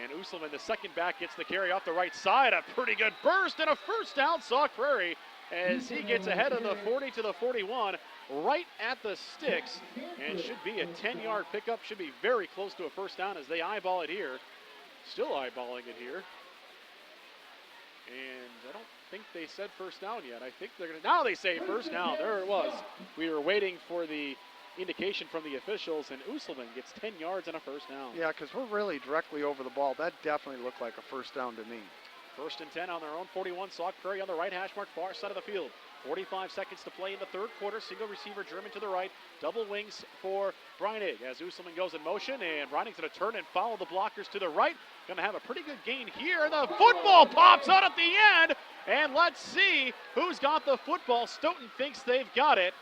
And Usselman, the 2nd back, gets the carry off the right side. A pretty good burst and a first down, Sauk Prairie, as he gets ahead of the 40 to the 41, right at the sticks, and should be a 10-yard pickup. Should be very close to a first down as they eyeball it here. Still eyeballing it here. And I don't think they said first down yet. I think they're going to, now they say first down. There it was. We were waiting for the indication from the officials, and Usselman gets 10 yards and a first down.
Yeah, because we're really directly over the ball. That definitely looked like a first down to me.
First and 10 on their own 41. Sauk Prairie on the right hash mark, far side of the field. 45 seconds to play in the third quarter. Single receiver, German to the right. Double wings for Breinig as Usselman goes in motion, and Breinig's going to turn and follow the blockers to the right. Going to have a pretty good gain here. The football pops out at the end, and let's see who's got the football. Stoughton thinks they've got it.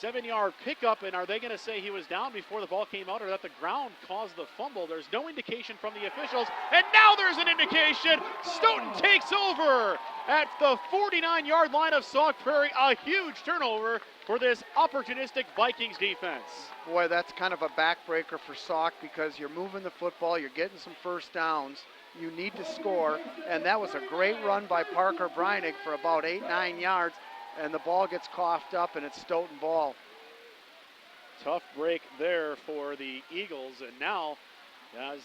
7-yard pickup, and are they going to say he was down before the ball came out, or that the ground caused the fumble? There's no indication from the officials, and now there's an indication. Stoughton takes over at the 49-yard line of Sauk Prairie. A huge turnover for this opportunistic Vikings defense.
Boy, that's kind of a backbreaker for Sauk because you're moving the football, you're getting some first downs, you need to score, and that was a great run by Parker Breinig for about 8-9 yards. And the ball gets coughed up, and it's Stoughton ball.
Tough break there for the Eagles. And now, as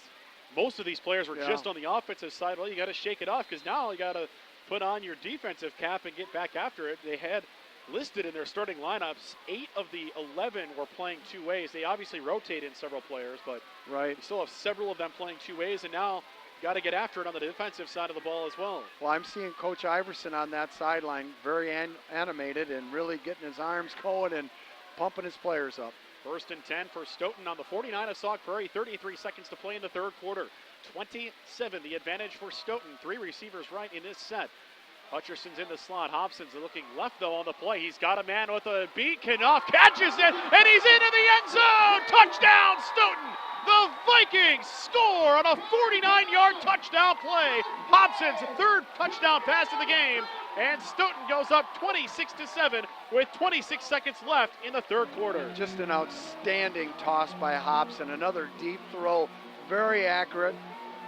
most of these players were just on the offensive side, well, you got to shake it off because now you got to put on your defensive cap and get back after it. They had listed in their starting lineups, 8 of the 11 were playing two ways. They obviously rotate in several players, but you still have several of them playing two ways. And now, got to get after it on the defensive side of the ball as well.
Well, I'm seeing Coach Iverson on that sideline very animated and really getting his arms going and pumping his players up.
First and 10 for Stoughton on the 49 of Sauk Prairie. 33 seconds to play in the third quarter. 27 the advantage for Stoughton. 3 receivers right in this set. Hutcherson's in the slot. Hobson's looking left, though, on the play. He's got a man with a beat. Knopf catches it, and he's into the end zone. Touchdown, Stoughton. The Vikings score on a 49-yard touchdown play. Hobson's third touchdown pass of the game, and Stoughton goes up 26-7 with 26 seconds left in the third quarter.
Just an outstanding toss by Hobson. Another deep throw, very accurate,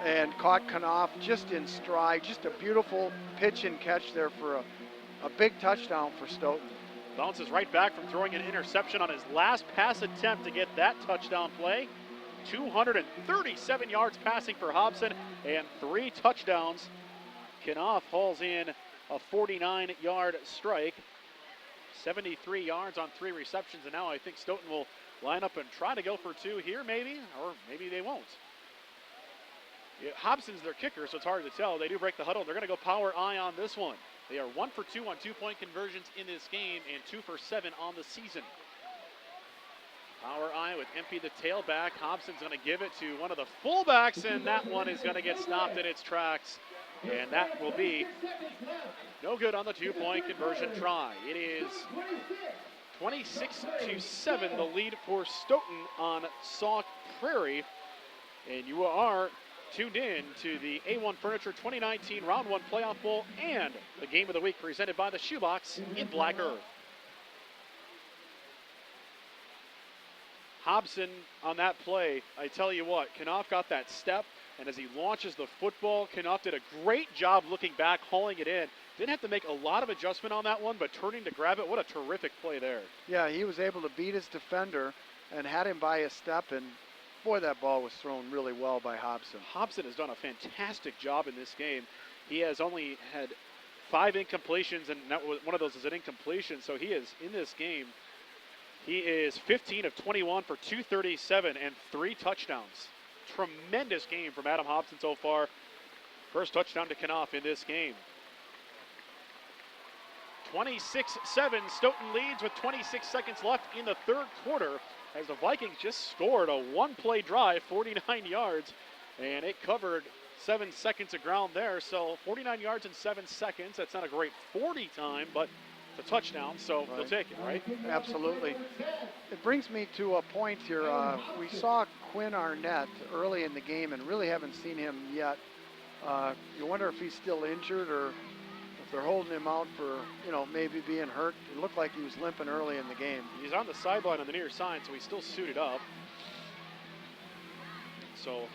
and caught Knopf just in stride. Just a beautiful pitch and catch there for a big touchdown for Stoughton.
Bounces right back from throwing an interception on his last pass attempt to get that touchdown play. 237 yards passing for Hobson and 3 touchdowns. Knopf hauls in a 49-yard strike. 73 yards on 3 receptions, and now I think Stoughton will line up and try to go for 2 here maybe, or maybe they won't. Yeah, Hobson's their kicker, so it's hard to tell. They do break the huddle. They're going to go power I on this one. They are 1 for 2 on 2-point conversions in this game and 2 for 7 on the season. Power I with Empey the tailback. Hobson's going to give it to one of the fullbacks, and that one is going to get stopped in its tracks. And that will be no good on the 2-point conversion try. It is 26-7, the lead for Stoughton on Sauk Prairie. And you are tuned in to the A1 Furniture 2019 Round 1 Playoff Bowl and the Game of the Week presented by the Shoebox in Black Earth. Hobson on that play, I tell you what, Knopf got that step, and as he launches the football, Knopf did a great job looking back, hauling it in. Didn't have to make a lot of adjustment on that one, but turning to grab it, what a terrific play there.
Yeah, he was able to beat his defender and had him by a step, and boy, that ball was thrown really well by Hobson.
Hobson has done a fantastic job in this game. He has only had 5 incompletions, and one of those is an incompletion, so he is, in this game, he is 15 of 21 for 237 and 3 touchdowns. Tremendous game from Adam Hobson so far. First touchdown to Knopf in this game. 26-7, Stoughton leads with 26 seconds left in the third quarter as the Vikings just scored a 1-play drive, 49 yards, and it covered 7 seconds of ground there. So 49 yards in 7 seconds. That's not a great 40 time, but a touchdown, so they'll take it, right?
Absolutely. It brings me to a point here. We saw Quinn Arnett early in the game and really haven't seen him yet. You wonder if he's still injured or if they're holding him out for, maybe being hurt. It looked like he was limping early in the game.
He's on the sideline on the near side, so he's still suited up. So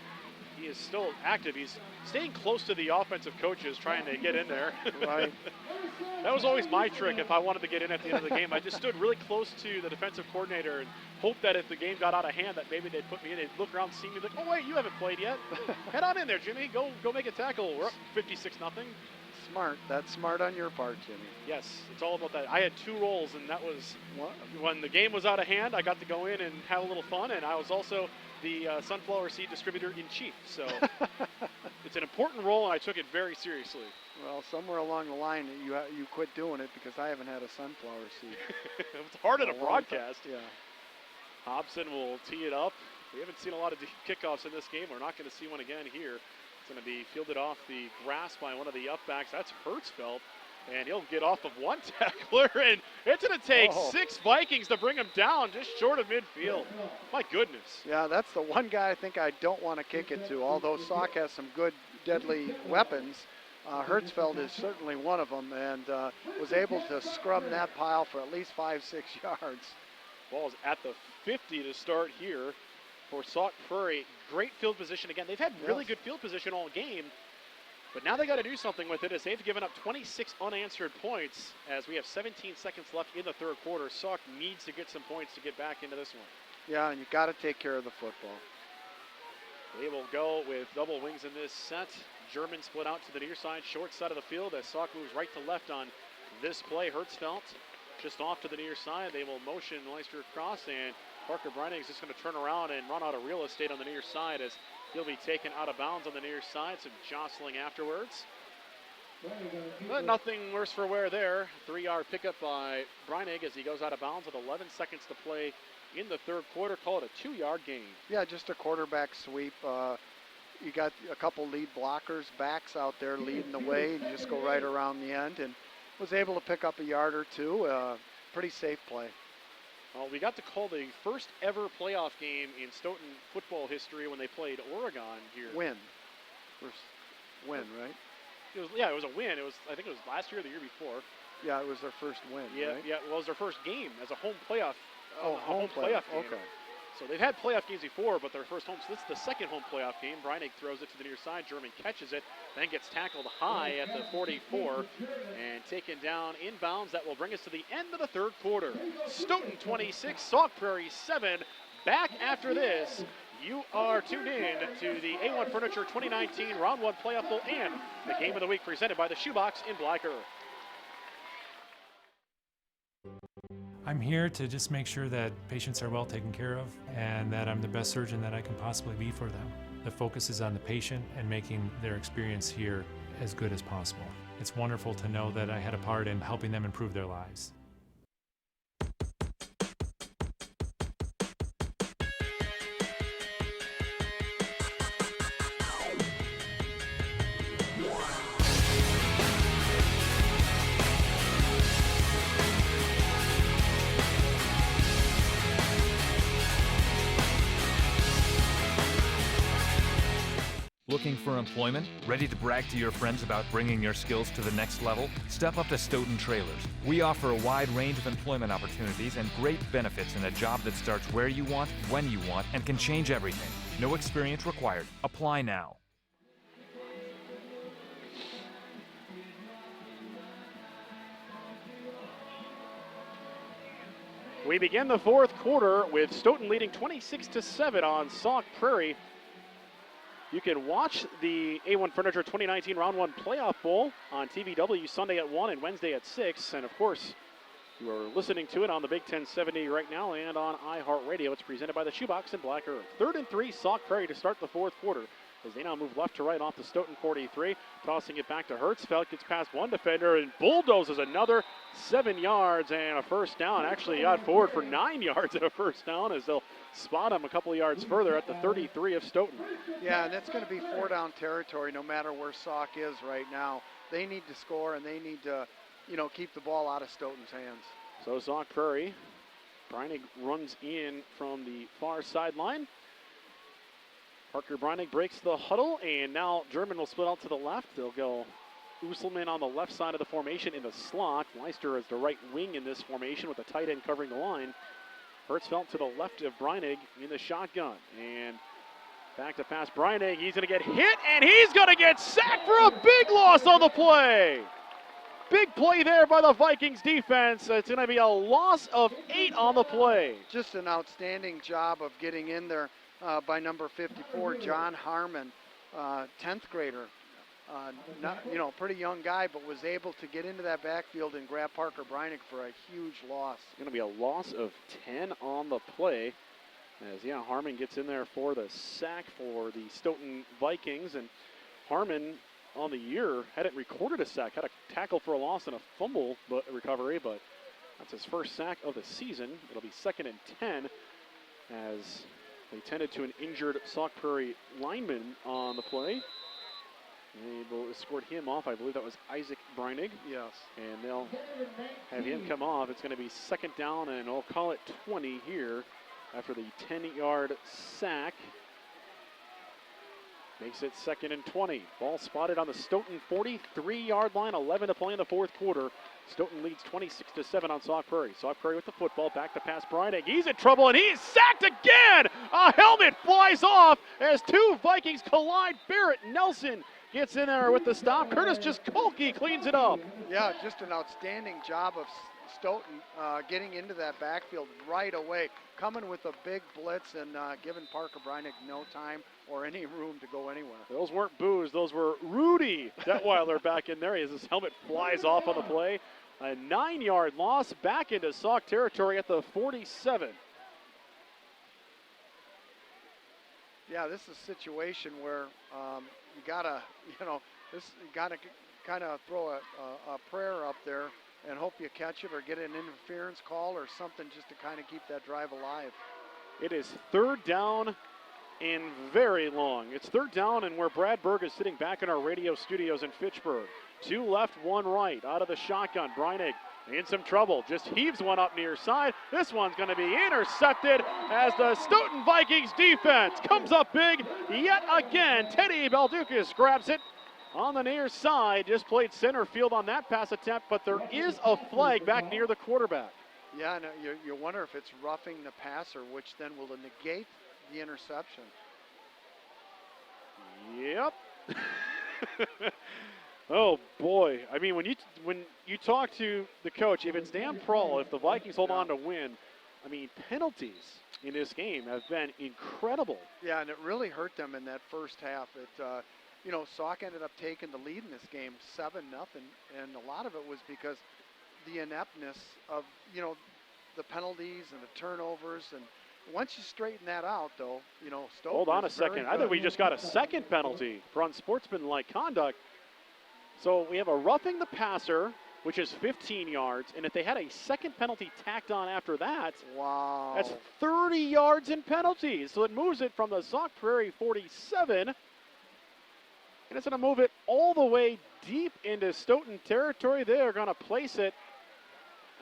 he is still active. He's staying close to the offensive coaches, trying to get in there.
Right.
That was always my trick if I wanted to get in at the end of the game. I just stood really close to the defensive coordinator and hoped that if the game got out of hand that maybe they'd put me in. They'd look around, see me, like, oh, wait, you haven't played yet. Head on in there, Jimmy. Go make a tackle. We're up 56-0.
Smart. That's smart on your part, Jimmy.
Yes, it's all about that. I had 2 roles, and that was when the game was out of hand, I got to go in and have a little fun, and I was also the sunflower seed distributor in chief. So it's an important role, and I took it very seriously.
Well, somewhere along the line, you quit doing it because I haven't had a sunflower seed.
It's hard in a broadcast.
Yeah.
Hobson will tee it up. We haven't seen a lot of kickoffs in this game. We're not going to see one again here. It's going to be fielded off the grass by one of the upbacks. That's Hertzfeld, and he'll get off of one tackler, and it's going to take 6 Vikings to bring him down just short of midfield. My goodness.
Yeah, that's the one guy I think I don't want to kick it to, although Sauk has some good, deadly weapons. Hertzfeld is certainly one of them, and was able to scrum that pile for at least 5-6 yards.
Ball is at the 50 to start here for Sauk Prairie. Great field position again. They've had really good field position all game, but now they got to do something with it as they've given up 26 unanswered points as we have 17 seconds left in the third quarter. Sauk needs to get some points to get back into this one.
Yeah, and you got to take care of the football.
They will go with double wings in this set. German split out to the near side, short side of the field as Sauk moves right to left on this play. Hertzfeld just off to the near side. They will motion Leicester across, and Parker Breining is just going to turn around and run out of real estate on the near side as he'll be taken out of bounds on the near side. Some jostling afterwards. But nothing worse for wear there. 3-yard pickup by Breining as he goes out of bounds with 11 seconds to play in the third quarter. Call it a 2-yard gain.
Yeah, just a quarterback sweep. You got a couple lead blockers, backs out there leading the way, and you just go right around the end, and was able to pick up a yard or two. Pretty safe play.
Well, we got to call the first ever playoff game in Stoughton football history when they played Oregon here.
First win, right?
It was a win. I think it was last year or the year before.
Yeah, it was their first win, right?
Yeah, well, it was their first game as a home playoff.
Home playoff game.
Okay. So they've had playoff games before, but their first home. So this is the second home playoff game. Breining throws it to the near side. German catches it, then gets tackled high at the 44 and taken down inbounds. That will bring us to the end of the third quarter. Stoughton 26, Sauk Prairie 7. Back after this. You are tuned in to the A1 Furniture 2019 Round 1 Playoff Bowl and the Game of the Week presented by the Shoebox in Black Earth.
I'm here to just make sure that patients are well taken care of and that I'm the best surgeon that I can possibly be for them. The focus is on the patient and making their experience here as good as possible. It's wonderful to know that I had a part in helping them improve their lives.
Looking for employment? Ready to brag to your friends about bringing your skills to the next level? Step up to Stoughton Trailers. We offer a wide range of employment opportunities and great benefits in a job that starts where you want, when you want, and can change everything. No experience required. Apply now.
We begin the fourth quarter with Stoughton leading 26-7 on Sauk Prairie. You can watch the A1 Furniture 2019 Round 1 Playoff Bowl on TVW Sunday at 1 and Wednesday at 6. And, of course, you are listening to it on the Big 1070 right now and on iHeartRadio. It's presented by the Shoebox in Black Earth. 3rd and 3, Sauk Prairie to start the fourth quarter as they now move left to right off the Stoughton 43. Tossing it back to Hertzfeld. Gets past one defender and bulldozes another 7 yards and a first down. Actually got forward for 9 yards and a first down as they'll spot him a couple of yards further at the 33 of Stoughton.
Yeah, and it's going to be 4-down territory no matter where Sauk is right now. They need to score and they need to, keep the ball out of Stoughton's hands.
So Sauk Prairie, Breining runs in from the far sideline. Parker Breining breaks the huddle, and now German will split out to the left. They'll go Usselman on the left side of the formation in the slot. Leister is the right wing in this formation with the tight end covering the line. Hertzfeld to the left of Breining in the shotgun. And Back to pass Breinig. He's going to get hit, and he's going to get sacked for a big loss on the play. Big play there by the Vikings defense. It's going to be a loss of 8 on the play.
Just an outstanding job of getting in there by number 54, John Harmon, 10th grader. Not, pretty young guy, but was able to get into that backfield and grab Parker Breinig for a huge loss.
It's going to be a loss of 10 on the play. As, Harmon gets in there for the sack for the Stoughton Vikings. And Harmon on the year hadn't recorded a sack, had a tackle for a loss and a fumble recovery, but that's his first sack of the season. It'll be 2nd and 10 as they tended to an injured Sauk Prairie lineman on the play. They scored him off. I believe that was Isaac Breinig.
Yes.
And they'll have him come off. It's going to be 2nd down, and I'll call it 20 here after the 10-yard sack. Makes it 2nd and 20. Ball spotted on the Stoughton 43-yard line. 11 to play in the 4th quarter. Stoughton leads 26-7 on Sauk Prairie. Sauk Prairie with the football. Back to pass Breinig. He's in trouble, and he's sacked again. A helmet flies off as 2 Vikings collide. Barrett Nelson gets in there with the stop. Curtis Jaskolke cleans it up.
Yeah, just an outstanding job of Stoughton getting into that backfield right away, coming with a big blitz and giving Parker Breinig no time or any room to go anywhere.
Those weren't boos. Those were Rudy Detweiler back in there as his helmet flies off on the play. A 9-yard loss back into Sauk territory at the 47.
Yeah, this is a situation where you gotta kind of throw a prayer up there and hope you catch it or get an interference call or something just to kind of keep that drive alive.
It is 3rd down and very long. It's 3rd down and where Brad Berg is sitting back in our radio studios in Fitchburg. 2 left, 1 right. Out of the shotgun, Breinig in some trouble. Just heaves one up near side. This one's going to be intercepted as the Stoughton Vikings defense comes up big yet again. Teddy Baldukas grabs it on the near side. Just played center field on that pass attempt, but there is a flag back near the quarterback.
Yeah, no, you wonder if it's roughing the passer, which then will negate the interception.
Yep. Oh boy! I mean, when you talk to the coach, if it's Dan Prohl, if the Vikings hold on to win, I mean, penalties in this game have been incredible.
Yeah, and it really hurt them in that first half. Sauk ended up taking the lead in this game 7-0, and a lot of it was because the ineptness of the penalties and the turnovers. And once you straighten that out, though, Stoughton.
Hold on a second. I think we just got a second penalty for unsportsmanlike conduct. So we have a roughing the passer, which is 15 yards, and if they had a second penalty tacked on after that,
wow,
that's 30 yards in penalties. So it moves it from the Sauk Prairie 47, and it's going to move it all the way deep into Stoughton territory. They are going to place it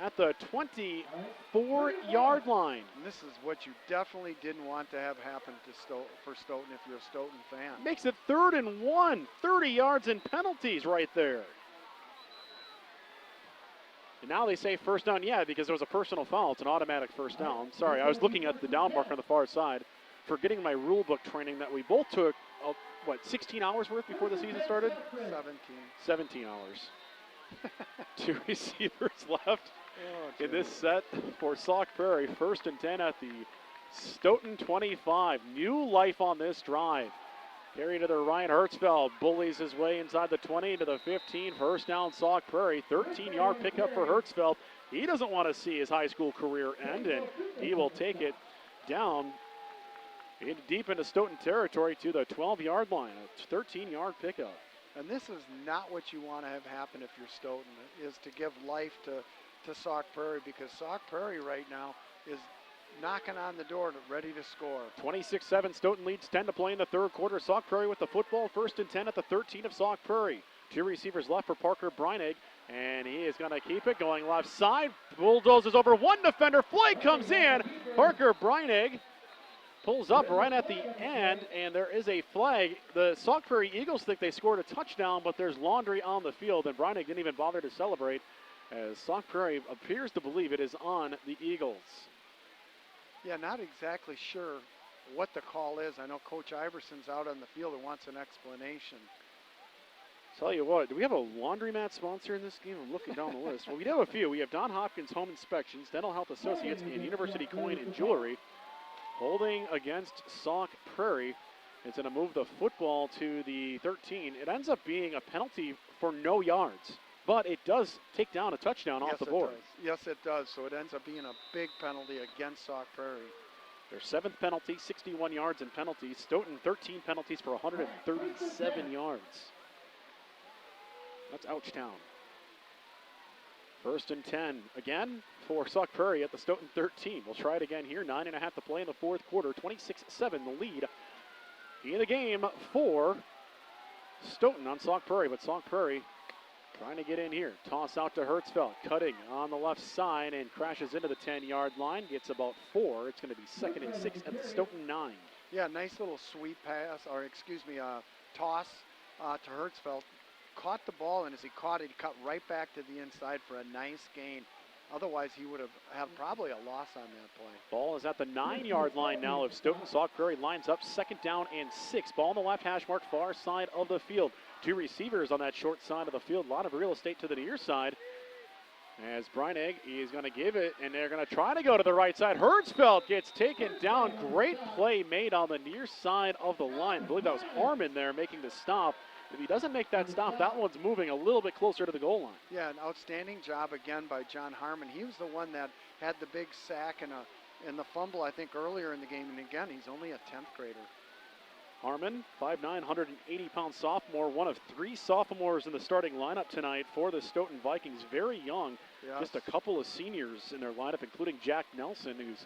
at the 24-yard line.
And this is what you definitely didn't want to have happen for Stoughton if you're a Stoughton fan.
Makes it 3rd and 1, 30 yards in penalties right there. And now they say first down, because there was a personal foul. It's an automatic first down. Sorry, I was looking at the down marker on the far side, forgetting my rule book training that we both took, 16 hours worth before the season started? 17 hours. 2 receivers left in this set for Sauk Prairie. 1st and 10 at the Stoughton 25. New life on this drive. Carry to the Ryan Hertzfeld. Bullies his way inside the 20 to the 15. First down, Sauk Prairie. 13-yard pickup for Hertzfeld. He doesn't want to see his high school career end, and he will take it down deep into Stoughton territory to the 12-yard line. A 13-yard pickup.
And this is not what you want to have happen if you're Stoughton, is to give life to Sauk Prairie, because Sauk Prairie right now is knocking on the door ready to score.
26-7, Stoughton leads 10 to play in the 3rd quarter. Sauk Prairie with the football, 1st and 10 at the 13 of Sauk Prairie. 2 receivers left for Parker Breinig, and he is going to keep it going left side. Bulldozes over 1 defender. Flag comes in. Parker Breinig pulls up right at the end, and there is a flag. The Sauk Prairie Eagles think they scored a touchdown, but there's laundry on the field, and Breinig didn't even bother to celebrate, as Sauk Prairie appears to believe it is on the Eagles.
Yeah, not exactly sure what the call is. I know Coach Iverson's out on the field and wants an explanation.
Tell you what, do we have a laundromat sponsor in this game? I'm looking down the list. Well, we do have a few. We have Don Hopkins Home Inspections, Dental Health Associates, and University Coin and Jewelry holding against Sauk Prairie. It's going to move the football to the 13. It ends up being a penalty for no yards, but it does take down a touchdown off the board.
Yes, it does. So it ends up being a big penalty against Sauk Prairie.
Their 7th penalty, 61 yards in penalties. Stoughton, 13 penalties for 137 yards. That's Ouchtown. 1st and 10 again for Sauk Prairie at the Stoughton 13. We'll try it again here. 9.5 to play in the 4th quarter. 26-7 the lead in the game for Stoughton on Sauk Prairie. But Sauk Prairie trying to get in here. Toss out to Hertzfeld. Cutting on the left side and crashes into the 10-yard line. Gets about 4. It's going to be 2nd and 6 at the Stoughton 9.
Yeah, nice little sweep pass, or excuse me, toss to Hertzfeld. Caught the ball, and as he caught it, he cut right back to the inside for a nice gain. Otherwise, he would have had probably a loss on that play.
Ball is at the 9-yard line now of Stoughton. Sauk Prairie lines up 2nd down and 6. Ball on the left hash mark, far side of the field. 2 receivers on that short side of the field. A lot of real estate to the near side. As Breinig is going to give it, and they're going to try to go to the right side. Hertzfeld gets taken down. Great play made on the near side of the line. I believe that was Harmon there making the stop. If he doesn't make that stop, that one's moving a little bit closer to the goal line.
Yeah, an outstanding job again by John Harmon. He was the one that had the big sack and the fumble, I think, earlier in the game. And again, he's only a 10th grader.
Harmon, 5'9", 180-pound sophomore, one of 3 sophomores in the starting lineup tonight for the Stoughton Vikings. Very young,
Yes.
Just a couple of seniors in their lineup, including Jack Nelson, who's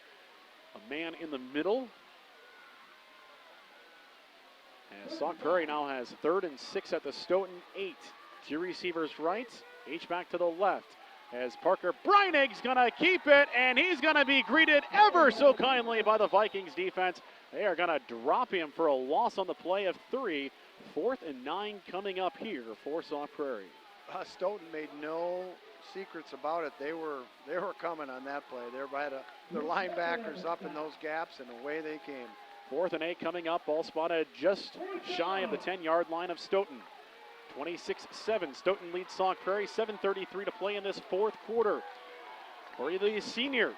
a man in the middle. As Sauk Prairie now has 3rd and 6 at the Stoughton 8. 2 receivers right, H-back to the left. As Parker Breinig's going to keep it, and he's going to be greeted ever so kindly by the Vikings defense. They are going to drop him for a loss on the play of 3. 4th and 9 coming up here for Sauk Prairie.
Stoughton made no secrets about it. They were coming on that play. They had their linebackers up in those gaps, and away they came.
4th and 8 coming up, ball spotted just shy of the 10-yard line of Stoughton. 26-7, Stoughton leads Sauk Prairie, 7:33 to play in this 4th quarter. For the seniors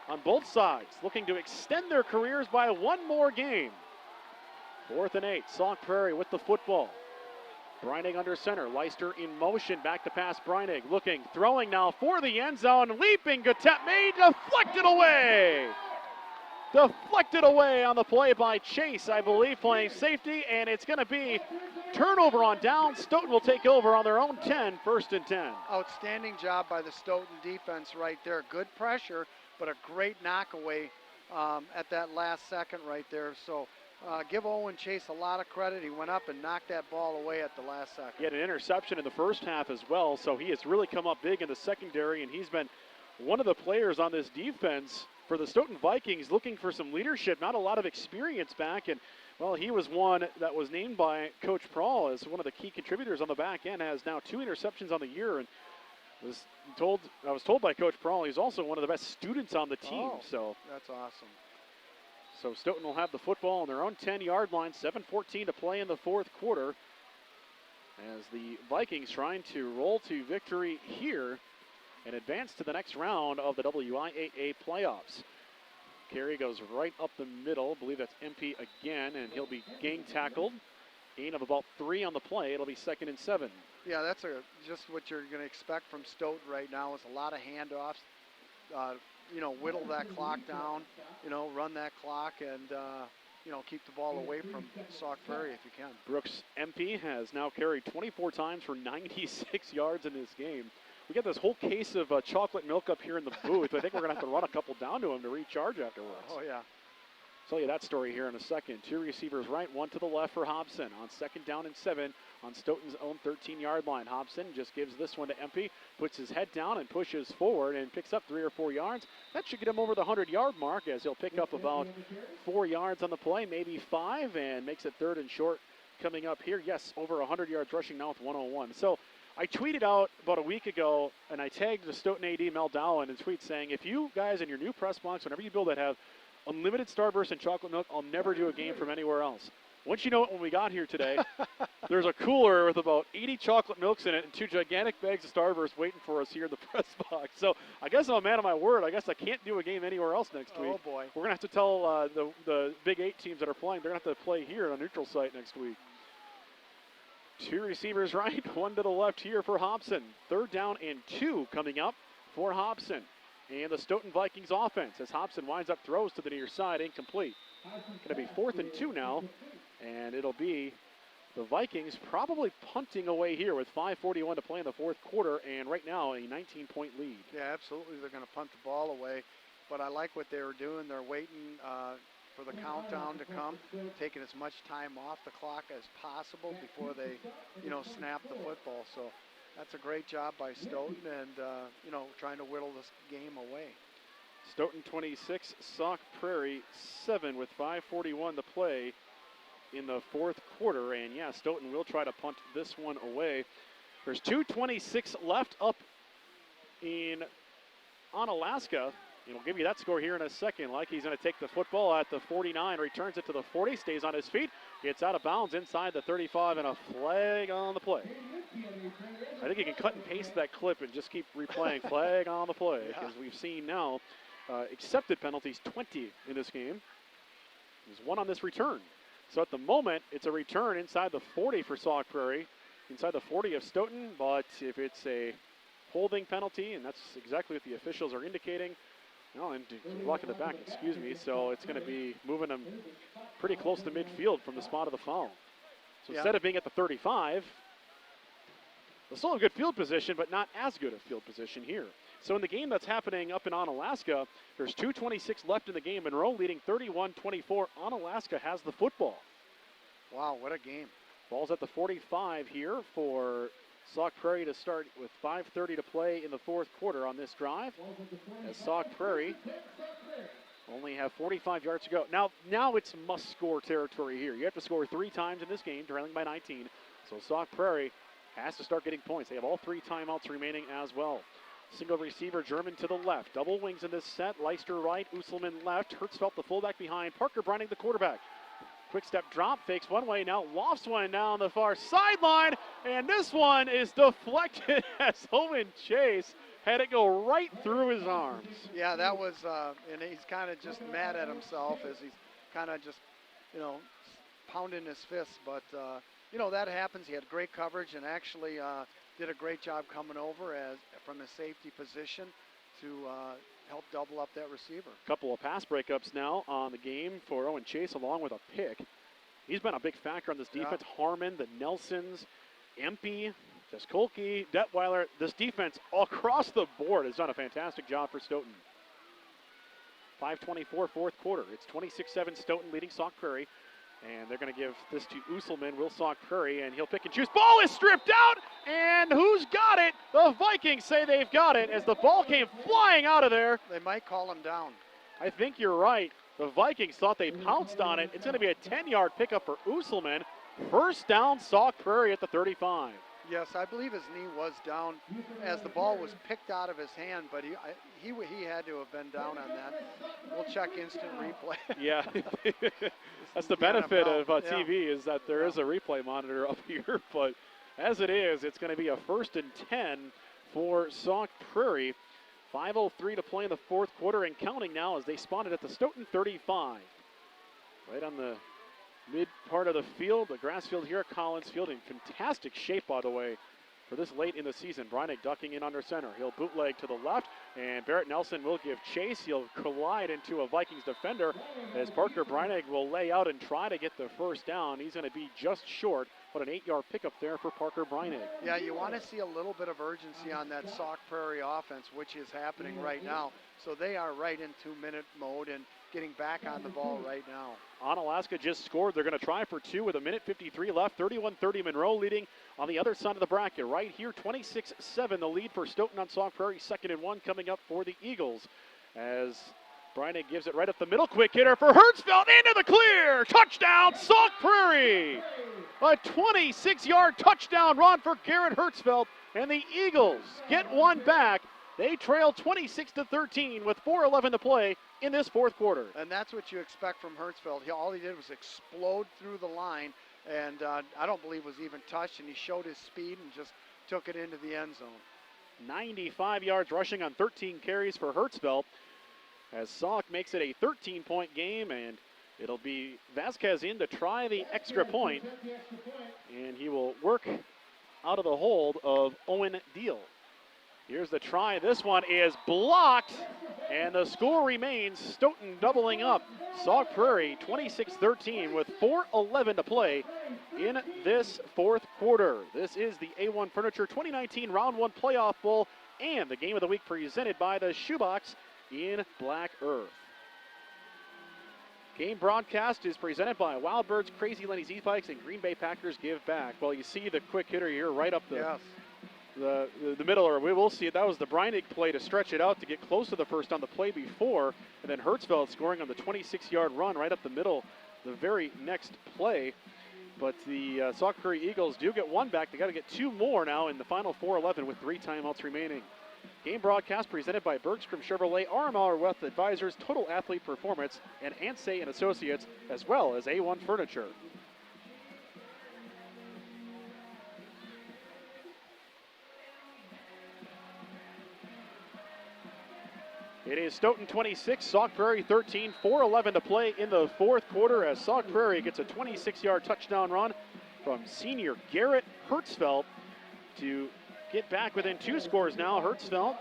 on both sides, looking to extend their careers by one more game. 4th and 8, Sauk Prairie with the football. Breinig under center, Leister in motion, back to pass Breinig, looking, throwing now for the end zone, leaping, Gatep deflected away! Deflected away on the play by Chase, I believe, playing safety, and it's going to be turnover on down. Stoughton will take over on their own 10, 1st and 10.
Outstanding job by the Stoughton defense right there. Good pressure, but a great knockaway at that last second right there. So give Owen Chase a lot of credit. He went up and knocked that ball away at the last second.
He had an interception in the first half as well, so he has really come up big in the secondary, and he's been one of the players on this defense for the Stoughton Vikings, looking for some leadership, not a lot of experience back. And, well, he was one that was named by Coach Prawl as one of the key contributors on the back end, has now 2 interceptions on the year. And I was told by Coach Prawl he's also one of the best students on the team.
Oh,
so
that's awesome.
So Stoughton will have the football on their own 10-yard line, 7:14 to play in the 4th quarter. As the Vikings trying to roll to victory here and advance to the next round of the WIAA playoffs. Carey goes right up the middle. I believe that's MP again, and he'll be gang tackled. Gain of about 3 on the play. It'll be 2nd and 7.
Yeah, that's just what you're going to expect from Stoughton right now is a lot of handoffs. Whittle that clock down, run that clock, and, keep the ball away from Sauk Prairie if you can.
Brooks MP has now carried 24 times for 96 yards in this game. We got this whole case of chocolate milk up here in the booth. I think we're going to have to run a couple down to him to recharge afterwards.
Oh, yeah.
Tell you that story here in a second. 2 receivers right, 1 to the left for Hobson on 2nd down and 7 on Stoughton's own 13-yard line. Hobson just gives this one to MP, puts his head down and pushes forward and picks up 3 or 4 yards. That should get him over the 100-yard mark as he'll pick up about 4 yards on the play, maybe 5, and makes it 3rd and short coming up here. Yes, over 100 yards rushing now with 101. So I tweeted out about a week ago, and I tagged the Stoughton AD Mel Dowell in a tweet saying, if you guys in your new press box, whenever you build it, have unlimited Starburst and chocolate milk. I'll never do a game from anywhere else. Once you know it, when we got here today, there's a cooler with about 80 chocolate milks in it and 2 gigantic bags of Starburst waiting for us here in the press box. So I guess I'm a man of my word. I guess I can't do a game anywhere else next week.
Oh, boy.
We're going to have to tell the Big 8 teams that are playing, they're going to have to play here on a neutral site next week. 2 receivers right, 1 to the left here for Hobson. 3rd down and 2 coming up for Hobson. And the Stoughton Vikings offense as Hobson winds up, throws to the near side, incomplete. Going to be 4th and 2 now. And it'll be the Vikings probably punting away here with 5:41 to play in the 4th quarter, and right now a 19-point lead.
Yeah, absolutely. They're going to punt the ball away, but I like what they were doing. They're waiting for the countdown to come, taking as much time off the clock as possible before they, snap the football. So that's a great job by Stoughton, and trying to whittle this game away.
Stoughton 26, Sauk Prairie 7 with 5:41 to play in the 4th quarter, and yeah, Stoughton will try to punt this one away. There's 2:26 left up in Onalaska. We'll give you that score here in a second. Like he's going to take the football at the 49, returns it to the 40, stays on his feet, gets out of bounds inside the 35, and a flag on the play. I think you can cut and paste that clip and just keep replaying flag on the play, because we've seen now accepted penalties 20 in this game. There's 1 on this return. So at the moment, it's a return inside the 40 for Sauk Prairie, inside the 40 of Stoughton, but if it's a holding penalty, and that's exactly what the officials are indicating, and block in the back, excuse me, so it's going to be moving them pretty close to midfield from the spot of the foul. So instead of being at the 35, they'll still have good field position, but not as good a field position here. So in the game that's happening up in Onalaska, there's 2:26 left in the game. Monroe leading 31-24. Onalaska has the football.
Wow, what a game.
Ball's at the 45 here for Sauk Prairie to start with 5:30 to play in the 4th quarter on this drive. As Sauk Prairie only have 45 yards to go. Now it's must-score territory here. You have to score 3 times in this game, trailing by 19. So Sauk Prairie has to start getting points. They have all 3 timeouts remaining as well. Single receiver, German to the left. Double wings in this set. Leister right, Usselman left. Hertzfeld, the fullback behind. Parker Brining, the quarterback. Quick step drop, fakes one way, now lofts one down the far sideline. And this one is deflected as Owen Chase had it go right through his arms.
Yeah, that was, and he's kind of just mad at himself as he's kind of just, pounding his fists. But, that happens. He had great coverage and actually did a great job coming over from a safety position to help double up that receiver.
Couple of pass breakups now on the game for Owen Chase, along with a pick. He's been a big factor on this defense. Yeah. Harmon, the Nelsons, Empey, Jaskolke, Detweiler. This defense all across the board has done a fantastic job for Stoughton. 5:24 4th quarter. It's 26-7 Stoughton leading Sauk Prairie. And they're going to give this to Usselman, Will Sauk Prairie, and he'll pick and choose. Ball is stripped out, and who's got it? The Vikings say they've got it as the ball came flying out of there.
They might call him down.
I think you're right. The Vikings thought they pounced on it. It's going to be a 10-yard pickup for Usselman. 1st down, Sauk Prairie at the 35.
Yes, I believe his knee was down as the ball was picked out of his hand, but he had to have been down on that. We'll check instant replay.
Yeah, that's the benefit of TV is that there is a replay monitor up here. But as it is, it's going to be a 1st and 10 for Sauk Prairie. 5:03 to play in the 4th quarter and counting now as they spawn it at the Stoughton 35. Right on the mid part of the field, the grass field here at Collins Field, in fantastic shape, by the way, for this late in the season. Breinig ducking in under center. He'll bootleg to the left, and Barrett Nelson will give chase. He'll collide into a Vikings defender as Parker Breinig will lay out and try to get the 1st down. He's going to be just short, but an 8-yard pickup there for Parker Breinig.
Yeah, you want to see a little bit of urgency on that Sauk Prairie offense, which is happening right now. So they are right in 2-minute mode and getting back on the ball right now.
Onalaska just scored. They're going to try for 2 with a minute 53 left. 31-30 Monroe leading on the other side of the bracket. Right here, 26-7 the lead for Stoughton on Sauk Prairie. 2nd and 1 coming up for the Eagles as Breinig gives it right up the middle. Quick hitter for Hertzfeld into the clear. Touchdown, Sauk Prairie. A 26-yard touchdown run for Garrett Hertzfeld. And the Eagles get one back They trail 26-13 with 4:11 to play in this fourth quarter.
And that's what you expect from Hertzfeld. All he did was explode through the line, and I don't believe was even touched, and he showed his speed and just took it into the end zone.
95 yards rushing on 13 carries for Hertzfeld, as Sauk makes it a 13-point game, and it'll be Vasquez in to try the extra point, and he will work out of the hold of Owen Deal. Here's the try. This one is blocked, and the score remains Stoughton doubling up. Sauk Prairie 26-13 with 4:11 to play in this fourth quarter. This is the A1 Furniture 2019 Round 1 Playoff Bowl and the Game of the Week presented by the Shoebox in Black Earth. Game broadcast is presented by Wild Birds, Crazy Lenny's E-Bikes, and Green Bay Packers Give Back. Well, you see the quick hitter here right up the middle, or we will see it. That was the Breinig play to stretch it out to get close to the first on the play before, and then Hertzfeld scoring on the 26-yard run right up the middle the very next play. But the Sauk Prairie Eagles do get one back. They got to get two more now in the final 4:11 with 3 timeouts remaining. Game broadcast presented by Bergstrom Chevrolet, RMR Wealth Advisors, Total Athlete Performance, and Ansay and Associates, as well as A1 Furniture. It is Stoughton 26, Sauk Prairie 13, 4:11 to play in the fourth quarter as Sauk Prairie gets a 26-yard touchdown run from senior Garrett Hertzfeld to get back within 2 scores now. Hertzfeld,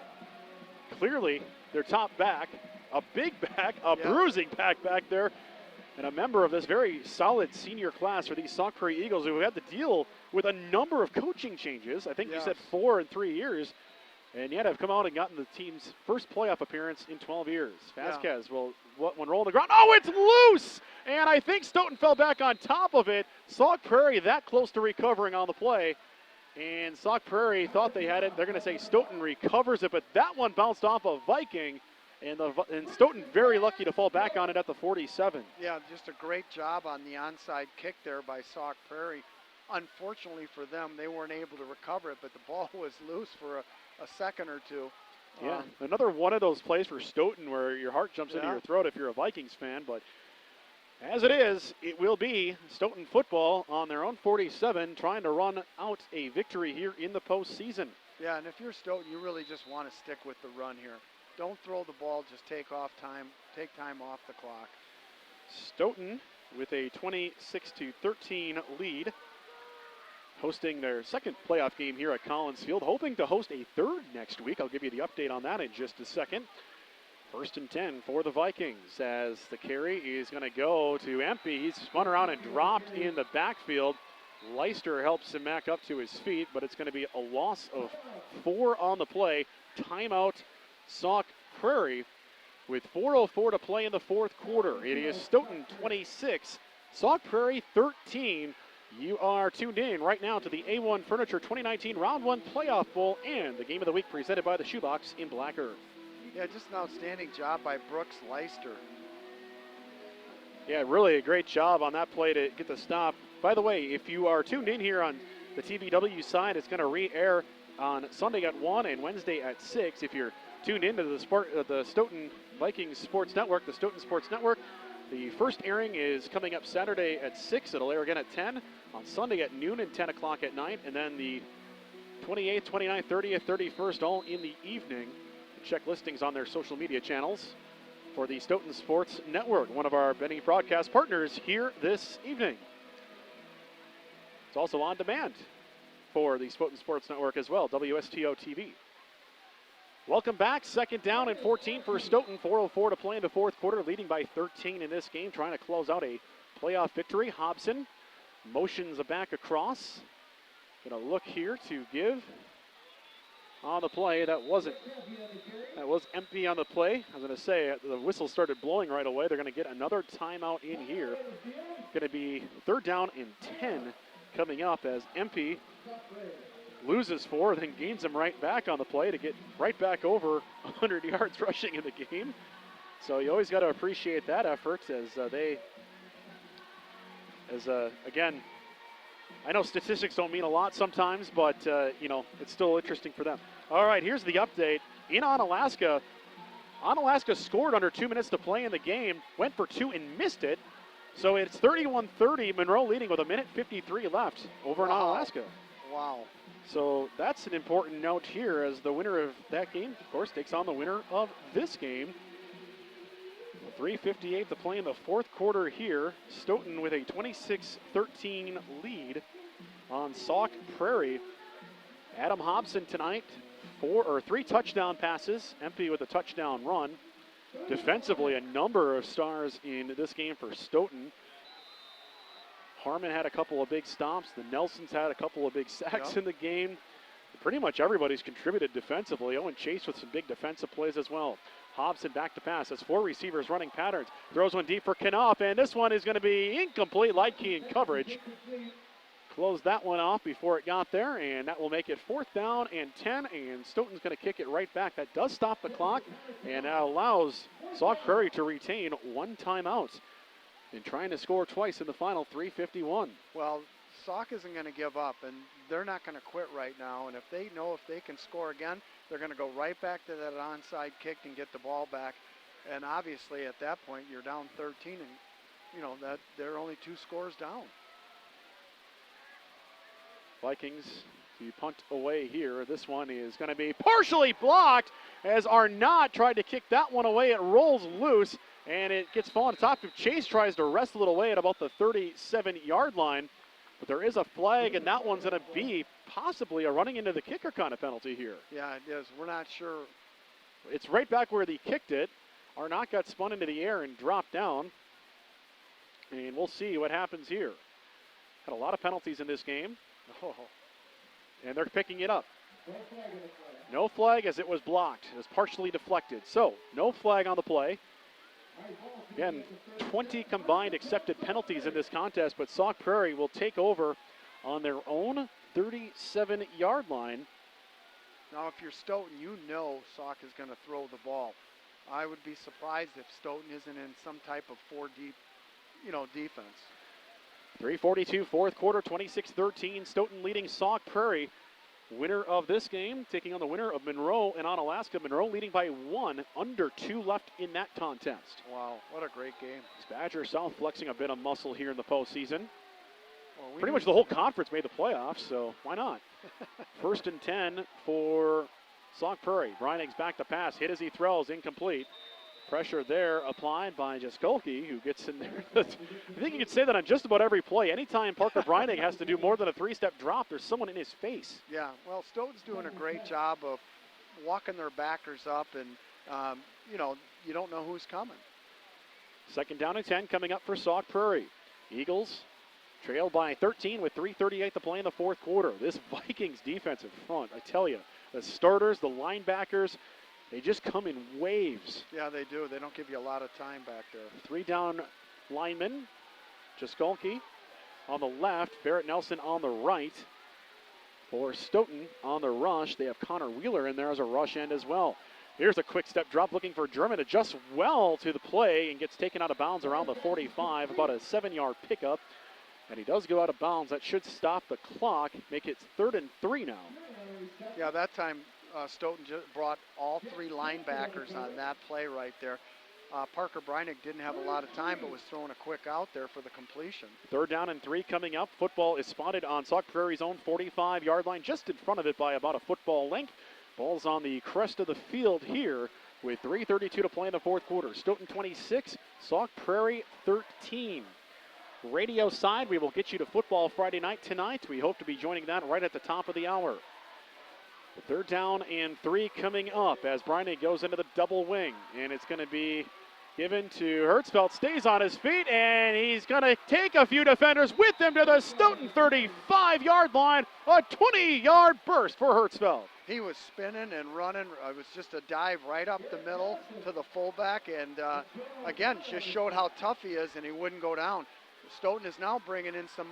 clearly their top back, a big back, bruising back there, and a member of this very solid senior class for these Sauk Prairie Eagles who have had to deal with a number of coaching changes. I think you said 4 in 3 years. And yet have come out and gotten the team's first playoff appearance in 12 years. Vasquez will roll on the ground. Oh, it's loose! And I think Stoughton fell back on top of it. Sauk Prairie that close to recovering on the play. And Sauk Prairie thought they had it. They're going to say Stoughton recovers it, but that one bounced off a Viking. And Stoughton very lucky to fall back on it at the 47.
Yeah, just a great job on the onside kick there by Sauk Prairie. Unfortunately for them, they weren't able to recover it, but the ball was loose for a second or two.
Yeah, another one of those plays for Stoughton where your heart jumps into your throat if you're a Vikings fan. But as it is, it will be Stoughton football on their own 47 trying to run out a victory here in the postseason.
Yeah, and if you're Stoughton, you really just want to stick with the run here. Don't throw the ball, just take time off the clock.
Stoughton with a 26-13 lead, hosting their second playoff game here at Collins Field, hoping to host a third next week. I'll give you the update on that in just a second. 1st and 10 for the Vikings as the carry is going to go to Empey. He's spun around and dropped in the backfield. Leister helps him back up to his feet, but it's going to be a loss of 4 on the play. Timeout, Sauk Prairie, with 4:04 to play in the fourth quarter. It is Stoughton 26, Sauk Prairie 13. You are tuned in right now to the A1 Furniture 2019 Round 1 Playoff Bowl and the Game of the Week presented by the Shoebox in Black Earth.
Yeah, just an outstanding job by Brooks Leister.
Yeah, really a great job on that play to get the stop. By the way, if you are tuned in here on the TVW side, it's going to re-air on Sunday at 1 and Wednesday at 6. If you're tuned into the Stoughton Vikings Sports Network, the Stoughton Sports Network, the first airing is coming up Saturday at 6. It'll air again at 10. On Sunday at noon and 10 o'clock at night. And then the 28th, 29th, 30th, 31st, all in the evening. Check listings on their social media channels for the Stoughton Sports Network, one of our many broadcast partners here this evening. It's also on demand for the Stoughton Sports Network as well, WSTO TV. Welcome back. 2nd down and 14 for Stoughton. 4:04 to play in the fourth quarter, leading by 13 in this game, trying to close out a playoff victory. Hobson motions back across. Gonna look here to give on the play. That was empty on the play. I was gonna say the whistle started blowing right away. They're gonna get another timeout in here. Gonna be 3rd down and 10 coming up as Empey loses 4, then gains them right back on the play to get right back over 100 yards rushing in the game. So you always got to appreciate that effort again, I know statistics don't mean a lot sometimes, but, it's still interesting for them. All right, here's the update. in Onalaska. Onalaska scored under 2 minutes to play in the game, went for 2 and missed it. So it's 31-30, Monroe leading with 1:53 left over in Onalaska.
Wow.
So that's an important note here, as the winner of that game, of course, takes on the winner of this game. 3:58 to play in the fourth quarter here. Stoughton with a 26-13 lead on Sauk Prairie. Adam Hobson tonight, 3 touchdown passes, empty with a touchdown run. Defensively, a number of stars in this game for Stoughton. Harmon had a couple of big stomps. The Nelsons had a couple of big sacks in the game. Pretty much everybody's contributed defensively. Owen Chase with some big defensive plays as well. Hobson back to pass. That's 4 receivers running patterns. Throws one deep for Knopf, and this one is going to be incomplete. Light key in coverage. Closed that one off before it got there, and that will make it 4th down and 10, and Stoughton's going to kick it right back. That does stop the clock, and that allows Sauk Prairie to retain 1 timeout and trying to score twice in the final 3:51.
Well, Sauk isn't going to give up, and they're not going to quit right now, and if they know if they can score again, they're going to go right back to that onside kick and get the ball back. And obviously at that point you're down 13, and you know that they're only 2 scores down.
Vikings to punt away here. This one is going to be partially blocked as Arnott tried to kick that one away. It rolls loose and it gets fallen on top of Chase. Tries to wrestle it away at about the 37-yard line. But there is a flag, and that one's going to be possibly a running into the kicker kind of penalty here.
Yeah, it is. We're not sure.
It's right back where they kicked it. Arnott got spun into the air and dropped down. And we'll see what happens here. Had a lot of penalties in this game. Oh. And they're picking it up. No flag as it was blocked. It was partially deflected. So, no flag on the play. Again, 20 combined accepted penalties in this contest, but Sauk Prairie will take over on their own 37-yard line.
Now, if you're Stoughton, you know Sauk is going to throw the ball. I would be surprised if Stoughton isn't in some type of 4-deep, defense.
3:42, fourth quarter, 26-13. Stoughton leading Sauk Prairie. Winner of this game taking on the winner of Monroe and Onalaska. Monroe leading by 1, under 2 left in that contest.
Wow, what a great game.
Badger South flexing a bit of muscle here in the postseason.
Well,
pretty much the whole conference made the playoffs, so why not? 1st and 10 for Sauk Prairie. Breinig's back to pass, hit as he throws, incomplete. Pressure there applied by Jaskolke, who gets in there. I think you could say that on just about every play. Anytime Parker Breinig has to do more than a 3-step drop, there's someone in his face.
Yeah, well, Stoughton's doing a great job of walking their backers up, and, you don't know who's coming.
2nd down and 10 coming up for Sauk Prairie. Eagles trail by 13 with 3:38 to play in the fourth quarter. This Vikings defensive front, I tell you, the starters, the linebackers, they just come in waves.
Yeah, they do. They don't give you a lot of time back there.
3 down linemen. Jaskolke on the left, Barrett Nelson on the right. For Stoughton on the rush, they have Connor Wheeler in there as a rush end as well. Here's a quick step drop looking for German. Adjusts well to the play and gets taken out of bounds around the 45, about a 7-yard pickup. And he does go out of bounds. That should stop the clock, make it 3rd and 3 now.
Yeah, that time Stoughton just brought all 3 linebackers on that play right there. Parker Breinig didn't have a lot of time, but was throwing a quick out there for the completion.
3rd down and 3 coming up. Football is spotted on Sauk Prairie's own 45-yard line, just in front of it by about a football length. Ball's on the crest of the field here with 3:32 to play in the fourth quarter. Stoughton 26, Sauk Prairie 13. Radio side, we will get you to Football Friday night tonight. We hope to be joining that right at the top of the hour. 3rd down and 3 coming up as Breinig goes into the double wing, and it's going to be given to Hertzfeld. Stays on his feet, and he's going to take a few defenders with him to the Stoughton 35-yard line. A 20-yard burst for Hertzfeld.
He was spinning and running. It was just a dive right up the middle to the fullback, and again, just showed how tough he is, and he wouldn't go down. Stoughton is now bringing in some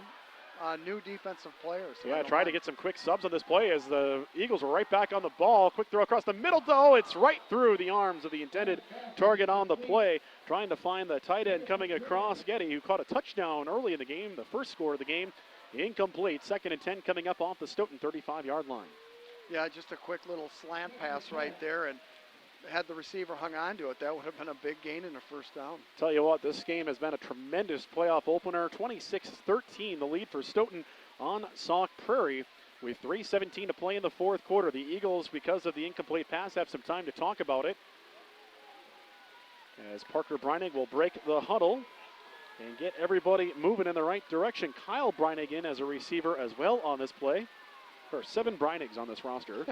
new defensive players. So
yeah, try to get some quick subs on this play as the Eagles were right back on the ball. Quick throw across the middle. Oh, it's right through the arms of the intended target on the play. Trying to find the tight end coming across, Getty, who caught a touchdown early in the game, the first score of the game. Incomplete. 2nd and 10 coming up off the Stoughton 35-yard line.
Yeah, just a quick little slant pass right there, and had the receiver hung on to it, that would have been a big gain and a first down.
Tell you what, this game has been a tremendous playoff opener. 26-13, the lead for Stoughton on Sauk Prairie with 3:17 to play in the fourth quarter. The Eagles, because of the incomplete pass, have some time to talk about it, as Parker Breinig will break the huddle and get everybody moving in the right direction. Kyle Breinig in as a receiver as well on this play. There are 7 Breinigs on this roster.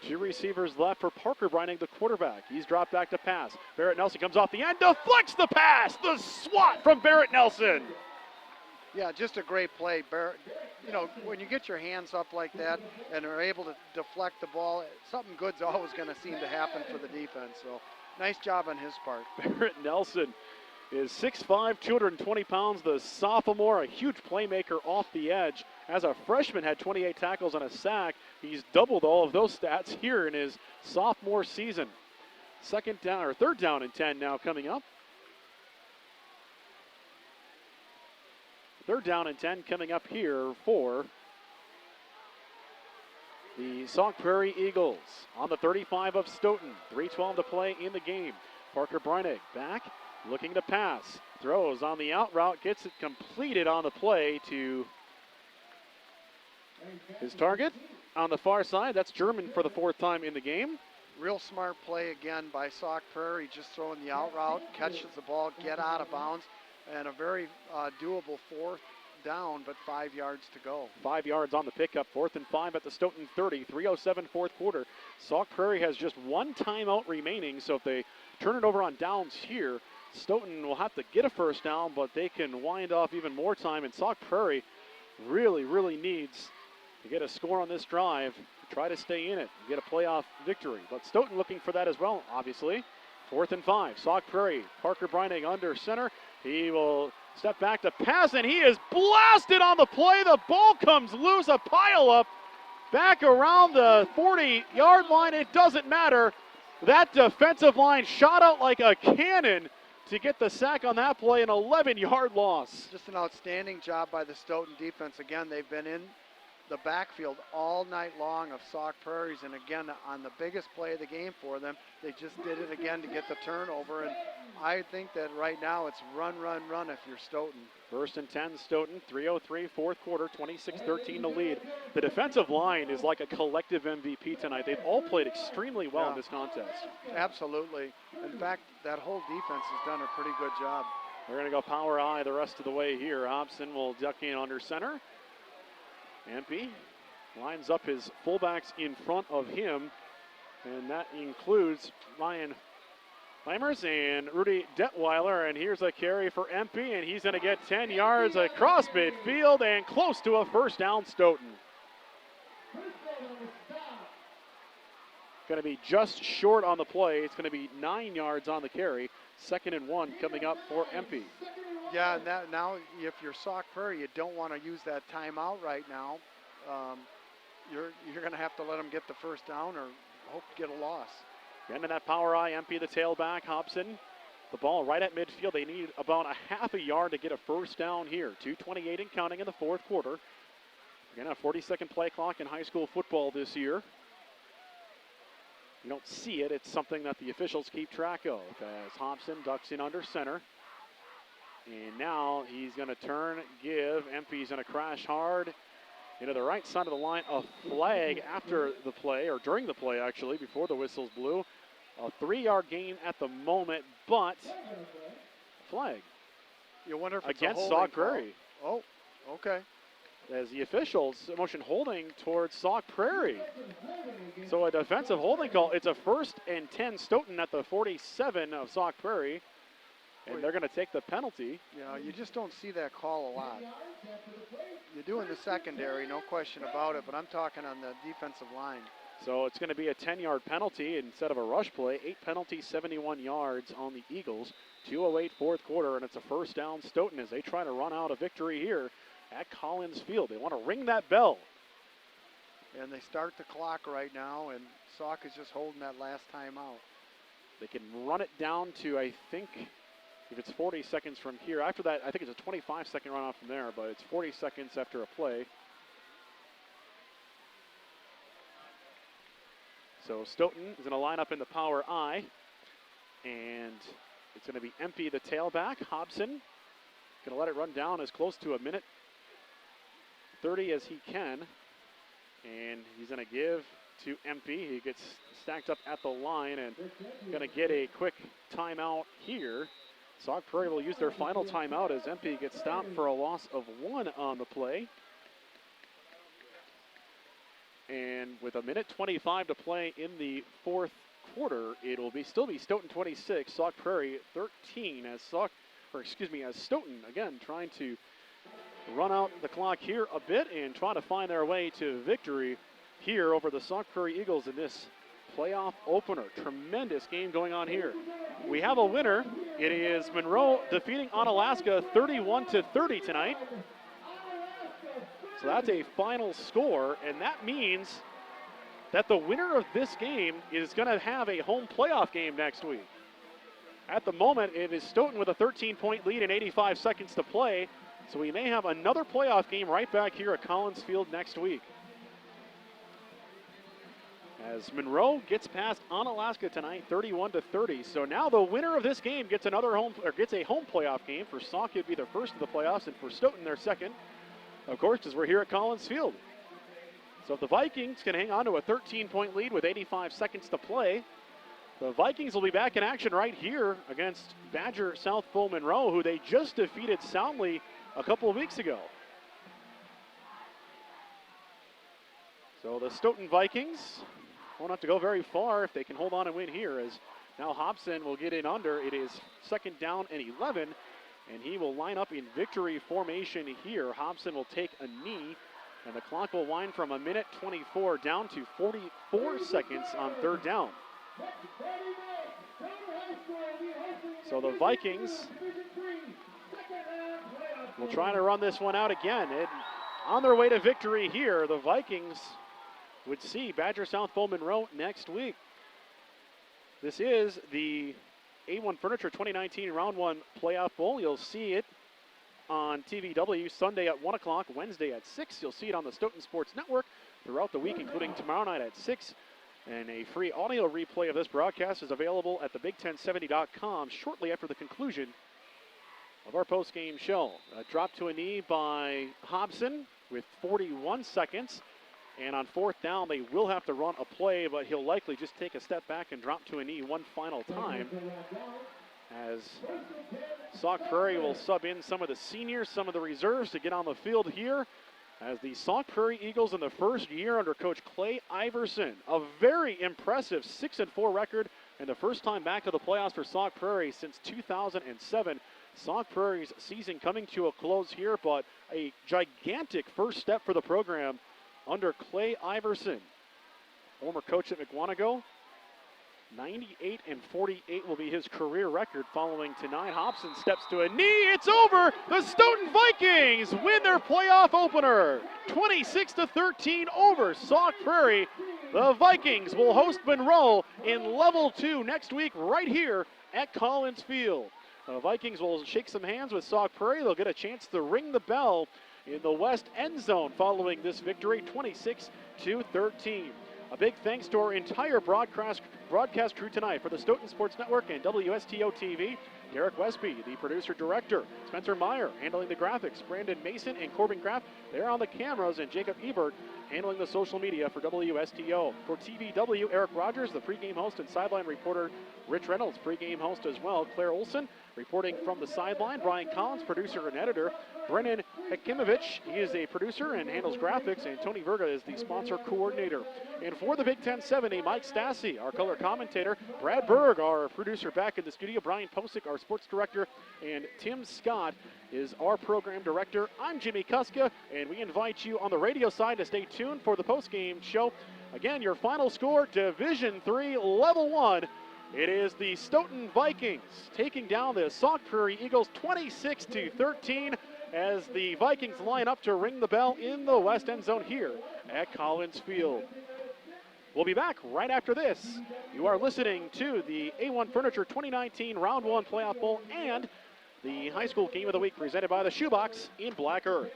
2 receivers left for Parker Breinig, the quarterback. He's dropped back to pass. Barrett Nelson comes off the end, deflects the pass. The swat from Barrett Nelson.
Yeah, just a great play. Barrett, you know, when you get your hands up like that and are able to deflect the ball, something good's always going to seem to happen for the defense. So nice job on his part.
Barrett Nelson is 6'5", 220 pounds, the sophomore, a huge playmaker off the edge. As a freshman, had 28 tackles and a sack. He's doubled all of those stats here in his sophomore season. Third down and 10 now coming up. 3rd down and 10 coming up here for the Sauk Prairie Eagles on the 35 of Stoughton. 3:12 to play in the game. Parker Breinig back, looking to pass. Throws on the out route, gets it completed on the play to his target on the far side. That's German for the 4th time in the game.
Real smart play again by Sauk Prairie, just throwing the out route, catches the ball, get out of bounds, and a very doable 4th down, but 5 yards to go.
5 yards on the pickup, 4th and 5 at the Stoughton 30, 3:07 fourth quarter. Sauk Prairie has just 1 timeout remaining, so if they turn it over on downs here, Stoughton will have to get a first down, but they can wind off even more time, and Sauk Prairie really, really needs to get a score on this drive, try to stay in it, and get a playoff victory. But Stoughton looking for that as well, obviously. 4th and 5, Sauk Prairie, Parker Breinig under center. He will step back to pass, and he is blasted on the play. The ball comes loose, a pile up back around the 40-yard line. It doesn't matter. That defensive line shot out like a cannon to get the sack on that play, an 11-yard loss.
Just an outstanding job by the Stoughton defense. Again, they've been in the backfield all night long of Sauk Prairie's, and again, on the biggest play of the game for them, they just did it again to get the turnover, and I think that right now it's run, run, run if you're Stoughton. 1st and 10,
Stoughton, 3:03 fourth quarter, 26-13 to lead. The defensive line is like a collective MVP tonight. They've all played extremely well in this contest.
Absolutely. In fact, that whole defense has done a pretty good job.
They're going to go power I the rest of the way here. Hobson will duck in under center. Empey lines up his fullbacks in front of him, and that includes Ryan Lamers and Rudy Detweiler. And here's a carry for Empey, and he's going to get 10 yards across midfield and close to a first down, Stoughton. Going to be just short on the play. It's going to be 9 yards on the carry. 2nd and 1 coming up for Empey.
Yeah, now if you're Sauk Prairie, you don't want to use that timeout right now. You're going to have to let them get the first down or hope to get a loss.
Into that power I, Empey, the tailback. Hobson, the ball right at midfield. They need about a half a yard to get a first down here. 2:28 and counting in the fourth quarter. Again, a 40-second play clock in high school football this year. You don't see it. It's something that the officials keep track of, as Hobson ducks in under center. And now he's going to turn, give. Empey's going to crash hard into the right side of the line. A flag after the play, or during the play actually, before the whistles blew. A 3-yard gain at the moment, but flag.
You wonder if it's
against
a
Sauk
call.
Prairie.
Oh, okay.
As the officials motion holding towards Sauk Prairie. So a defensive holding call. It's a 1st and 10 Stoughton at the 47 of Sauk Prairie. And they're going to take the penalty.
Yeah, you just don't see that call a lot. You do in the secondary, no question about it, but I'm talking on the defensive line.
So it's going to be a 10-yard penalty instead of a rush play. 8 penalties, 71 yards on the Eagles. 2:08 fourth quarter, and it's a first down Stoughton as they try to run out a victory here at Collins Field. They want to ring that bell.
And they start the clock right now, and Sauk is just holding that last time out.
They can run it down to, I think, if it's 40 seconds from here. After that, I think it's a 25-second run off from there, but it's 40 seconds after a play. So Stoughton is going to line up in the power I, and it's going to be Empey, the tailback. Hobson going to let it run down as close to a minute 30 as he can, and he's going to give to Empey. He gets stacked up at the line and going to get a quick timeout here. Sauk Prairie will use their final timeout as Empey gets stopped for a loss of 1 on the play. And with a minute 25 to play in the fourth quarter, it'll still be Stoughton 26, Sauk Prairie 13 as Stoughton again trying to run out the clock here a bit and try to find their way to victory here over the Sauk Prairie Eagles in this playoff opener. Tremendous game going on here. We have a winner. It is Monroe defeating Onalaska 31-30 tonight. So that's a final score, and that means that the winner of this game is going to have a home playoff game next week. At the moment, it is Stoughton with a 13-point lead and 85 seconds to play, so we may have another playoff game right back here at Collins Field next week. As Monroe gets past Onalaska tonight, 31-30. So now the winner of this game gets a home playoff game. For Sauk, it'd be their first of the playoffs, and for Stoughton, their second. Of course, because we're here at Collins Field. So if the Vikings can hang on to a 13-point lead with 85 seconds to play, the Vikings will be back in action right here against Badger South Bull Monroe, who they just defeated soundly a couple of weeks ago. So the Stoughton Vikings won't have to go very far if they can hold on and win here, as now Hobson will get in under. It is second down and 11. And he will line up in victory formation here. Hobson will take a knee, and the clock will wind from a minute 24 down to 44 seconds on third down. So the Vikings will try to run this one out again. On their way to victory here, the Vikings would see Badger South Bull Monroe next week. This is the A1 Furniture 2019 Round 1 Playoff Bowl. You'll see it on TVW Sunday at 1 o'clock, Wednesday at 6. You'll see it on the Stoughton Sports Network throughout the week, including tomorrow night at 6. And a free audio replay of this broadcast is available at thebig1070.com shortly after the conclusion of our post-game show. A drop to a knee by Hobson with 41 seconds. And on fourth down, they will have to run a play, but he'll likely just take a step back and drop to a knee one final time. As Sauk Prairie will sub in some of the seniors, some of the reserves to get on the field here. As the Sauk Prairie Eagles in the first year under Coach Clay Iverson. A very impressive 6-4 record and the first time back to the playoffs for Sauk Prairie since 2007. Sauk Prairie's season coming to a close here, but a gigantic first step for the program under Clay Iverson. Former coach at McWanago, 98-48 will be his career record following tonight. Hobson steps to a knee. It's over. The Stoughton Vikings win their playoff opener. 26-13 over Sauk Prairie. The Vikings will host Monroe in Level 2 next week right here at Collins Field. The Vikings will shake some hands with Sauk Prairie. They'll get a chance to ring the bell in the west end zone following this victory, 26-13. A big thanks to our entire broadcast crew tonight for the Stoughton Sports Network and WSTO TV. Derek Westby, the producer-director. Spencer Meyer handling the graphics. Brandon Mason and Corbin Kraft, they're on the cameras. And Jacob Ebert handling the social media for WSTO. For TVW, Eric Rogers, the pregame host, and sideline reporter Rich Reynolds, pregame host as well. Claire Olson reporting from the sideline. Brian Collins, producer and editor. Brennan Hekimovich, he is a producer and handles graphics. And Tony Verga is the sponsor coordinator. And for the Big 1070, Mike Stassi, our color commentator. Brad Berg, our producer back in the studio. Brian Posick, our sports director. And Tim Scott is our program director. I'm Jimmy Kuska, and we invite you on the radio side to stay tuned for the post-game show. Again, your final score, Division III, Level 1. It is the Stoughton Vikings taking down the Sauk Prairie Eagles 26-13 as the Vikings line up to ring the bell in the west end zone here at Collins Field. We'll be back right after this. You are listening to the A1 Furniture 2019 Round 1 Playoff Bowl and the high school game of the week presented by the Shoebox in Black Earth.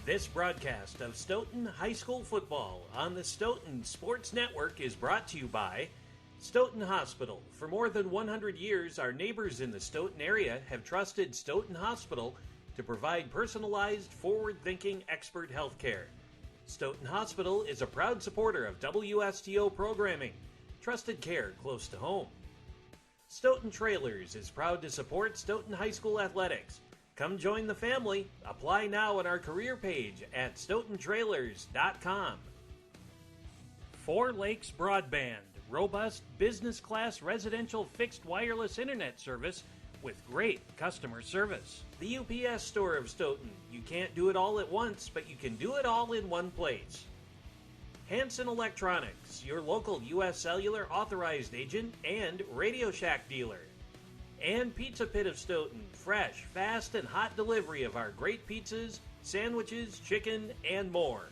This broadcast of Stoughton High School Football on the Stoughton Sports Network is brought to you by Stoughton Hospital. For more than 100 years, our neighbors in the Stoughton area have trusted Stoughton Hospital to provide personalized, forward-thinking expert health care. Stoughton Hospital is a proud supporter of WSTO programming, trusted care close to home. Stoughton Trailers is proud to support Stoughton High School athletics. Come join the family. Apply now on our career page at stoughtontrailers.com. Four Lakes Broadband, robust business-class residential fixed wireless internet service with great customer service. The UPS store of Stoughton. You can't do it all at once, but you can do it all in one place. Hanson Electronics, your local U.S. Cellular authorized agent and Radio Shack dealer. And Pizza Pit of Stoughton, fresh, fast, and hot delivery of our great pizzas, sandwiches, chicken, and more.